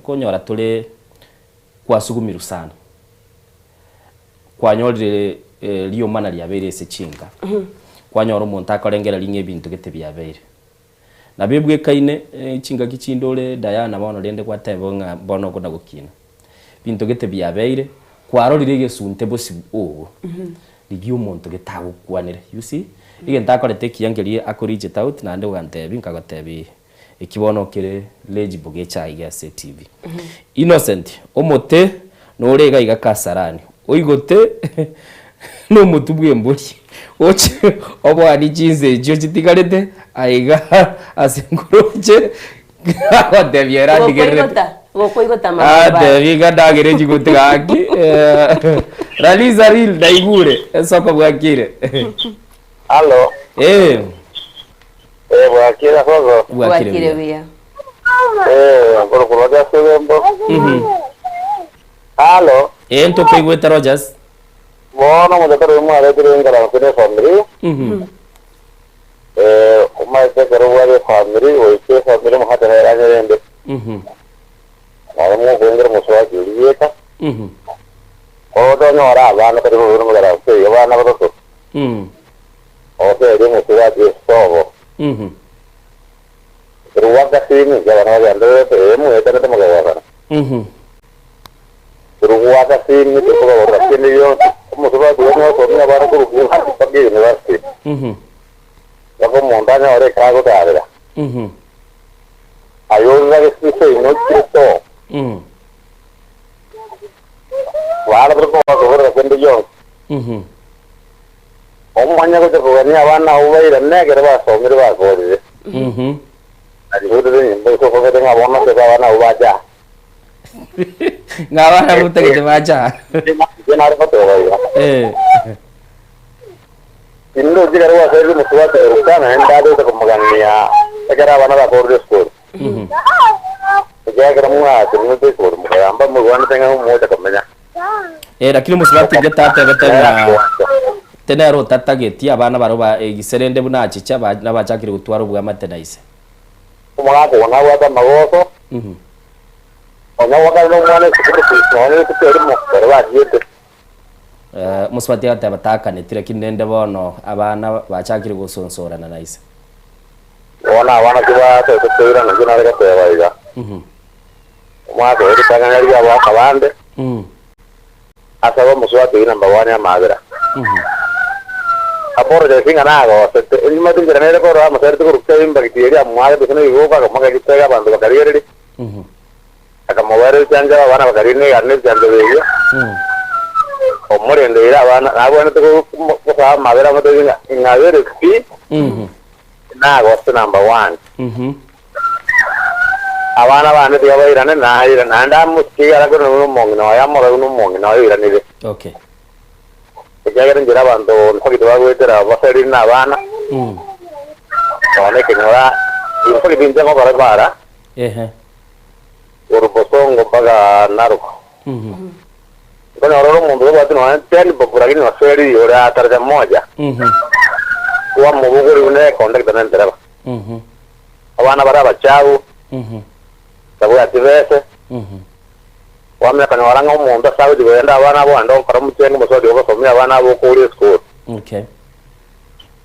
[SPEAKER 2] konyora tole kwasugumiru sana kwanyorire liyo mana lyabere ese chinga kwanyora umuntu akorengera linge ebintu gete byabere na bibwe kaine chinga kichindole Diana bono rende kwatebo nga bono kona gukina bintu gete byabere kwarorire gesunte bosi owo ligyo umuntu getagukwanire you see ige ntakorete kiyangerie akorije tout nande wantebi nkagatebi ikibono kire legible gecha igase TV Innocent omote no rega igakasarani oigote no mutubwe mburi oche obo ani jinze jo chitigarete aiga asengoroje adebiera digere
[SPEAKER 3] gokoigota mababa
[SPEAKER 2] adebiga dagere jigotgaki raliza ril daigure soko bwakire
[SPEAKER 11] Allo bwakire soko
[SPEAKER 3] bwakire bia
[SPEAKER 11] por kuroja sebembo Allo
[SPEAKER 2] ento peigweta Rogers
[SPEAKER 11] Bueno, mo tetero mo ara dire ngara kene family o mai te kero wa de family o ke family mo hata era ngende ara mo ngere mo so ajurieta o do no ara ba na kero mo ngara se yo ba na ko to o se de mo so aje sobo pero wa ka sini ya na ya ndere te mo eta te mo ga wa pero wa ka sini te ko wa ka sini yo como se va a poner no por una barra por un parque de universidad la como montaña ahora cago de área hay una que se no quiero vale pero como que de repente yo un mañana que te venía van a huir en negro va a somir va a correr ayuda de eso porque tenga bono que van a huir ya
[SPEAKER 2] ngabana muta que te vaya
[SPEAKER 11] llenar foto indo digaro wa sai mu suwa ta rukana en dado ta kuma ganniya ta gara bana da corre score ya gara mu a tunu de score mu amba mu wan tenga mu ta kamnya
[SPEAKER 2] lakini musibati getata betena tenero tatageti abana baroba giserende buna chicha nabachakire gutwara ubwa matenaise
[SPEAKER 11] kuma ko na wa ta magoso ona waka no mwana sikuru kuterimo barwa yete
[SPEAKER 2] musibati ate batakane tire kinende bono abana bachakire gusonsorana naise
[SPEAKER 11] ona wana kuba te kutura na kuna rega te baiga mwa ko ri tanga ri aba kabande asaba musibati ina mbawani amagera aporo de singa nago sete ilma tingira nere ko ra maserte ko rukta imba kitieri amwa de sene yoga ko maga kitega bandu bakariyeri akamawari cyangwa abana bakarine yarne cyangwa beyo omuri ndira abana abana to ko mabera mutozinga ingabere pi na gosto number 1 abana bane tiyabairane na ira nanda muskigara ko no mongino yamora no mongino irane
[SPEAKER 2] okay
[SPEAKER 11] kigera ngira bantu ntogito bagwetera basari na abana one kinora ifo binze ngo barabara urubosongo mpaka Naruko kono oro mundu watu no teni popuragini no seri ora tarja moja wa mubuguri une contact na ndereba abana baraba chau sabu ativese wamya kana waranga umuntu saudi wenda abana bo ando karamu tyengo musodi oba somya abana bo kuri school
[SPEAKER 2] okay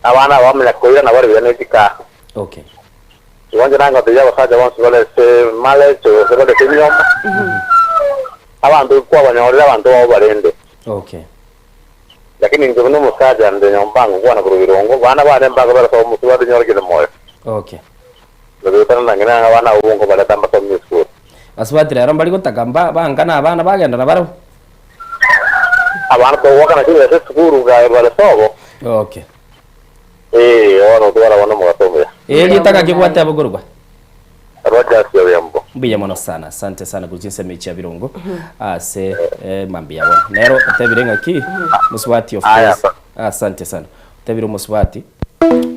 [SPEAKER 11] abana wamya koira na bari bene tika
[SPEAKER 2] okay
[SPEAKER 11] Iwanja nanga tuja basaja wansi wale se male cho se wale tenyo abantu kwa banyorera abantu babo barende
[SPEAKER 2] okay
[SPEAKER 11] lakini ndio no musaja ndenyo mbango kwa na kurubirongo bana bane mbango bara so mutu wadi nyorgele moyo
[SPEAKER 2] okay
[SPEAKER 11] ndio tana ngina bana ubungo bala tamba to school
[SPEAKER 2] aswatira ro mbali gotagamba bangana abana bagenda nabaro
[SPEAKER 11] abana to wakana kile se school ga bala sobo
[SPEAKER 2] okay
[SPEAKER 11] ono tuwala wana mwatombe
[SPEAKER 2] litaka kigwate abogorwa
[SPEAKER 11] Rogers yambo
[SPEAKER 2] mbiya mono sana asante sana kuchinse mechi ya Birungo ase mambi yabona nero tebirenga ki muswati of course asante sana tebiro muswati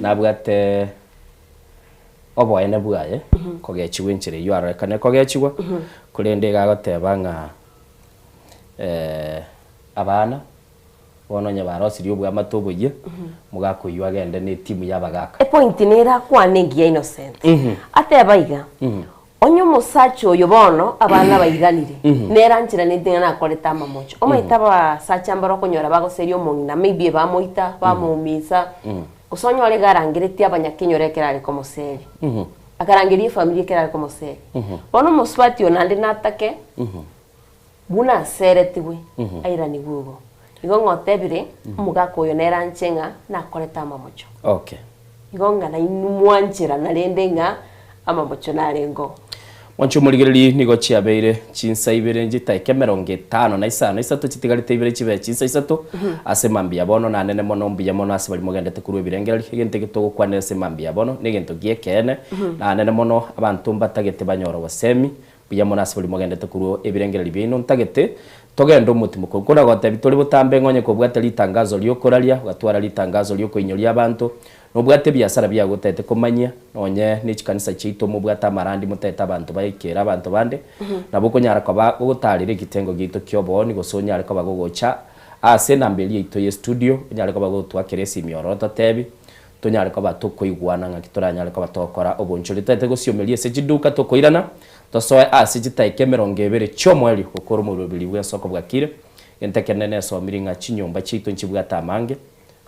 [SPEAKER 2] nabwate obo ene bwaye kogechiwe nchire yuara kane kogechiwa kulende gagoteba nga abana bono nya barosiri obwa matobo ye mugakoywa agende ni timu y'abagaka
[SPEAKER 3] point nera kwanengia Innocent ate baiga onyo musacho oyo bono abana baiganire nera nchira nithinga na koleta mamocho omaitaba sacha mbaro konyora bagoserio mongina maybe bamoita bamumisa usonyo ale garangiretia abanyakinyorekera ari komoseri akarangiria familia kera ari komoseri bono muswati onande natake buna seretiwe aira ni gugo igongo tebire mugako yo nera nchenga na koleta mamocho
[SPEAKER 2] okay
[SPEAKER 3] igonga na inumwanchira na lendenga amamocho na lengo
[SPEAKER 2] Wancho muligiriri nigo chiabeire chinsa ibere njita ikemeronge 5 na 5 isatu chitigarite ibere chibe chinsa isatu ase mambia bono na nene mono mbia mono ase bali mugendete kuru ibirengeri igente gitogo kwane ase mambia bono nigento giekene na nene mono abantu mbatagete banyoro wasemi bia mono ase bali mugendete kuru ibirengeri bino ntagete togendo mutimo kokora gote bitoli butambe ngonye ko bwate litangazo lyokoralia gatwara litangazo lyokoinyoria abantu no bwate biasara bya gutete komanya nonye nichikanisa chito mu bwata marandi muteta abantu bayikera abantu bande nabo nyara kwa gutarire kitengo gito kyobo ni gosonya ariko bagogocha ase nambeli ito ye studio nyara kwa bagotwa keresi mioroto tebi tonyara kwa batokoigwana ngakitoranya ariko batokora obonchori tete gosyomelie sejiduka tokoirana tosoe ase jitaike 20 chomweli gukora mu rubili bwa soko bwakire entekenene so miringa chinyomba chito nchibwata mange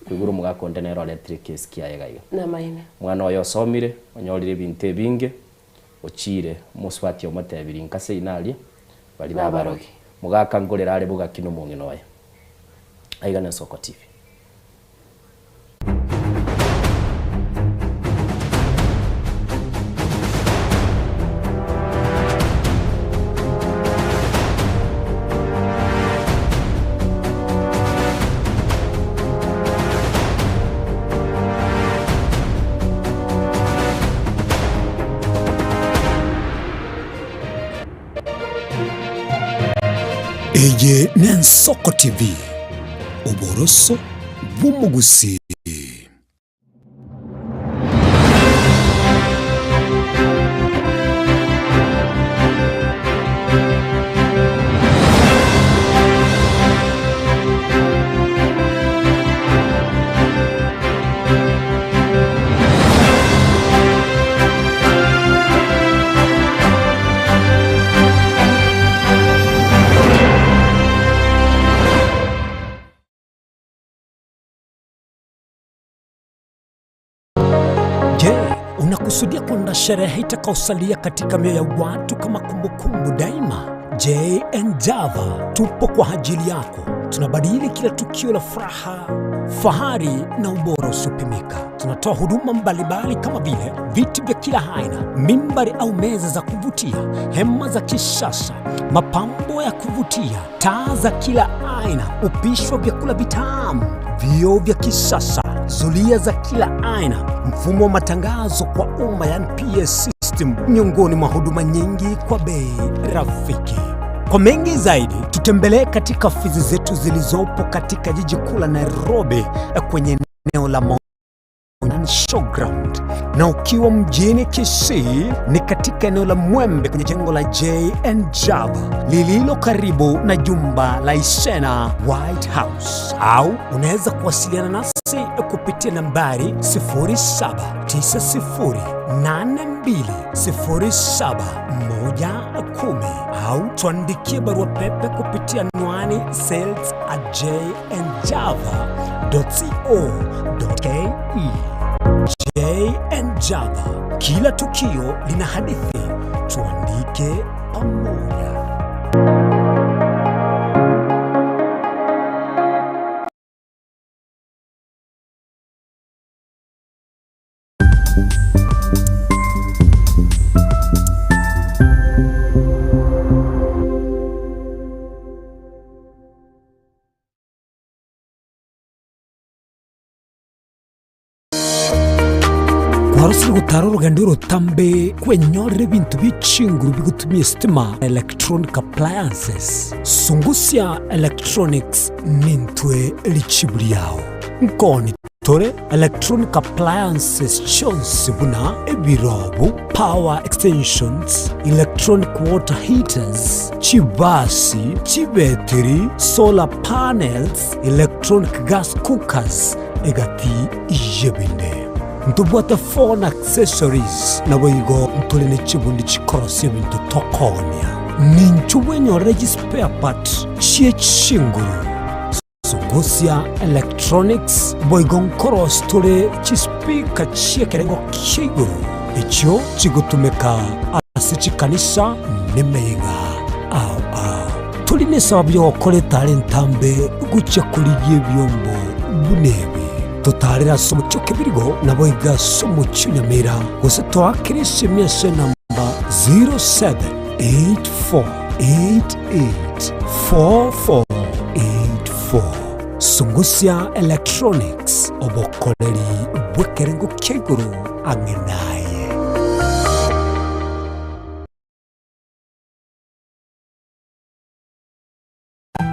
[SPEAKER 2] kwiguru mugakonde nero electric skia yegaiga
[SPEAKER 3] na maine
[SPEAKER 2] mwana oyo somire onyorire binte binge ochire muswati omotebiri nkase inali bali babarogi mugaka ngorera ari bugakino mungino oya aiga na Soko TV.
[SPEAKER 14] Eye na Soko TV oboroso bw'umugusi. Unakusudia kuandaa sherehe itakayosalia katika mioyo ya watu kama kumbukumbu daima? JN Java tupo kwa ajili yako. Tunabadili kila tukio la furaha, fahari na ubora usiopimika. Tunatoa huduma mbalimbali kama vile viti vya kila aina, mimbari au meza za kuvutia, hema za kisasa, mapambo ya kuvutia, taa za kila aina, upishi wa vyakula vitamu, vioo vya kisasa, zulia za kila aina, mfumo wa matangazo kwa umma yani PS system, miongoni mwa huduma nyingi kwa bei rafiki. Kwa mengi zaidi, tutembelee katika ofisi zetu zilizopo katika jiji kuu la Nairobi kwenye eneo la Showground, na ukiwa mjini Kisii ni katika eneo la Mwembe kwenye jengo la JN Java lililo karibu na jumba la Isena White House, au unaweza kuwasiliana nasi kupitia nambari 0792071110 au tuandikie barua pepe kupitia anwani sales@jnjava.co.ke. JN Java, kila tukio lina hadithi, tuandike pamoja. Warusiri gutara urugendo rutambe kwenyorere bintu bicinguru bigutumye stima electronic appliances. Sungusya Electronics nintwe lichibuli yao. Nkoni tore electronic appliances chonsi buna ebirobu, power extensions, electronic water heaters, chibasi, chibetiri, solar panels, electronic gas cookers, egati ijebinde. Ntubwata phone accessories na boigo ntulene chibundi chikorosi bintu tokonia. Ninchuwenyo regi spare part chie chinguru. Sungusia electronics boigon koros tule chispika chie kerengo kiguru. Icho chigutumeka asichikanisha nemega tuline sababu yokole talentambe gucha kuliye byombo bunebe totalera somo chokebirigo naboiga somo chunyamera gose twakirishye myese namba 0784884484 Sungusia Electronics obokoleri bwekerengo keguru angenaye.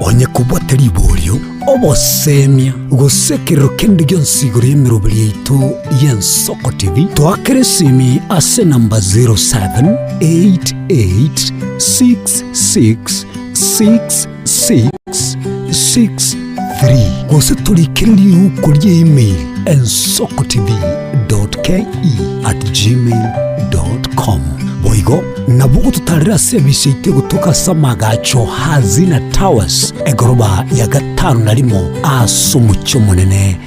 [SPEAKER 14] Onye kubwateri ibolyo obosemia gusekero kendi gyonsiguro y'emirobiri yaitu y'Ensoko TV twakeresimi ase namba 0788666663 gose tulikiriri uko email ensokotv.ke@gmail.com boigo nabugo tutarira service ite gutoka samagacho hazina towers egoroba ya 5 asumucyo munene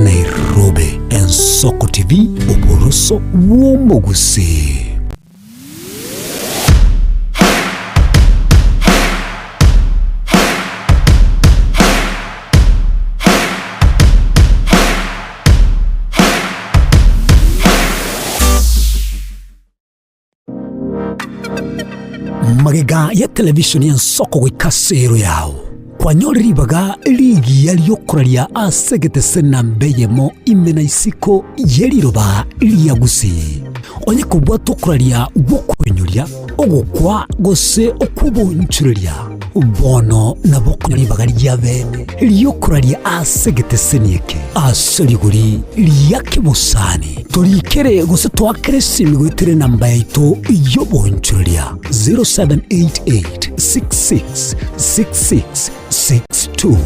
[SPEAKER 14] Nairobi. Ensoko TV uboroso w'umugusi. Magega ya television y'Ensoko gwikasero yawo kwanyoribaga ligi yaliyokuralia asegete senambeyemo imena isiko yeliroba liyagusi onye kubwa tokuralia gwokunyuria ogukwa gose okubunchuria bono nabokonyoribaga lyabene liyokuralia asegete senieke aseriguri liyakibusani tolikere gose twakeresimi gwitere namba yaito yobunchuria 0788666662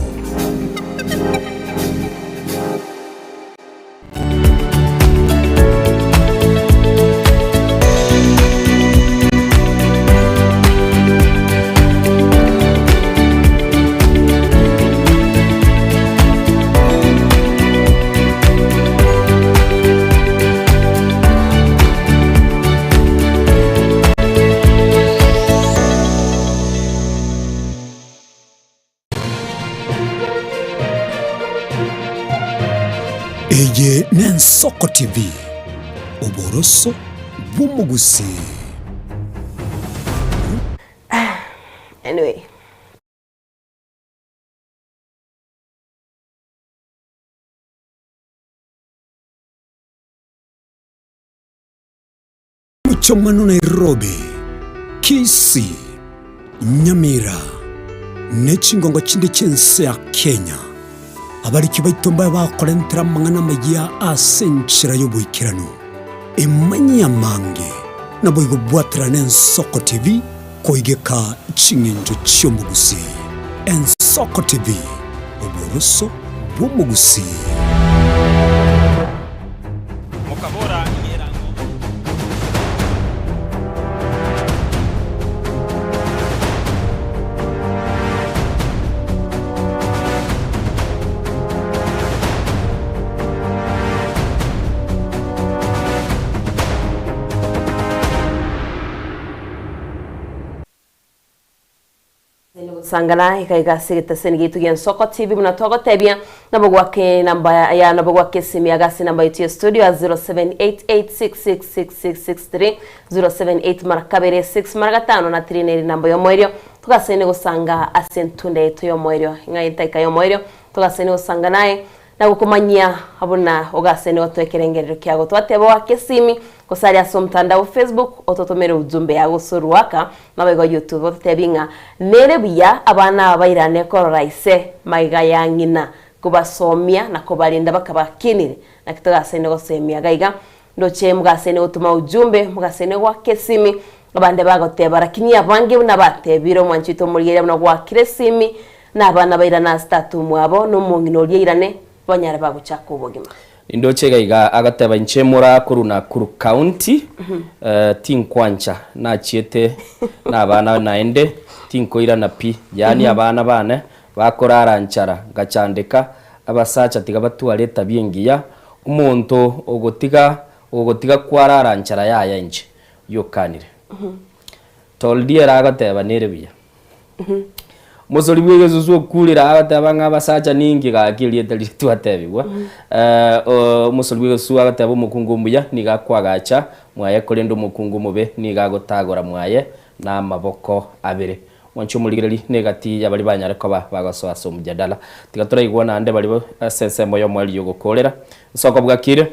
[SPEAKER 14] Eye n'Ensoko TV uboroso bw'umugusi.
[SPEAKER 3] Anyway,
[SPEAKER 14] Muchomano Nairobi, Kisii, Nyamira, n'Ekingongo kindi cy'ensi ya Kenya. Abariki baitomba bakorentera mangana magia asenchira y'obwikirano emanya mange naboigo bwatira n'Ensoko TV koigeka chingenjo cy'omugusi. Ensoko TV uboroso bw'umugusi.
[SPEAKER 20] Mukabora
[SPEAKER 3] sangana ikaigasirita senigitu y'Ensoko TV munatogotebia nabogwake namba ya nabogwake simu ya gasi namba yetu ya studio ya 0788666663 078 marakabere 6 maragataano na 3 namba yo moirio tugasene gusanga asentunde yetu yo moirio ngaitaika yo moirio tugasene gusanga naye na gukumanyia abuna ogasene otwekerengerero kyago twatebo wake simi kusali asomtanda wa Facebook ototomere ujumbe yago soruwaka mabego YouTube otebinga nere biya abana abairane kororaise maiga yangina kubasomia na kubarinda bakabakinire na kitagasene gosemia gaiga ndoche mugasene utuma ujumbe mugasene gwa kesimi abande bagoteba lakini abange nabatebiro mwanchito muriyere na gwa kiresimi na abana baira na statu mwabo no mungino lirane banyara baguchaka ubugima
[SPEAKER 2] indoche gaiga agateba inchemura kuruna kuru county tinkwancha na chiete na abana naende tinkoira na pi yani abana bane bakorara nchara gachandika abasacha tiga batwaleta bingiya umuntu ogotiga kwarara nchara yaya nje yokanire toldiera agateba nerebiya musori bwegezuzu kulira agateba ngabasacha ningi gakiriete litwatebwa musori bwegezuzu agateba umukungumuya niga kwagacha mwaye kolendo mukungumube niga gotagora mwaye na maboko abere wancho muligireri negati ya bali banyare ko bagasoa so mujadala tigatora igwana ande bali sense moyo mwali yogokorera soko bwakire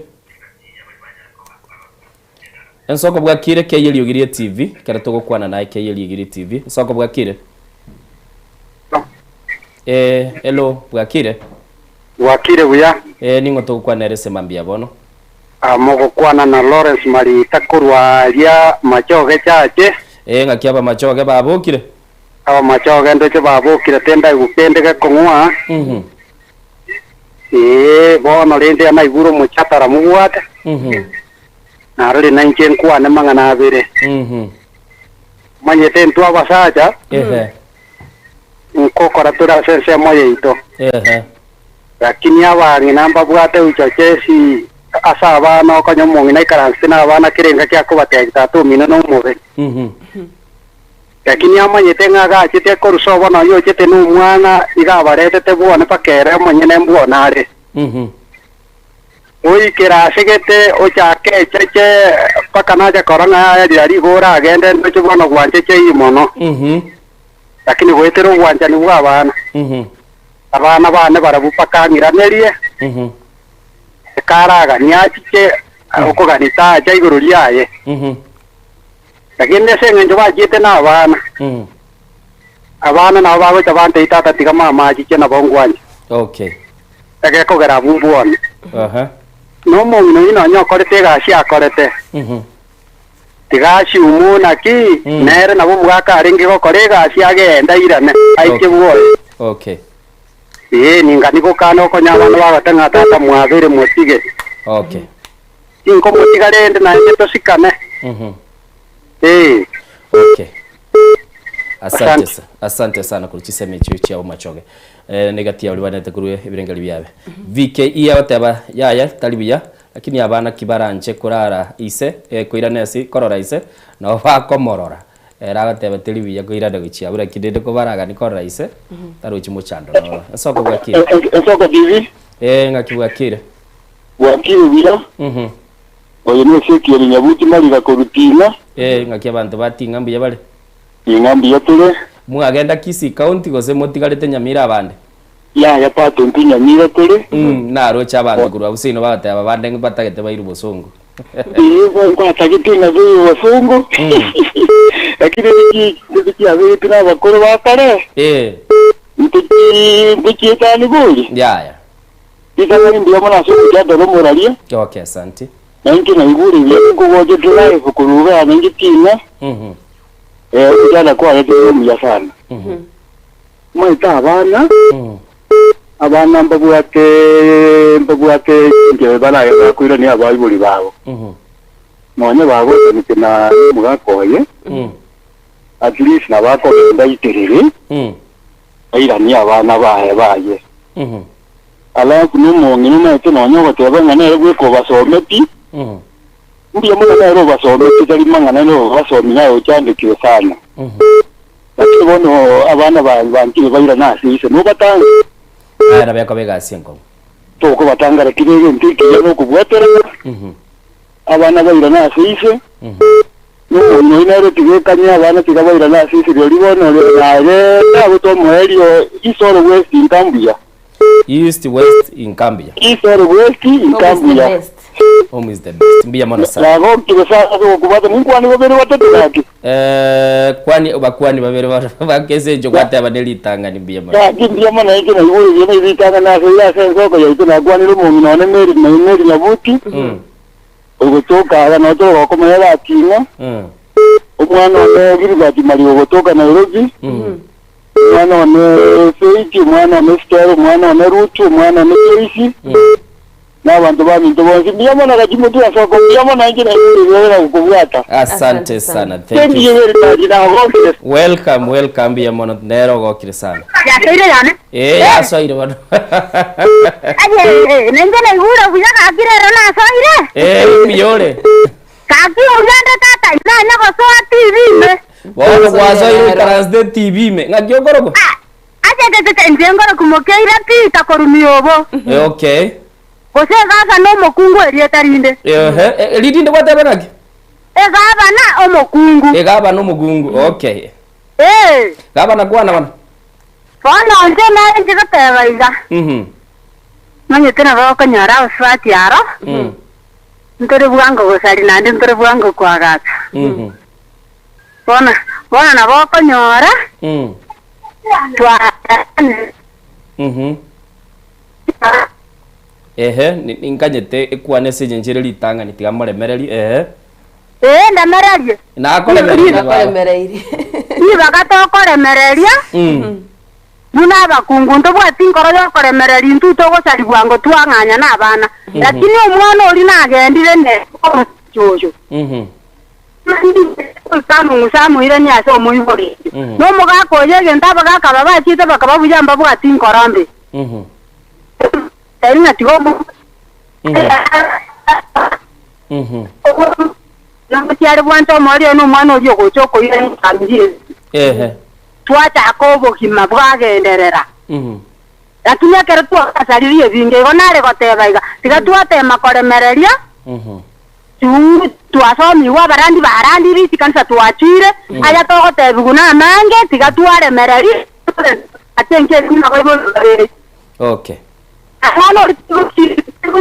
[SPEAKER 2] ensoko bwakire keyeli yogirie TV karato gukwana naye keyeli yogirie TV soko bwakire hello bwakire
[SPEAKER 12] buya
[SPEAKER 2] ningo to gukwana rese mambia bono
[SPEAKER 12] amogo kwana na Lawrence Mari takurwa lia machoge chache
[SPEAKER 2] ngakiaba machoge babokire
[SPEAKER 12] aba machoge ndoche babokire tenda gupendeke kongwa bono rende na iguru muchatara mugwate narali nanchen kwana mangana abire manyete ntwa basaja nkokora tura sense moye ito lakini abangi namba bwate uchochesi asa abana okonyo mungi na ikaransi na abana kirenga kya kubategita tumina no mube lakini amanyete ngaga chite korusobo no yo chite no mwana igabarete te bwone pakere manyene mbwona are oi kirasegete ochake cheche pakanaja korona ya dirari gora agende ndo chibona gwanje cheimono lakini gwetero gwanja ni bwa abana abana bane barabupakangiranerie karaga nyachiche okoganita cha iguru lyaye lakini sengenjo bajite na abana na babo chabante itata tiga mama chiche na bongwanje
[SPEAKER 2] okay
[SPEAKER 12] ege kogera bumbuone no mongino ino nyokorete gashi akorete tigashi umuna ki nere na bumugaka aringi gokore gashi agenda irane aike bwoye
[SPEAKER 2] okay
[SPEAKER 12] ningani gukana okonyabana bagatanga tata mwabere motige
[SPEAKER 2] okay
[SPEAKER 12] inko motigarende na ngeto sikane
[SPEAKER 2] okay asante sana kulichisema icho cha machoge negatia ulibana tekurue ibirengali byabe VK iya bataba yaya talibia lakini abana kibaranje kurara ise koiranesi korora ise no bakomorora ragateba telibia koirada gichia bura kidede ko baraga ni korora ise taruchi muchando no soko bwakire
[SPEAKER 12] soko bibi
[SPEAKER 2] ngakibwakire
[SPEAKER 12] wakire bira oyo no sekere nyabuti mali gakorutina
[SPEAKER 2] ngakia bantu batinga mbuya bale
[SPEAKER 12] ingambi yatule
[SPEAKER 2] mwagenda Kisii county gose motigarete Nyamira abande
[SPEAKER 12] ya pato Nyamira tule
[SPEAKER 2] naro chabande kurwa usino bate abande batagete bairu bosongo
[SPEAKER 12] kwa tagete na byo bosongo lakini niki abete na bakoro bakare niki tani buli
[SPEAKER 2] ya
[SPEAKER 12] ikanga ndio mwana soko ya dolo moralia
[SPEAKER 2] okay asante
[SPEAKER 12] nanki na iguri ngo goje drive kuruga nangi tina ujana kwa yetu mya sana mwaita abana mbabuate nge bana ya kuira ni abayibuli babo mwanya babo nikina mugakoye at least na bako ndayiterere aira ni abana baye alafu numongi numete nonyo batebanga nere gweko basometi ndiye mwana ro basometi tali mangana no basomi nayo cyandikire sana lakini bono abana bankire bayira nasi ise no batanga
[SPEAKER 2] ara bya kabega sinko
[SPEAKER 12] to ko batanga rekire ntiki yo kubwatera abana bayira nasi ise no inaro tigekanya abana tigabayira nasi ise ryo libono nare abo to moelio isoro west in Gambia
[SPEAKER 2] east west in Gambia
[SPEAKER 12] isoro west in Gambia
[SPEAKER 2] Home is the best. Mbia mono sana.
[SPEAKER 12] Na ngoki sasa kubata ni kwani babere watatu kaki.
[SPEAKER 2] Kwani bakwani babere bakese jogate abadeli tanga ni mbia mono.
[SPEAKER 12] Ya kimbia mono yake na yule yene vitanga na sasa sasa kwa yito na kwani lo mu none meri na buti. Ugotoka ala no to ko mera akinga. Umwana wa giri bati mali ugotoka Nairobi. Mwana wa Feiti, mwana wa Stero, mwana wa Rutu, mwana wa Keisi. Na bantu bami ndobonzi ndiyamo na kajimutu ya soko ndiyamo na ngine yera kubwata.
[SPEAKER 2] Asante sana. Thank you. Welcome mbia mono ndero gokire sana.
[SPEAKER 10] Ya soire yane.
[SPEAKER 2] Ya soire bado.
[SPEAKER 10] Aje nengene igura kujaka akirero na soire.
[SPEAKER 2] Miyore.
[SPEAKER 10] Kaki uganda tata na ko so TV me.
[SPEAKER 2] Wao kwa soire karasde TV me. Ngakyo gorogo.
[SPEAKER 10] Aje tete ndengoro kumokeira pita korumiobo.
[SPEAKER 2] Okay.
[SPEAKER 10] Ose gaga no mokungu erietarinde.
[SPEAKER 2] Lidinde kwatebe naki?
[SPEAKER 10] Gaba na omokungu.
[SPEAKER 2] Gaba no mugungu. Okay. Gaba na kwana bana.
[SPEAKER 10] Fona nje na nje kateba iga. Manye tena ba kanyara uswati yaro. Ndore bwango gosari na ndore bwango kwa gata. Bona na ba kanyara. Twa.
[SPEAKER 2] Ninkanyete ekwane sejenjere litanga nitigamuremereri
[SPEAKER 10] ndamererie
[SPEAKER 3] nakoremereiri
[SPEAKER 10] ni bagatokoremereria muna abakungu ntobwati nkoro yokoremereri ntuto gocari bwango twang'anya n'abana lakini omwana ori nagendire ne jojo kamungu samuire nyase omuibori nomugako yegenta abagaka bachite bakababuyamba bwati nkorombe Taringa tigomo. Namba tiare bwanto mori no mwana ojo gochoko ire nkamije. Twata akobo kimabwagenderera. Lakini akere twa kasaririe binge gonare gotebaiga. Tiga twate makoremereria. Twasomi wa barandi riti kanisa twachire aya togotebuguna mange tiga twaremereria. Atenke kuna goibo.
[SPEAKER 2] Okay.
[SPEAKER 10] Ano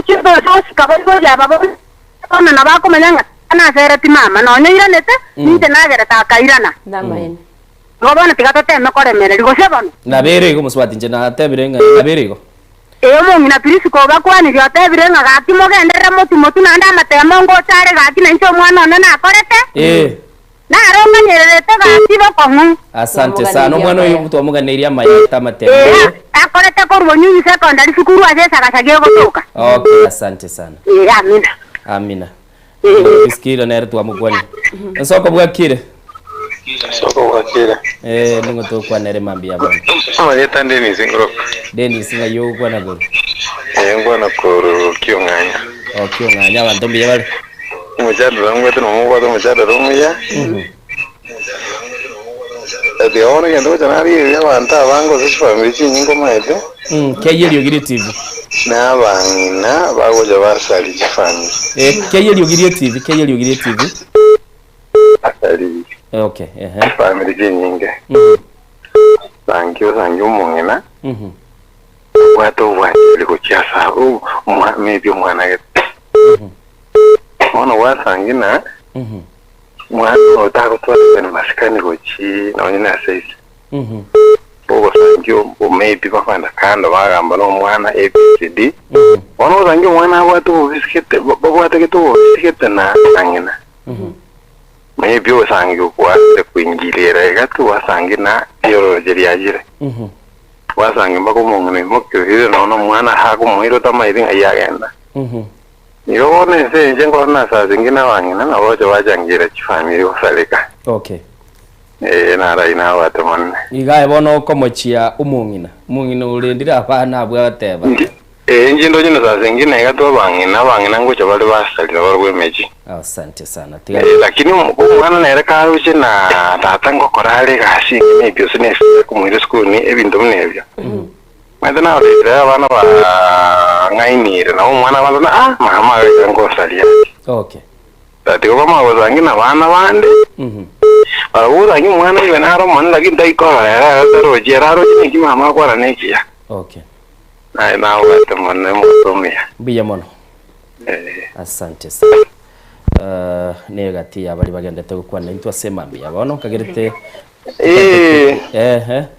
[SPEAKER 10] chido sosi kabaigo ya baba ona na bako menyanga ana sereti mama no nyira nete nite nagere takairana
[SPEAKER 3] namaini
[SPEAKER 10] ngobana tigatote mekoremere rigosebano
[SPEAKER 2] na bere go muswati nje na tebirenga na bere go
[SPEAKER 10] mo ngina pirisi ko bakwani ryo tebirenga gati mogendere motu na nda matemo ngo tare gati na ncho mwana ona na korete na ronga nyerete gati bakongu
[SPEAKER 2] asante sana mwana uyu mtu amuganiria mayita matemo
[SPEAKER 10] akorete korwo nyinyi secondary sukuru aje sagacagie gotoka.
[SPEAKER 2] Okay, asante sana.
[SPEAKER 10] Amina.
[SPEAKER 2] Amina. Isikira na ertu amugwani. Soko bwakire.
[SPEAKER 11] Soko bwakire.
[SPEAKER 2] Ningo to kwa nere mambia bana.
[SPEAKER 11] Amayeta Dennis ngoro.
[SPEAKER 2] Dennis ngayo kwa na goro.
[SPEAKER 11] Ngwana koro kionganya.
[SPEAKER 2] Kionganya abantu mbiye bale.
[SPEAKER 11] Mujado ngwetu no mugwado mujado rumya. The only and those are here, Yavanta, Vango, this family, Ningo Maite.
[SPEAKER 2] Kayel Yogiri TV.
[SPEAKER 11] Navana, Bago Javasari family.
[SPEAKER 2] Kayel Yogiri TV, Kayel Yogiri TV. Okay,
[SPEAKER 11] family Jinga. Thank you, Mongina. What over Ligochasa, maybe one I get. One of what Sangina. Mwana otaka twatse maskani gochi na onyina says bogo sangyo maybe bafanda kando bagamba no mwana ABCD ono sangyo mwana watu biskete bogo ateketo biskete na angina maybe osangyo kwa kuingilira gatu wasangina biology yajire wasangyo bako mongene mokyo hire no mwana haku muiro tamairi ayagenda Yone se jengo na sa zingina wangina na wote wajangira chifamili usalika.
[SPEAKER 2] Okay.
[SPEAKER 11] Na raina watu manne.
[SPEAKER 2] Igaye bono komochia umungina ulendira abana abwateba.
[SPEAKER 11] Njindo jino sa zingina igato wangina ngocha bali basalira barwe meji.
[SPEAKER 2] Asante sana.
[SPEAKER 11] Lakini umwana nere karuche na tatango korale gasi maybe usine kumwire school ni ebintu mnebyo. Madana olera abana ba ngainire na umwana bazana mama ngo salia.
[SPEAKER 2] Okay.
[SPEAKER 11] Tati ko mama bazangina bana bande. Barabuza ngi mwana iwe naro man lagi dai ko ara ro jeraro ni mama ko ara nekia.
[SPEAKER 2] Okay.
[SPEAKER 11] Ai na wata manne mo tomia.
[SPEAKER 2] Biya mono. Asante sana. Ne gati abali bagendete gukwana intwa semambi abono kagerete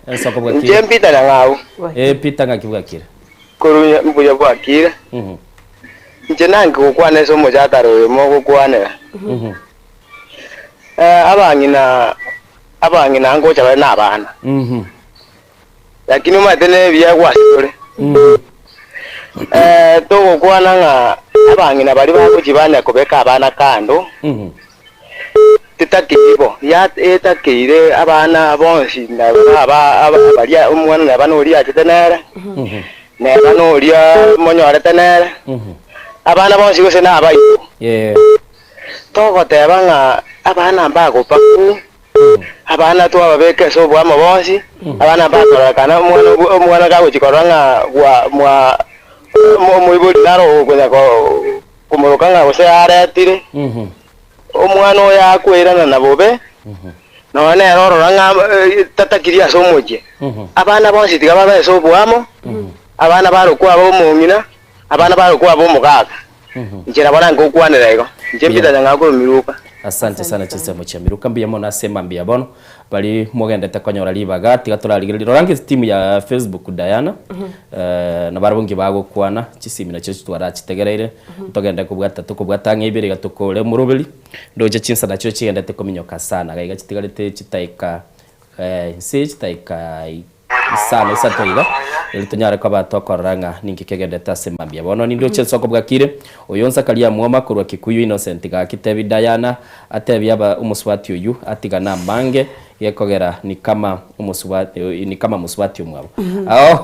[SPEAKER 2] ensoko bwakira
[SPEAKER 11] nje mpita na ngao
[SPEAKER 2] pita ngakibwakira
[SPEAKER 11] kurunya mbuya bwakira nje nange gukwana so mujataro mo gukwana abangina ngo cyaba nabana lakini matene biya kwasore to gukwana nga abangina bali bakujibana kubeka abana kando titakibo ya etakire abana bonsi na bali umwana nabana uri atetenera nabana uri monyore tenera abana bonsi gose na abayi to goteba nga abana mbago paku abana to ababeke so bwamo bonsi abana bakora kana umwana gago chikoranga mwa muibuli naro kunya ko kumurukanga gose aretire umwana oya kwirana na bobe none roranga tatakiria so muje abana bonsi tigaba ba so bwamo abana barukwa bo mungina abana barukwa bo mugaga njira bana ngokwanira ego nje mpita ngakuru miruka.
[SPEAKER 2] Asante sana chise mucha miruka mbia mona sema mbia bono bali mugendete konyora libaga tigaturarigirira rangi team ya Facebook Diana na barabungi bago kwana chisimi na cyo twara kitegereire tugenda kubwata tukubwata ngibiri gatukore mu rubiri ndoje chinsa na cyo kigendete kominyoka sana gaiga kitigarete kitaika kitaika sana isatoiga ilitonyara kwa batokoranga ningi kegendeta semambia bono ni ndoche soko bwakire oyonsa kalia mwoma kurwa Kikuyu Innocent ga kitebi Diana atebya ba umuswati uyu atigana mange yekogera ni kama muswati umwabo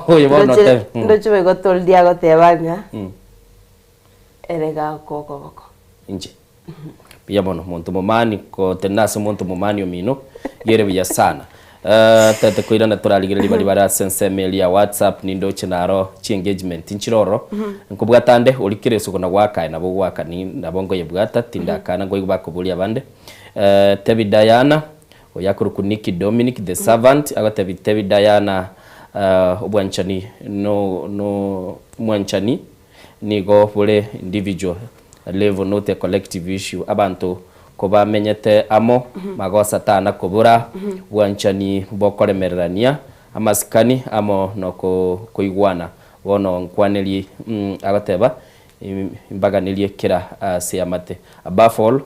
[SPEAKER 2] oyo bono te
[SPEAKER 3] ndoche bego toldia gotebanya erega kokoboko
[SPEAKER 2] inje pia bono muntu mumani ko tenasa muntu mumani omino yere bya sana tete koirana turarigirira bali bara sense mail ya WhatsApp nindo chinaro chi engagement inchiroro nkubwatande ulikire suko na gwaka na bo gwaka ni nabongo yebwata tindakana ngo bakubulia bande Tebi Diana oyakurukuniki Dominic the servant agatebi Tebi Diana obwanchani no mwanchani nigo bule individual level not a collective issue abantu koba menyete amo magosa tana kubura bwanchani bokoremerania amasikani amo noko koigwana wono nkwaneli agateba imbaganilie kira siamate above all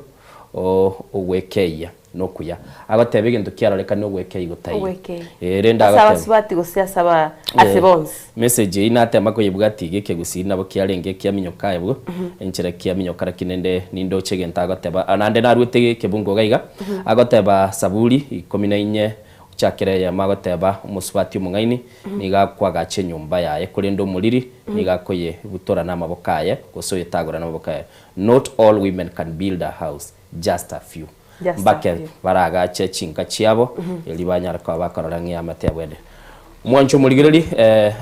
[SPEAKER 2] owekeya nokuya agatebe gendo kyarareka no wekeyi gutayi renda
[SPEAKER 3] agatebe sabati gusia saba asibons
[SPEAKER 2] message ina tema ko yibwati gike gusina bo kyarenge kyaminyoka yebwo enchira kyaminyoka kinende nindo chegenta agateba anande narwete kebungo gaiga agateba saburi 14 chakere ya magoteba umusubati umungaini niga kwaga che nyumba yaye kurendo muliri niga koye butora na mabokaye gosoye tagora na mabokaye. Not all women can build a house, just a few. Mbake baraga che chinka chiabo elibanyara kwa bakororangi amate abwede mwancho muligiriri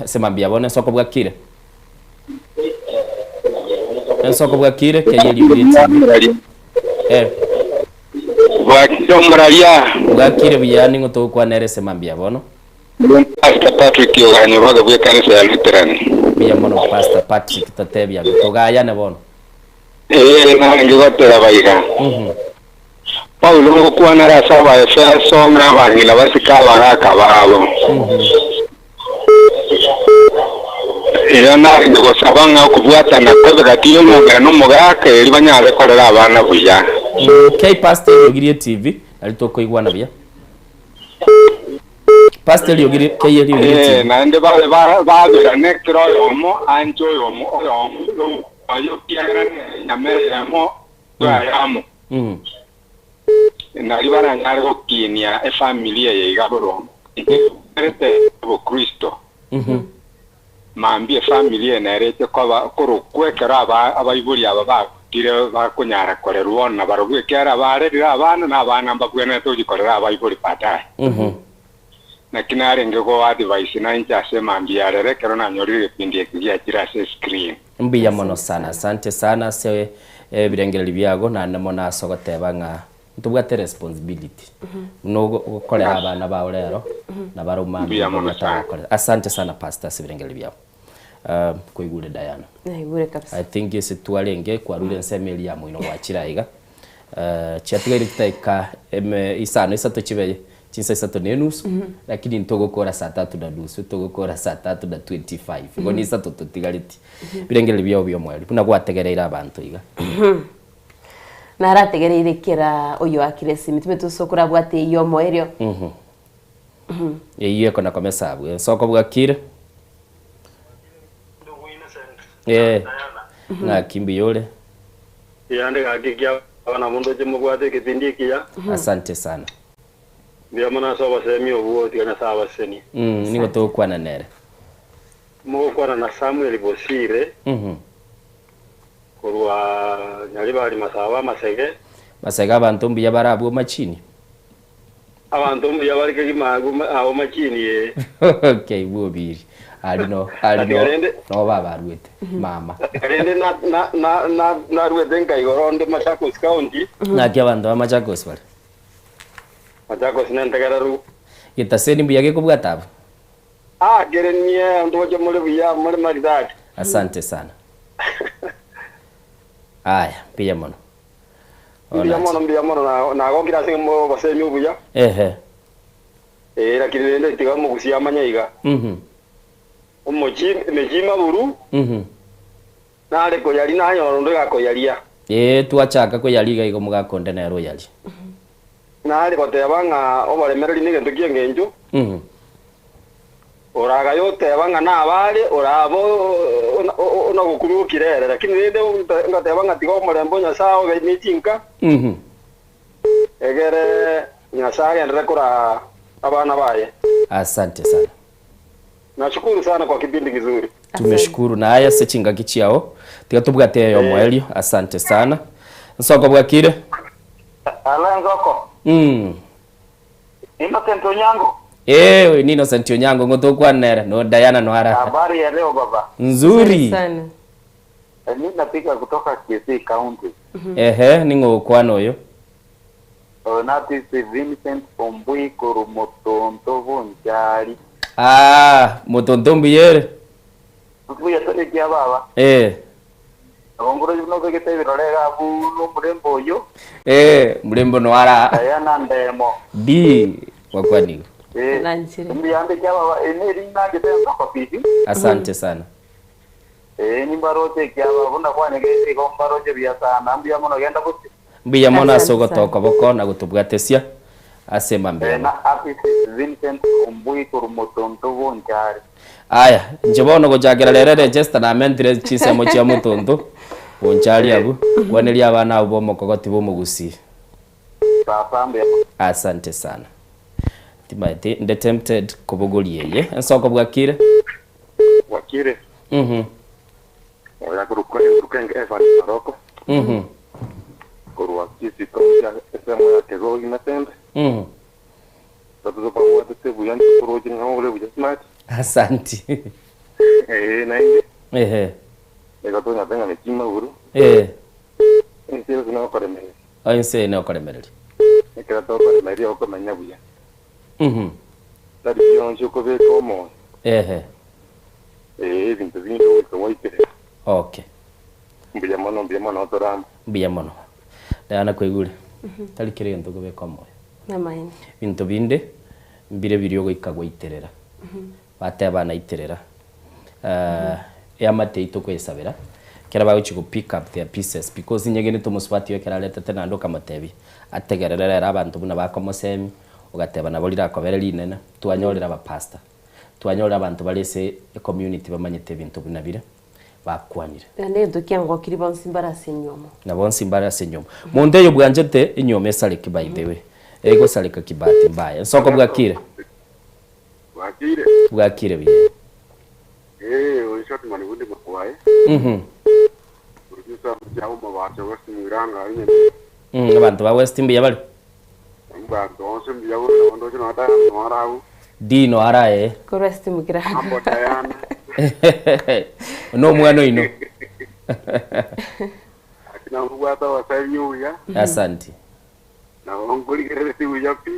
[SPEAKER 2] semambia bone soko bwakire soko bwakire keye libiriti bwakire biyani ngoto kwa nere semambia bono
[SPEAKER 13] Pastor Patrick yoganye baga bwe kanisa ya Lutheran
[SPEAKER 2] biya mono Pastor Patrick tatebya togaya ne bono
[SPEAKER 13] na ngigotera bayiga Paulo ngokwana rasa ba Efeso ngabangila basikala ngakababo na ngo sabanga kubwata na kwega tiyo mugano mugaka eri banyale korera abana buya
[SPEAKER 2] K Pastor Yogirie TV alitoko igwana bya Pastor Yogirie K Yogirie TV
[SPEAKER 13] na bale ba nektro yomo anjo yomo ayo kiagana nyamere mo twayamo na libara ngargo kinia e familia ye igaboro erete bo Kristo mambi familia na erete kwa kwekera abayibuli aba tire bakunyara korerwa na barugwekera barerira abana na abana mbabwena tojikorera abayibuli pataye na kinare ngego advice na inchase mambi yarere kero na nyorire pindi ya kira screen
[SPEAKER 2] mbiya mono sana asante sana se birengera libyago na namona sogoteba nga tubwate responsibility no kole abana bawo rero na barumambi asante sana Pastor Sibirengeli byabo kuigure Diana.
[SPEAKER 3] Igure kabisa.
[SPEAKER 2] I think isi twarenge kwa rure nsemeli ya mwino wa chiraiga chiatigaire tutaika isano isato chibeye chinsa isato nenusu lakini ntogokora saa 3:30 tugokora saa 3:25 ngo ni isato tutigariti birengere byo byo mweri buna gwategereira abantu iga
[SPEAKER 3] na arategereire kera uyu akiresi mitime tusokura bwate iyo moerio
[SPEAKER 2] iyo kona komesabu soko bwakire na kimbi yole
[SPEAKER 12] yande gakikia wana mundu je mugwate kipindi kia
[SPEAKER 2] asante sana
[SPEAKER 12] bia mana so basemi obuo tigana sawa seni
[SPEAKER 2] ningo to kwana nere
[SPEAKER 12] mo kwana na Samuel Bosire kurwa nyali bali masawa masege
[SPEAKER 2] abantu mbiya barabu machini
[SPEAKER 12] abantu mbiya bali kimagu aho machini
[SPEAKER 2] okay bubiri alino no baba ruete mama
[SPEAKER 12] rende na ruete nkaigorondo Machakos County
[SPEAKER 2] na kia bantu ba Machakos bale
[SPEAKER 12] Machakos nentagararu
[SPEAKER 2] itaseni mbiya gekubwataba
[SPEAKER 12] gerenie ndo je mule biya mule maridadi
[SPEAKER 2] asante sana aya pia mono
[SPEAKER 12] mbia mono na gogira simo basemi ubuya lakini nende tiga mugusia manyaiga mejima buru na ale ko yali na nyoro ndo gako yalia
[SPEAKER 2] tuachaka ko yaliga igo mugakonde na ro yali
[SPEAKER 12] na ale ko tebanga obale merali nige ndukie ngenjo oraga yote banga na abale orabo ona gukuru kirere lakini rede ngatebanga tigo murembo nyasao be mitinka egere nyasage ndrekora abana baye
[SPEAKER 2] asante sana
[SPEAKER 12] nashukuru sana kwa kipindi kizuri
[SPEAKER 2] tumeshukuru na haya sechinga kichiao tigatubwate yo mwelio asante sana nsoko bwakire
[SPEAKER 12] alenzoko Innocent Onyango
[SPEAKER 2] Innocent Onyango ngoto kwa nere no Diana no ara
[SPEAKER 12] habari ya leo baba
[SPEAKER 2] nzuri
[SPEAKER 3] sana
[SPEAKER 12] mimi napika kutoka Kisii County
[SPEAKER 2] ningo kwa noyo
[SPEAKER 12] Onati Vincent Ombui Kurumotonto Vonjari
[SPEAKER 2] Motontombi yere
[SPEAKER 12] Tukuya tole kia baba Ngoro yuno kete birolega bu murembo yo
[SPEAKER 2] murembo no ara
[SPEAKER 12] Diana ndemo
[SPEAKER 2] di wakwani
[SPEAKER 12] Ndiambe kia baba eneri na getenga kwa piti
[SPEAKER 2] asante sana
[SPEAKER 12] ni barote kia baba na kwa nege ko baroje bia sana mbia mono genda buti
[SPEAKER 2] mbia mono asoko toko boko na gutubwatesia asema mbia
[SPEAKER 12] na artist Vincent Ombui Kurumotonto Vonjari
[SPEAKER 2] aya njibono gojagira rere register na mentire chisemo chia mutonto Vonjari abu kwanelia abana abo mokogoti bo mugusi asante sana timaite nde tempted kubuguliyeye nsoko bwakire
[SPEAKER 12] wakire oya kurukenge Evan Maroko kurwa kisi tonja esemo ya tego inatembe tatuzo pa wote tebu yanti kuroji ngole buja smart
[SPEAKER 2] asante
[SPEAKER 12] na inge
[SPEAKER 11] Ego na tenga ni chima uru. Nse no kore meri.
[SPEAKER 2] Nse no kore meri.
[SPEAKER 11] Ekera to kore meri oko manya buya. Tadi yon chuko be komo. Vinto vinto ko waite.
[SPEAKER 2] Okay.
[SPEAKER 11] Mbia mono torama.
[SPEAKER 2] Mbia mono. Dana ko igure. Tali kire ntoko be komo.
[SPEAKER 3] Namaini.
[SPEAKER 2] Vinto binde mbire biryo ikagwa iterera. Bate abana iterera. Yamate itoko esabera. Kera bawe chigo pick up their pieces because nyegene to muswati yo kera leta tena ndo kamatebi. Ategerera abantu buna bakomosemi ugateba nabolira akobere linena tuanyorera ba pastor. Tuanyorera abantu balese community bamanyete bintu bunabire bakwanire.
[SPEAKER 3] Ane dokiango kiri bonsimbara senyomo.
[SPEAKER 2] Na bonsimbara senyomo. Monde yo bwanjete inyome saleke by the way. Ego saleka kibati mbaya. Soko bwakire. Bwakire biye.
[SPEAKER 11] Ushoti mani wundi mkwae. Producer mjao mawacho westi mwiranga arinye.
[SPEAKER 2] Abantu ba West Mbiya bali.
[SPEAKER 11] Abantu onse Mbiya wuri na wando chino hata no arahu.
[SPEAKER 2] Dino arae.
[SPEAKER 3] Ko West Mbiya.
[SPEAKER 11] Ambo tayana.
[SPEAKER 2] No mwana ino.
[SPEAKER 11] Akina mbuata wasayi uya.
[SPEAKER 2] Asante.
[SPEAKER 11] Na ongoli keresi uya pi.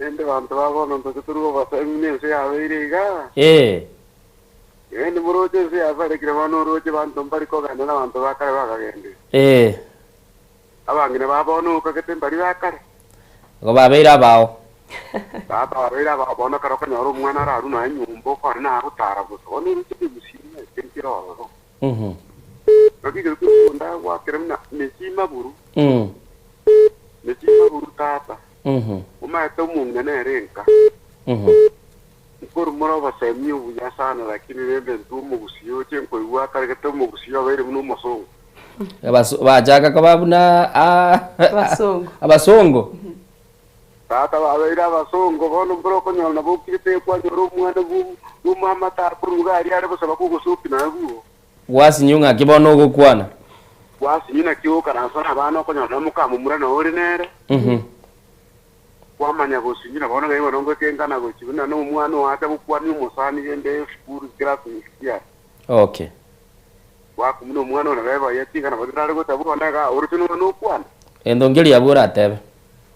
[SPEAKER 11] Ende bantu babo ndo kuturu wasayi mne se aveiriga.
[SPEAKER 15] Ni muroje se afare kire bano roje bantu mbari ko gana na bantu bakare bakagende. Abangine babono ukagete mbari bakare.
[SPEAKER 2] Ngo babeira bao.
[SPEAKER 15] Baba babeira babona karoka nyoro mwana raru na nyumbo ko na gutara guso. Ni ruti busine kentiro. Bagi ko kunda wa kiremna nesima buru. Nesima buru tata. Uma eto munga na renka. Kuru moro basemi uya sana lakini bembe ntumu gusio chenko iwa kare tomo gusio bere muno masongo.
[SPEAKER 2] Bajaga ko babuna abasongo.
[SPEAKER 15] Tata babeira abasongo bono broko nyona bukite kwa nyoro mwana bu mama ta kurugari ari basaba kugusupi na buo.
[SPEAKER 2] Wasi nyunga kibono gukwana.
[SPEAKER 15] Wasi nyina kiuka na sana bana ko nyona mukamu murana orinere. Kwamanya gusinyira bona ngai wanongo kengana guchibuna no mwana wata bukwani umusani yende skuru graph ya.
[SPEAKER 2] Okay.
[SPEAKER 15] Waku muno mwana na beba yatinga na badara go tabu ndaga urutino no kwana.
[SPEAKER 2] Endongeli yabura tebe.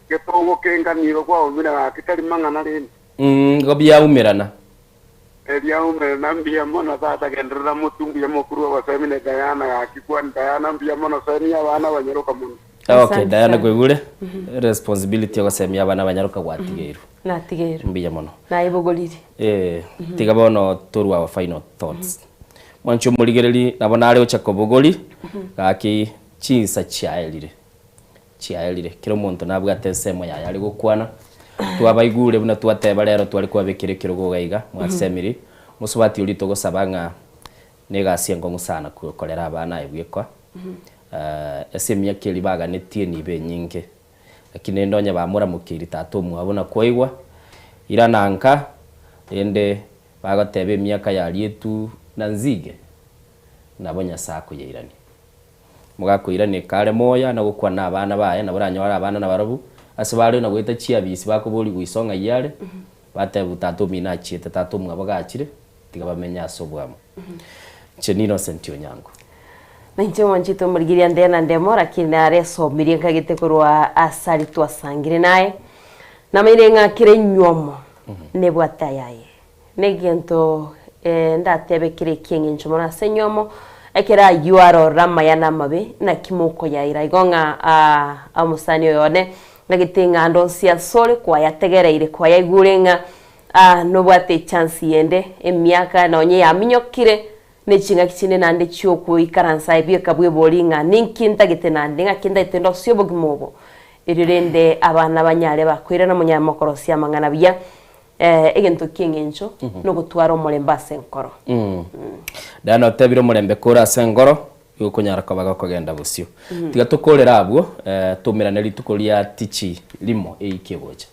[SPEAKER 15] Ketongo kengana kwa umira kitali mangana leni.
[SPEAKER 2] Gobya umirana.
[SPEAKER 15] Edia umirana mbia mona tata gendera mutungu ya mokuru wa semine Diana akikwan Diana mbia mona senia bana banyeroka muno.
[SPEAKER 2] Okay, Diana gwegure responsibility yo semia abana banyaruka gwatigeru.
[SPEAKER 3] Natigeru.
[SPEAKER 2] Mbiya mono.
[SPEAKER 3] Na ibogoliri.
[SPEAKER 2] Tiga bono toru our final thoughts. Mwancho muligereri nabona ari ocha kobogoli gaki chinsa chiaelire. Chiaelire kiro muntu nabwo atesemo yari gukwana. Twabaigure buna twateba rero twari kwabekire kirogo gaiga mwasemiri. Musubati uri togo sabanga negasi ngo musana kukorera abana ibwekwa. Esemia kiri baga netie nibe nyinge lakini ndonya bamura mukiri tatu muabona koigwa irananka ende bagatebe emyaka yali etu na nzige nabonya sako yeirani mugakoirane kare moya na gukwa na abana baye na buranya wara abana na barabu asibare na gweta chiabisi bakoboli gwisonga yale batebu tatu mina chiete tatu mwabagachire tigabamenya asobwamo chenino sentio nyango
[SPEAKER 3] na ncho wanchito murigiria ndena ndemo lakini areso mirenga gitekorwa asali twasangire naye na mirenga kire nyomo ne bwata yaye ne gento ndatebe kire kingi ncho na senyomo ekera yuaro rama yana mabe na kimoko yaira igonga amusani yone ngagitenga ndonsia sole kwa yategereire kwa yaigurenga no bwate chance yende emyaka na onye yaminyokire nechinga kichine nande choko ikaransa ibye kabwe bolinga ninkinta gitenande ngakinda itendo syobo gimobo irirende abana banyare bakwira na munyamokorosi amangana bya egento kingencho no gutwara omuremba senkoro dano tebiro murembe kora senkoro yuko nyara kabaga kugenda busyo tiga tukorera abwo tumirane litukoria tichi limo eikeboja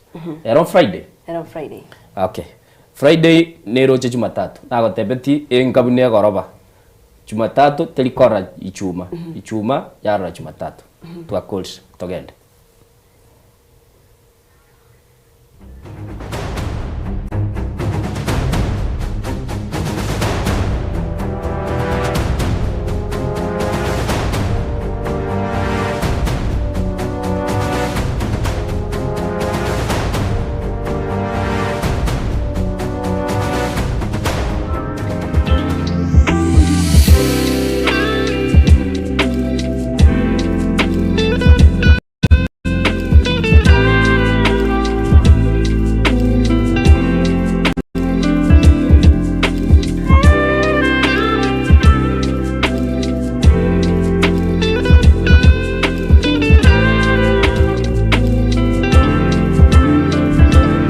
[SPEAKER 3] era Friday okay Friday nero Jumatatu nagotebeti engabune goroba Jumatatu telikora ichuma yara Jumatatu twakolsha togende